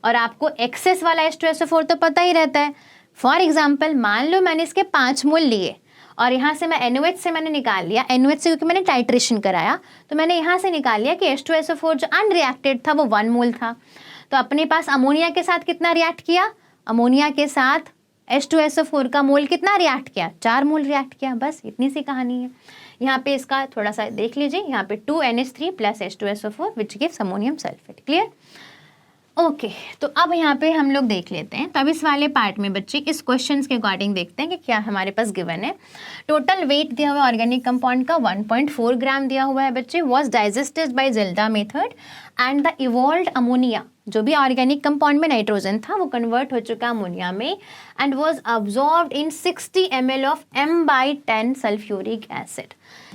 Speaker 1: और आपको एक्सेस वाला H2SO4 तो पता ही रहता है। फॉर एग्जाम्पल मान लो मैंने इसके 5 मोल लिए और यहाँ से मैं NOH से मैंने निकाल लिया, NOH से क्योंकि मैंने टाइट्रेशन कराया तो मैंने यहाँ से निकाल लिया कि H2SO4 जो अनरिएक्टेड था वो 1 मोल था। तो अपने पास अमोनिया के साथ कितना रिएक्ट किया, अमोनिया के साथ H2SO4 का मोल कितना रिएक्ट किया, 4 मोल रिएक्ट किया। बस इतनी सी कहानी है। यहाँ पे इसका थोड़ा सा देख लीजिए, यहाँ पे 2NH3 plus H2SO4 which gives ammonium sulphate. Clear. Okay, तो अब यहाँ पे हम लोग देख लेते हैं। तब इस वाले पार्ट में बच्चे इस क्वेश्चंस के अकॉर्डिंग देखते हैं कि क्या हमारे पास गिवन है। टोटल वेट दिया हुआ ऑर्गेनिक कंपाउंड का 1.4 ग्राम दिया हुआ है बच्चे। Was digested by Zelda method and the evolved ammonia, जो भी ऑर्गेनिक कंपाउंड में नाइट्रोजन था वो कन्वर्ट हो चुका अमोनिया में and was absorbed in 60 ml of M/10 sulphuric acid.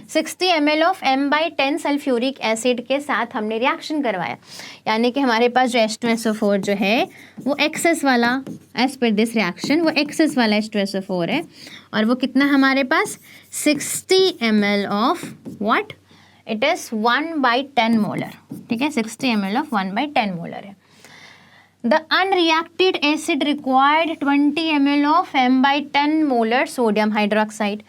Speaker 1: 60 ml of M/10 sulphuric acid के साथ हमने रिएक्शन करवाया, यानी कि हमारे पास जो H2SO4 जो है वो एक्सेस वाला, एज पर दिस रिएक्शन वो एक्सेस वाला H2SO4 है, और वो कितना हमारे पास 60 ml of what, it is 1/10 molar. ठीक है, 60 ml ऑफ 1/10 मोलर है। The unreacted acid required 20 ml of M/10 molar sodium hydroxide.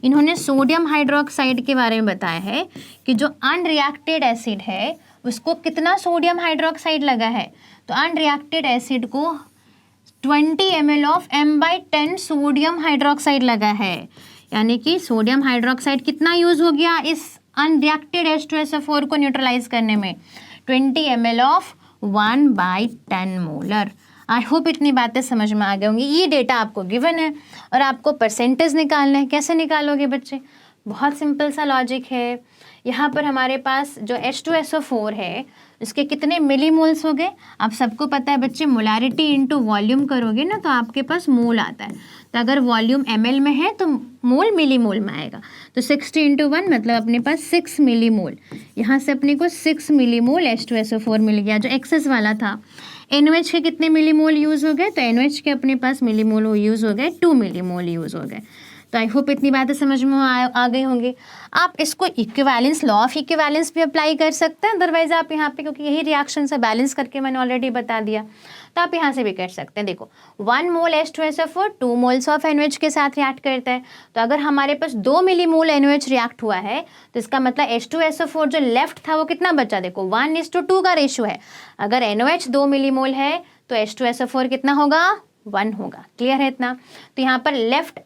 Speaker 1: इन्होंने सोडियम हाइड्रोक्साइड के बारे में बताया है कि जो अनरिएक्टेड एसिड है उसको कितना सोडियम हाइड्रोक्साइड लगा है। तो अनरिएक्टेड एसिड को 20 ml of M/10 sodium hydroxide लगा है, यानी कि सोडियम हाइड्रोक्साइड कितना यूज़ हो गया इस अनरिएक्टेड H2SO4 को न्यूट्रलाइज करने में, 20 ml of 1/10 molar. I hope इतनी बातें समझ में आ गई होंगी। ये डेटा आपको गिवन है और आपको परसेंटेज निकालना है। कैसे निकालोगे बच्चे, बहुत सिंपल सा लॉजिक है। यहाँ पर हमारे पास जो H2SO4 है उसके कितने मिलीमोल्स हो गए, आप सबको पता है बच्चे, मोलारिटी इनटू वॉल्यूम करोगे ना तो आपके पास मोल आता है। तो अगर वॉल्यूम ml में है तो मोल मिली मोल में आएगा। तो 60 इंटू 1 मतलब अपने पास 6 मिली मोल। यहाँ से अपने को 6 मिली मोल H2SO4 मिल गया जो एक्सेस वाला था। NOH के कितने मिली मोल यूज़ हो गए? तो NOH के अपने पास मिली मोल यूज़ हो गए 2 मिली मोल यूज़ हो गए। तो आई होप इतनी बातें समझ में आ गई होंगी। आप इसको इक्विवेलेंस, लॉ ऑफ इक्विवेलेंस भी अप्लाई कर सकते हैं, अदरवाइज आप यहाँ पे, क्योंकि यही रिएक्शन से बैलेंस करके मैंने ऑलरेडी बता दिया, तो आप यहाँ से भी कर सकते हैं। देखो 1 मोल H2SO4 2 मोल्स ऑफ NOH के साथ रिएक्ट करता है। तो अगर हमारे पास 2 मिली मोल NOH रिएक्ट हुआ है तो इसका मतलब H2SO4 जो लेफ्ट था वो कितना बचा? देखो 1:2 का रेशियो है। अगर NOH 2 मिली मोल है तो H2SO4 कितना होगा? 1 होगा। क्लियर है इतना? तो यहाँ पर लेफ्ट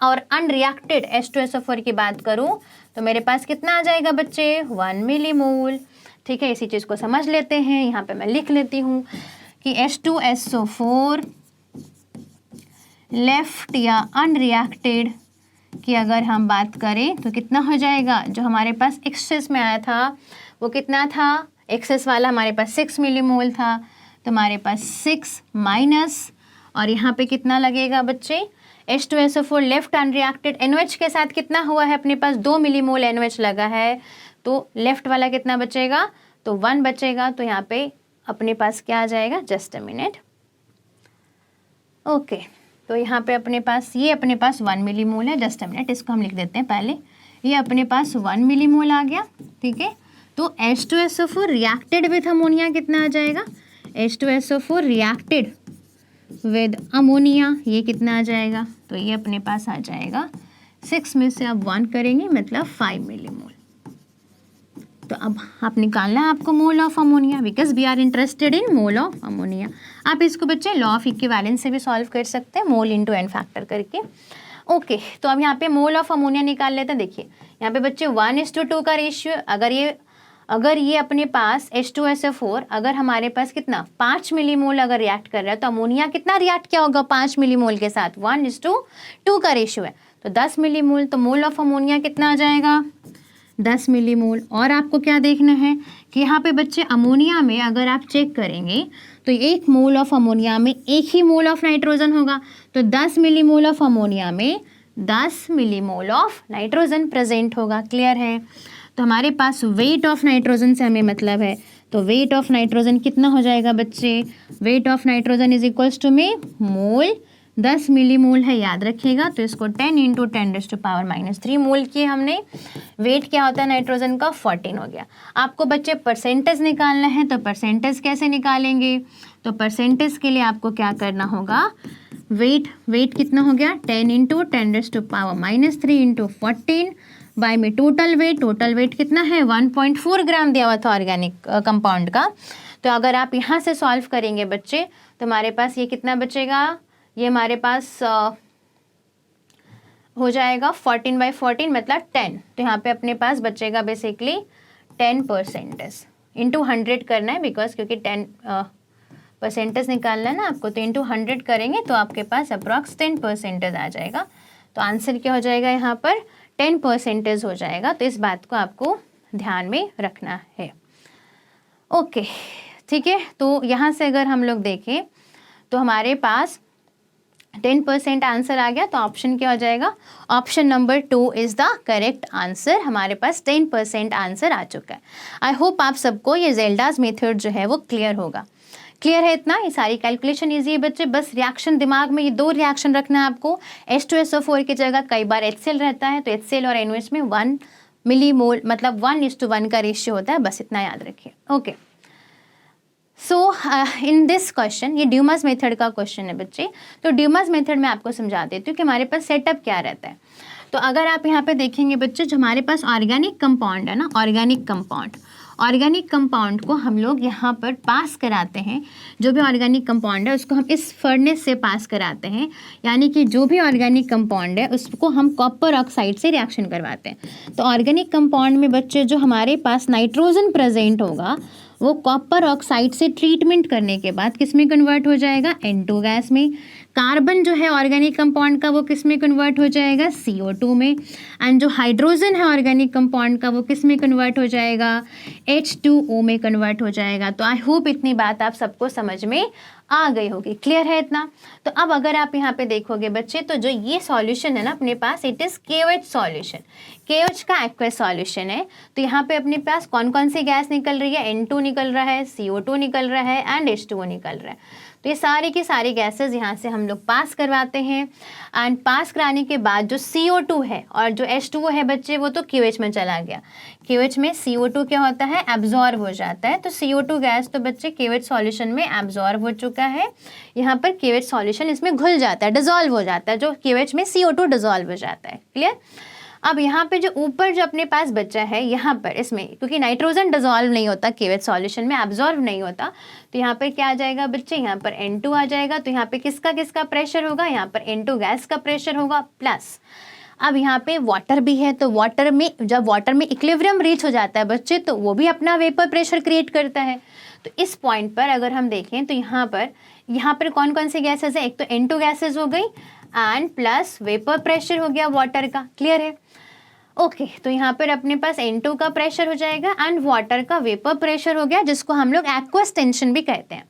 Speaker 1: और अनरिएक्टेड H2SO4 की बात करूं तो मेरे पास कितना आ जाएगा बच्चे? 1 मिली मोल। ठीक है, इसी चीज़ को समझ लेते हैं। यहाँ पे मैं लिख लेती हूँ कि H2SO4 लेफ्ट या अनरिएक्टेड की अगर हम बात करें तो कितना हो जाएगा? जो हमारे पास एक्सेस में आया था वो कितना था? एक्सेस वाला हमारे पास 6 मिली मोल था, तो हमारे पास 6 माइनस, और यहाँ पे कितना लगेगा बच्चे? H2SO4 लेफ्ट अनरिएक्टेड NOH के साथ कितना हुआ है? अपने पास 2 मिली मोल NOH लगा है, तो लेफ्ट वाला कितना बचेगा? तो 1 बचेगा। तो यहाँ पे अपने पास क्या आ जाएगा? Just a minute. ओके, तो यहाँ पे अपने पास ये अपने पास 1 मिली मोल है। जस्ट अ मिनट, इसको हम लिख देते हैं पहले। ये अपने पास 1 मिली मोल आ गया। ठीक है, तो H2SO4 रिएक्टेड विथ अमोनिया कितना आ जाएगा? H2SO4 रिएक्टेड विद अमोनिया ये कितना आ जाएगा? तो ये अपने पास आ जाएगा 6 में से आप 1 करेंगे मतलब 5 मिली मोल। तो अब आप निकालना है आपको mole of ammonia, because we are interested in mole of ammonia. आप इसको बच्चे लॉ ऑफ इक्विवेलेंस से भी सॉल्व कर सकते हैं, मोल इंटू n फैक्टर करके। ओके, तो अब यहाँ पे मोल ऑफ अमोनिया निकाल लेते हैं। देखिए यहाँ पे बच्चे 1:2 का रेशियो। अगर ये अपने पास H2SO4 अगर हमारे पास कितना 5 मिली मोल अगर रिएक्ट कर रहा है तो अमोनिया कितना रिएक्ट क्या होगा 5 मिली मोल के साथ? 1:2 का रेशियो है, तो 10 मिली मोल। तो मोल ऑफ अमोनिया कितना आ जाएगा? 10 मिली मोल। और आपको क्या देखना है कि यहाँ पे बच्चे अमोनिया में अगर आप चेक करेंगे तो 1 मोल ऑफ अमोनिया में 1 ही मोल ऑफ नाइट्रोजन होगा। तो 10 मिली मोल ऑफ अमोनिया में 10 मिली मोल ऑफ नाइट्रोजन प्रेजेंट होगा। क्लियर है? तो हमारे पास वेट ऑफ नाइट्रोजन से हमें मतलब है, तो वेट ऑफ नाइट्रोजन कितना हो जाएगा बच्चे? Weight of nitrogen is equals to में मोल 10 मिली मोल है, याद रखिएगा। तो इसको 10 इंटू 10⁻³ मोल किए हमने। वेट क्या होता है नाइट्रोजन का? 14 हो गया। आपको बच्चे परसेंटेज निकालना है, तो परसेंटेज कैसे निकालेंगे? तो परसेंटेज के लिए आपको क्या करना होगा? वेट कितना हो गया? 10 इंटू 10⁻³ इंटू 14 बाय में टोटल वेट कितना है? 1.4 ग्राम दिया हुआ था ऑर्गेनिक कंपाउंड का। तो अगर आप यहाँ से सॉल्व करेंगे बच्चे तो हमारे पास ये कितना बचेगा? ये हमारे पास हो जाएगा 14/14 मतलब 10। तो यहाँ पे अपने पास बचेगा बेसिकली 10% इंटू 100 करना है, बिकॉज क्योंकि 10% निकालना है ना आपको, तो इंटू 100 करेंगे तो आपके पास अप्रॉक्स 10% आ जाएगा। तो आंसर क्या हो जाएगा? यहाँ पर 10% हो जाएगा। तो इस बात को आपको ध्यान में रखना है। ओके, ठीक है। तो यहाँ से अगर हम लोग देखें तो हमारे पास 10% आंसर आ गया। तो ऑप्शन क्या हो जाएगा? Option number 2 is the correct answer. हमारे पास 10% आंसर आ चुका है। आई होप आप सबको ये ज़ेल्डास मेथड जो है वो क्लियर होगा। क्लियर है इतना? ये सारी कैलकुलेशन ईजी है बच्चे। बस रिएक्शन दिमाग में ये 2 रिएक्शन रखना है आपको। H2SO4 की जगह कई बार HCl रहता है, तो HCl और NOH में 1 मिली मोल मतलब 1:1 का रेशियो होता है। बस इतना याद रखिए। Okay, so in this question, ये ड्यूमास मेथड का क्वेश्चन है बच्चे। तो ड्यूमास मेथड में आपको समझा देती हूँ कि हमारे पास सेटअप क्या रहता है। तो अगर आप यहाँ पे देखेंगे बच्चे, जो हमारे पास ऑर्गेनिक कंपाउंड है ना, ऑर्गेनिक कंपाउंड को हम लोग यहाँ पर पास कराते हैं। जो भी ऑर्गेनिक कंपाउंड है उसको हम इस फर्नेस से पास कराते हैं, यानी कि जो भी ऑर्गेनिक कंपाउंड है उसको हम कॉपर ऑक्साइड से रिएक्शन करवाते हैं। तो ऑर्गेनिक कंपाउंड में बच्चे जो हमारे पास नाइट्रोजन प्रेजेंट होगा वो कॉपर ऑक्साइड से ट्रीटमेंट करने के बाद किस में कन्वर्ट हो जाएगा? N2 गैस में। कार्बन जो है ऑर्गेनिक कंपाउंड का वो किस में कन्वर्ट हो जाएगा, CO2 में। एंड जो हाइड्रोजन है ऑर्गेनिक कंपाउंड का वो किस में कन्वर्ट हो जाएगा, H2O में कन्वर्ट हो जाएगा। तो आई होप इतनी बात आप सबको समझ में आ गई होगी, क्लियर है इतना। तो अब अगर आप यहाँ पे देखोगे बच्चे, तो जो ये सॉल्यूशन है ना अपने पास, it is KOH solution, KOH का एक्वस सॉल्यूशन है। तो यहाँ पे अपने पास कौन कौन सी गैस निकल रही है, N2 निकल रहा है, CO2 निकल रहा है एंड H2O निकल रहा है। तो ये सारी की सारी गैसेस यहाँ से हम लोग पास करवाते हैं। एंड पास कराने के बाद जो CO2 है और जो H2O है बच्चे, वो तो QH में चला गया। QH में CO2 क्या होता है, एब्जॉर्ब हो जाता है। तो CO2 गैस तो बच्चे KOH सॉल्यूशन में एब्जॉर्ब हो चुका है। यहाँ पर KOH सॉल्यूशन इसमें घुल जाता है, डिजॉल्व हो जाता है, जो KOH में CO2 डिजॉल्व हो जाता है, क्लियर। अब यहाँ पे जो ऊपर जो अपने पास बचा है, यहाँ पर इसमें क्योंकि नाइट्रोजन डिजॉल्व नहीं होता KOH सॉल्यूशन में, एब्जॉर्ब नहीं होता, तो यहाँ पर क्या आ जाएगा बच्चे, यहाँ पर N2 आ जाएगा। तो यहाँ पे किसका किसका प्रेशर होगा, यहाँ पर N2 गैस का प्रेशर होगा प्लस। अब यहाँ पे वाटर भी है, तो वाटर में जब वाटर में इक्विलिब्रियम रीच हो जाता है बच्चे, तो वो भी अपना वेपर प्रेशर क्रिएट करता है। तो इस पॉइंट पर अगर हम देखें तो यहाँ पर कौन कौन सी गैसेज है, एक तो N2 गैसेज हो गई एंड प्लस वेपर प्रेशर हो गया वाटर का, क्लियर है। ओके तो यहाँ पर अपने पास N2 का प्रेशर हो जाएगा एंड वाटर का वेपर प्रेशर हो गया, जिसको हम लोग एक्वस टेंशन भी कहते हैं।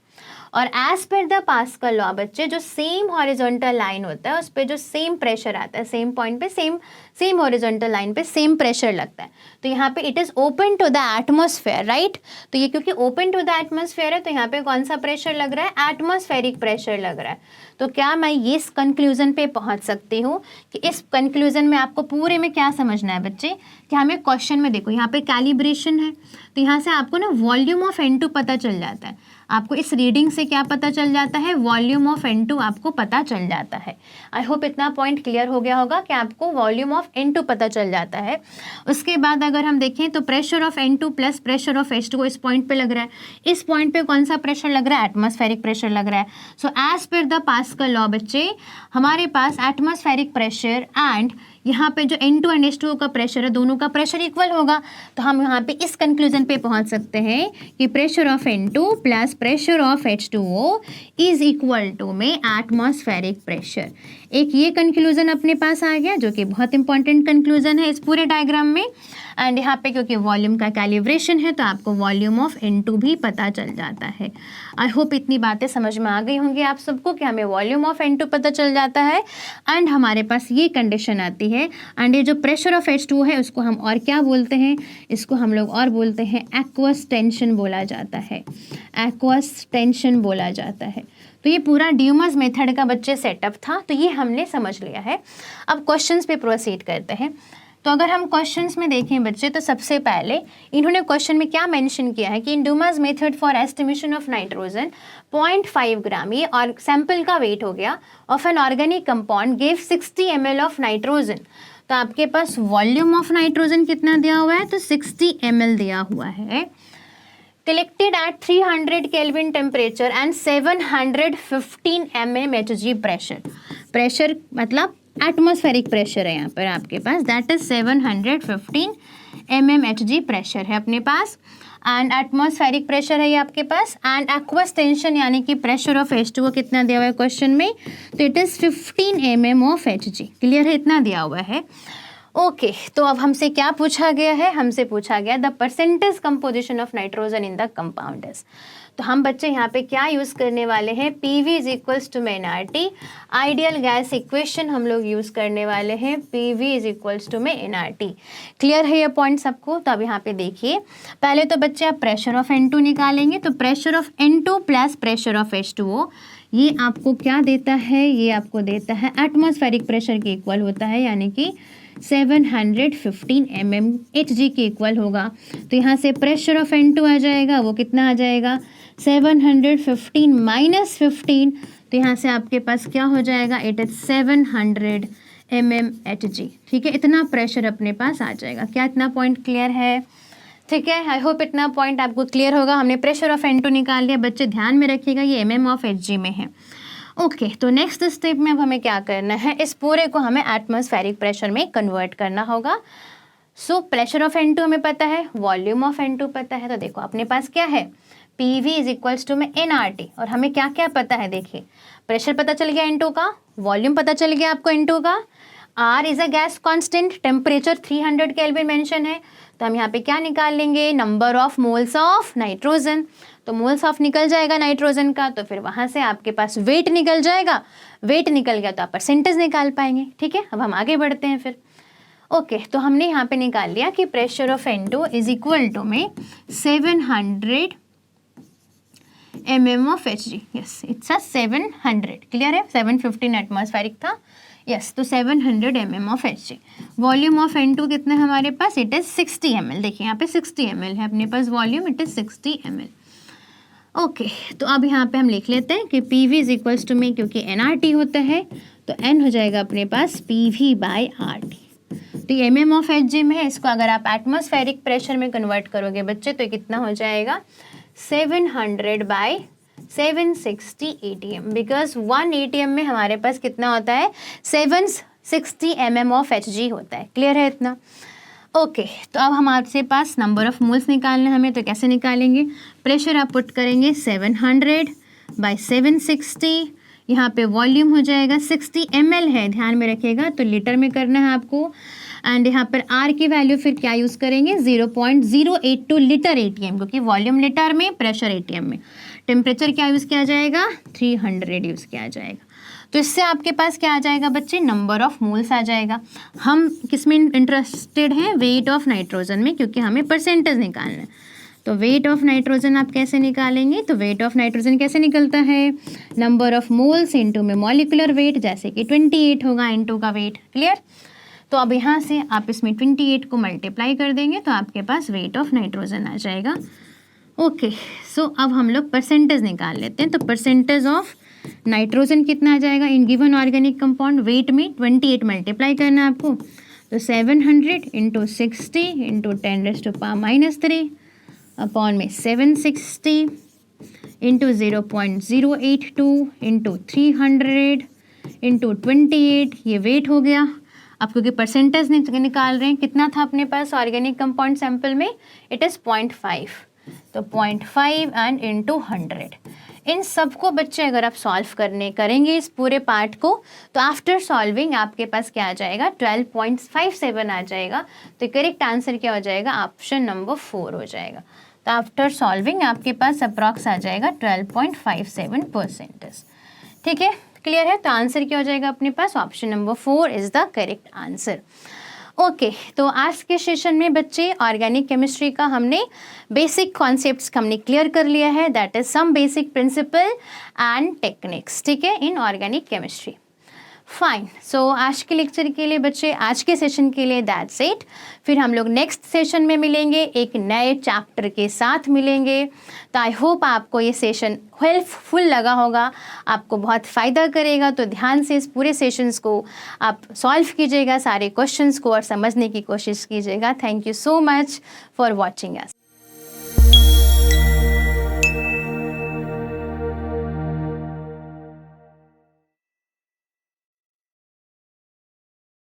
Speaker 1: और as per the Pascal law बच्चे, जो सेम हॉरिजॉन्टल लाइन होता है उस पर जो सेम प्रेशर आता है, सेम पॉइंट पे सेम हॉरिजॉन्टल लाइन पे सेम प्रेशर लगता है। तो यहाँ पे it is open to the atmosphere, right. तो ये क्योंकि ओपन टू द एटमॉस्फेयर है, तो यहाँ पे कौन सा प्रेशर लग रहा है, एटमॉस्फेरिक प्रेशर लग रहा है। तो क्या मैं ये इस कंक्लूजन पे पहुँच सकती हूँ कि इस कंक्लूजन में आपको पूरे में क्या समझना है बच्चे, कि हमें क्वेश्चन में देखो यहाँ पे कैलिब्रेशन है, तो यहाँ से आपको ना वॉल्यूम ऑफ N2 पता चल जाता है। आपको इस रीडिंग से क्या पता चल जाता है, वॉल्यूम ऑफ N2 आपको पता चल जाता है। आई होप इतना पॉइंट क्लियर हो गया होगा कि आपको वॉल्यूम ऑफ N2 पता चल जाता है। उसके बाद अगर हम देखें तो pressure of N2 plus pressure of H2 इस पॉइंट पे लग रहा है। इस पॉइंट पे कौन सा प्रेशर लग रहा है, एटमॉस्फेरिक प्रेशर लग रहा है। So as per the Pascal law बच्चे, हमारे पास एटमॉस्फेरिक प्रेशर एंड यहाँ पे जो N2 एंड H2O का प्रेशर है, दोनों का प्रेशर इक्वल होगा। तो हम यहाँ पे इस कंक्लूजन पे पहुँच सकते हैं कि pressure of N2 plus pressure of H2O is equal to में एटमॉस्फेरिक प्रेशर। एक ये कंक्लूजन अपने पास आ गया, जो कि बहुत इंपॉर्टेंट कंक्लूजन है इस पूरे डायग्राम में। एंड यहाँ पे क्योंकि वॉल्यूम का कैलिब्रेशन है, तो आपको वॉल्यूम ऑफ N2 भी पता चल जाता है। आई होप इतनी बातें समझ में आ गई होंगी आप सबको कि हमें वॉल्यूम ऑफ N2 पता चल जाता है एंड हमारे पास ये कंडीशन आती है। एंड ये जो प्रेशर ऑफ H2 है उसको हम और क्या बोलते हैं, इसको हम लोग और बोलते हैं एक्वस टेंशन बोला जाता है, एक्वस टेंशन बोला जाता है। तो ये पूरा ड्यूमर्स मेथड का बच्चे सेटअप था, तो ये हमने समझ लिया है। अब क्वेश्चंस पे प्रोसीड करते हैं। तो अगर हम क्वेश्चंस में देखें बच्चे, तो सबसे पहले इन्होंने क्वेश्चन में क्या मेंशन किया है कि in Dumas method for estimation of nitrogen 0.5 gram, ये और सैंपल का वेट हो गया, of an organic compound give 60 ml of nitrogen. तो आपके पास वॉल्यूम ऑफ नाइट्रोजन कितना दिया हुआ है, तो 60 ml दिया हुआ है। collected at 300 Kelvin temperature and 715 mmHg pressure। Pressure मतलब एटमॉस्फेरिक प्रेशर है यहाँ पर आपके पास, दैट इज 715 mmHg प्रेशर है अपने पास। एंड एटमॉस्फेरिक प्रेशर है ये आपके पास। एंड एक्वस टेंशन यानी कि प्रेशर ऑफ H2O कितना दिया हुआ है क्वेश्चन में, तो it is 15 mm of Hg, clear है, इतना दिया हुआ है। ओके तो अब हमसे क्या पूछा गया है, हमसे पूछा गया the percentage composition of nitrogen in the compound is. तो हम बच्चे यहाँ पे क्या यूज़ करने वाले हैं, PV इज इक्वल्स टू में NRT, आइडियल गैस इक्वेशन हम लोग यूज़ करने वाले हैं, PV इज इक्वल्स टू में NRT। क्लियर है ये पॉइंट सबको। तो अब यहाँ पे देखिए, पहले तो बच्चे आप प्रेशर ऑफ N2 निकालेंगे, तो pressure of N2 plus pressure of H2O ये आपको क्या देता है, ये आपको देता है एटमॉस्फेरिक प्रेशर के इक्वल होता है, यानी कि 715 mmHg के इक्वल होगा। तो यहाँ से प्रेशर ऑफ N2 आ जाएगा, वो कितना आ जाएगा 715 माइनस 15, तो यहाँ से आपके पास क्या हो जाएगा, इट इज 700 mmHg। ठीक है, इतना प्रेशर अपने पास आ जाएगा। क्या इतना पॉइंट क्लियर है? ठीक है, आई होप इतना पॉइंट आपको क्लियर होगा। हमने प्रेशर ऑफ N2 निकाल लिया, बच्चे ध्यान में रखिएगा ये mm ऑफ Hg में है। ओके तो नेक्स्ट स्टेप में अब हमें क्या करना है, इस पूरे को हमें एटमॉस्फेरिक प्रेशर में कन्वर्ट करना होगा। सो प्रेशर ऑफ N2 हमें पता है, वॉल्यूम ऑफ N2 पता है, तो देखो अपने पास क्या है, PV इज इक्वल्स टू में nRT, और हमें क्या क्या पता है देखिए, प्रेशर पता चल गया N2 का, वॉल्यूम पता चल गया आपको N2 का, R is a gas constant, temperature 300 kelvin mention है, तो हम यहाँ पे क्या निकाल लेंगे, number of moles of nitrogen, तो मोल्स ऑफ निकल जाएगा नाइट्रोजन का, तो फिर वहाँ से आपके पास वेट निकल जाएगा, वेट निकल गया तो आप परसेंटेज निकाल पाएंगे। ठीक है, अब हम आगे बढ़ते हैं फिर। ओके, तो हमने यहाँ पे निकाल लिया कि pressure of N2 is equal to में 700 mm of Hg। Yes, it's a 700, clear है, 715 एटमॉस्फेरिक था, यस, तो 700 mm of Hg। Volume of N2 कितना है हमारे पास, इट इज़ 60 ml, देखिए यहाँ पे 60 ml है अपने पास volume, it is 60 ml। Okay, तो अब यहाँ पे हम लिख लेते हैं कि PV इज इक्वल्स टू में, क्योंकि nRT होता है तो n हो जाएगा अपने पास PV बाई RT। तो ये mm ऑफ Hg में है, इसको अगर आप एटमॉस्फेरिक प्रेशर में कन्वर्ट करोगे बच्चे तो कितना हो जाएगा, 700 बाई 760 ATM, बिकॉज 1 ATM में हमारे पास कितना होता है, 760 mm ऑफ Hg होता है। क्लियर है इतना? ओके, तो अब हमारे पास नंबर ऑफ मोल्स निकालना है हमें, तो कैसे निकालेंगे, प्रेशर आप पुट करेंगे 700 बाई 760, यहाँ पे वॉल्यूम हो जाएगा 60 ml है, ध्यान में रखिएगा, तो लीटर में करना है आपको, एंड यहाँ पर R की वैल्यू फिर क्या यूज़ करेंगे, 0.082 लीटर ATM, क्योंकि वॉल्यूम लीटर में, प्रेशर ATM में, टेम्परेचर क्या यूज़ किया जाएगा, 300 यूज़ किया जाएगा। तो इससे आपके पास क्या आ जाएगा बच्चे, नंबर ऑफ मोल्स आ जाएगा। हम किस में इंटरेस्टेड हैं, वेट ऑफ नाइट्रोजन में, क्योंकि हमें परसेंटेज निकालना है। तो वेट ऑफ नाइट्रोजन आप कैसे निकालेंगे, तो वेट ऑफ नाइट्रोजन कैसे निकलता है, नंबर ऑफ मोल्स इनटू में मॉलिक्यूलर वेट, जैसे कि 28 होगा N2 का वेट। क्लियर? तो अब यहाँ से आप इसमें 28 को मल्टीप्लाई कर देंगे तो आपके पास वेट ऑफ नाइट्रोजन आ जाएगा। ओके, सो अब हम लोग परसेंटेज निकाल लेते हैं। तो परसेंटेज ऑफ नाइट्रोजन कितना आ जाएगा in given organic compound, weight में 28 मल्टीप्लाई करना है आपको, तो 700 इंटू 60 इंटू 10⁻³ अपॉन में 760 इंटू 0.082 इंटू 300 इंटू 28, ये वेट हो गया। अब क्योंकि परसेंटेज निकाल रहे हैं, कितना था अपने पास ऑर्गेनिक कंपाउंड सैंपल में, इट इज़ 0.5, तो 0.5 एंड इंटू 100। इन सबको बच्चे अगर आप सॉल्व करेंगे इस पूरे पार्ट को, तो आफ्टर सॉल्विंग आपके पास क्या आ जाएगा, 12.57 आ जाएगा। तो करेक्ट आंसर क्या हो जाएगा, ऑप्शन नंबर 4 हो जाएगा। तो आफ्टर सॉल्विंग आपके पास अप्रॉक्स आ जाएगा 12.57%। ठीक है, क्लियर है? तो आंसर क्या हो जाएगा अपने पास, option number 4 is the correct answer. Okay, तो आज के सेशन में बच्चे ऑर्गेनिक केमिस्ट्री का हमने बेसिक कॉन्सेप्ट्स हमने क्लियर कर लिया है, that is some basic principle and techniques, ठीक है, in organic chemistry. Fine, so आज के लेक्चर के लिए बच्चे, आज के सेशन के लिए दैट्स इट। फिर हम लोग नेक्स्ट सेशन में मिलेंगे, एक नए चैप्टर के साथ मिलेंगे। तो आई होप आपको ये सेशन हेल्पफुल लगा होगा, आपको बहुत फ़ायदा करेगा। तो ध्यान से इस पूरे सेशंस को आप सॉल्व कीजिएगा, सारे क्वेश्चंस को, और समझने की कोशिश कीजिएगा। Thank you so much for watching us.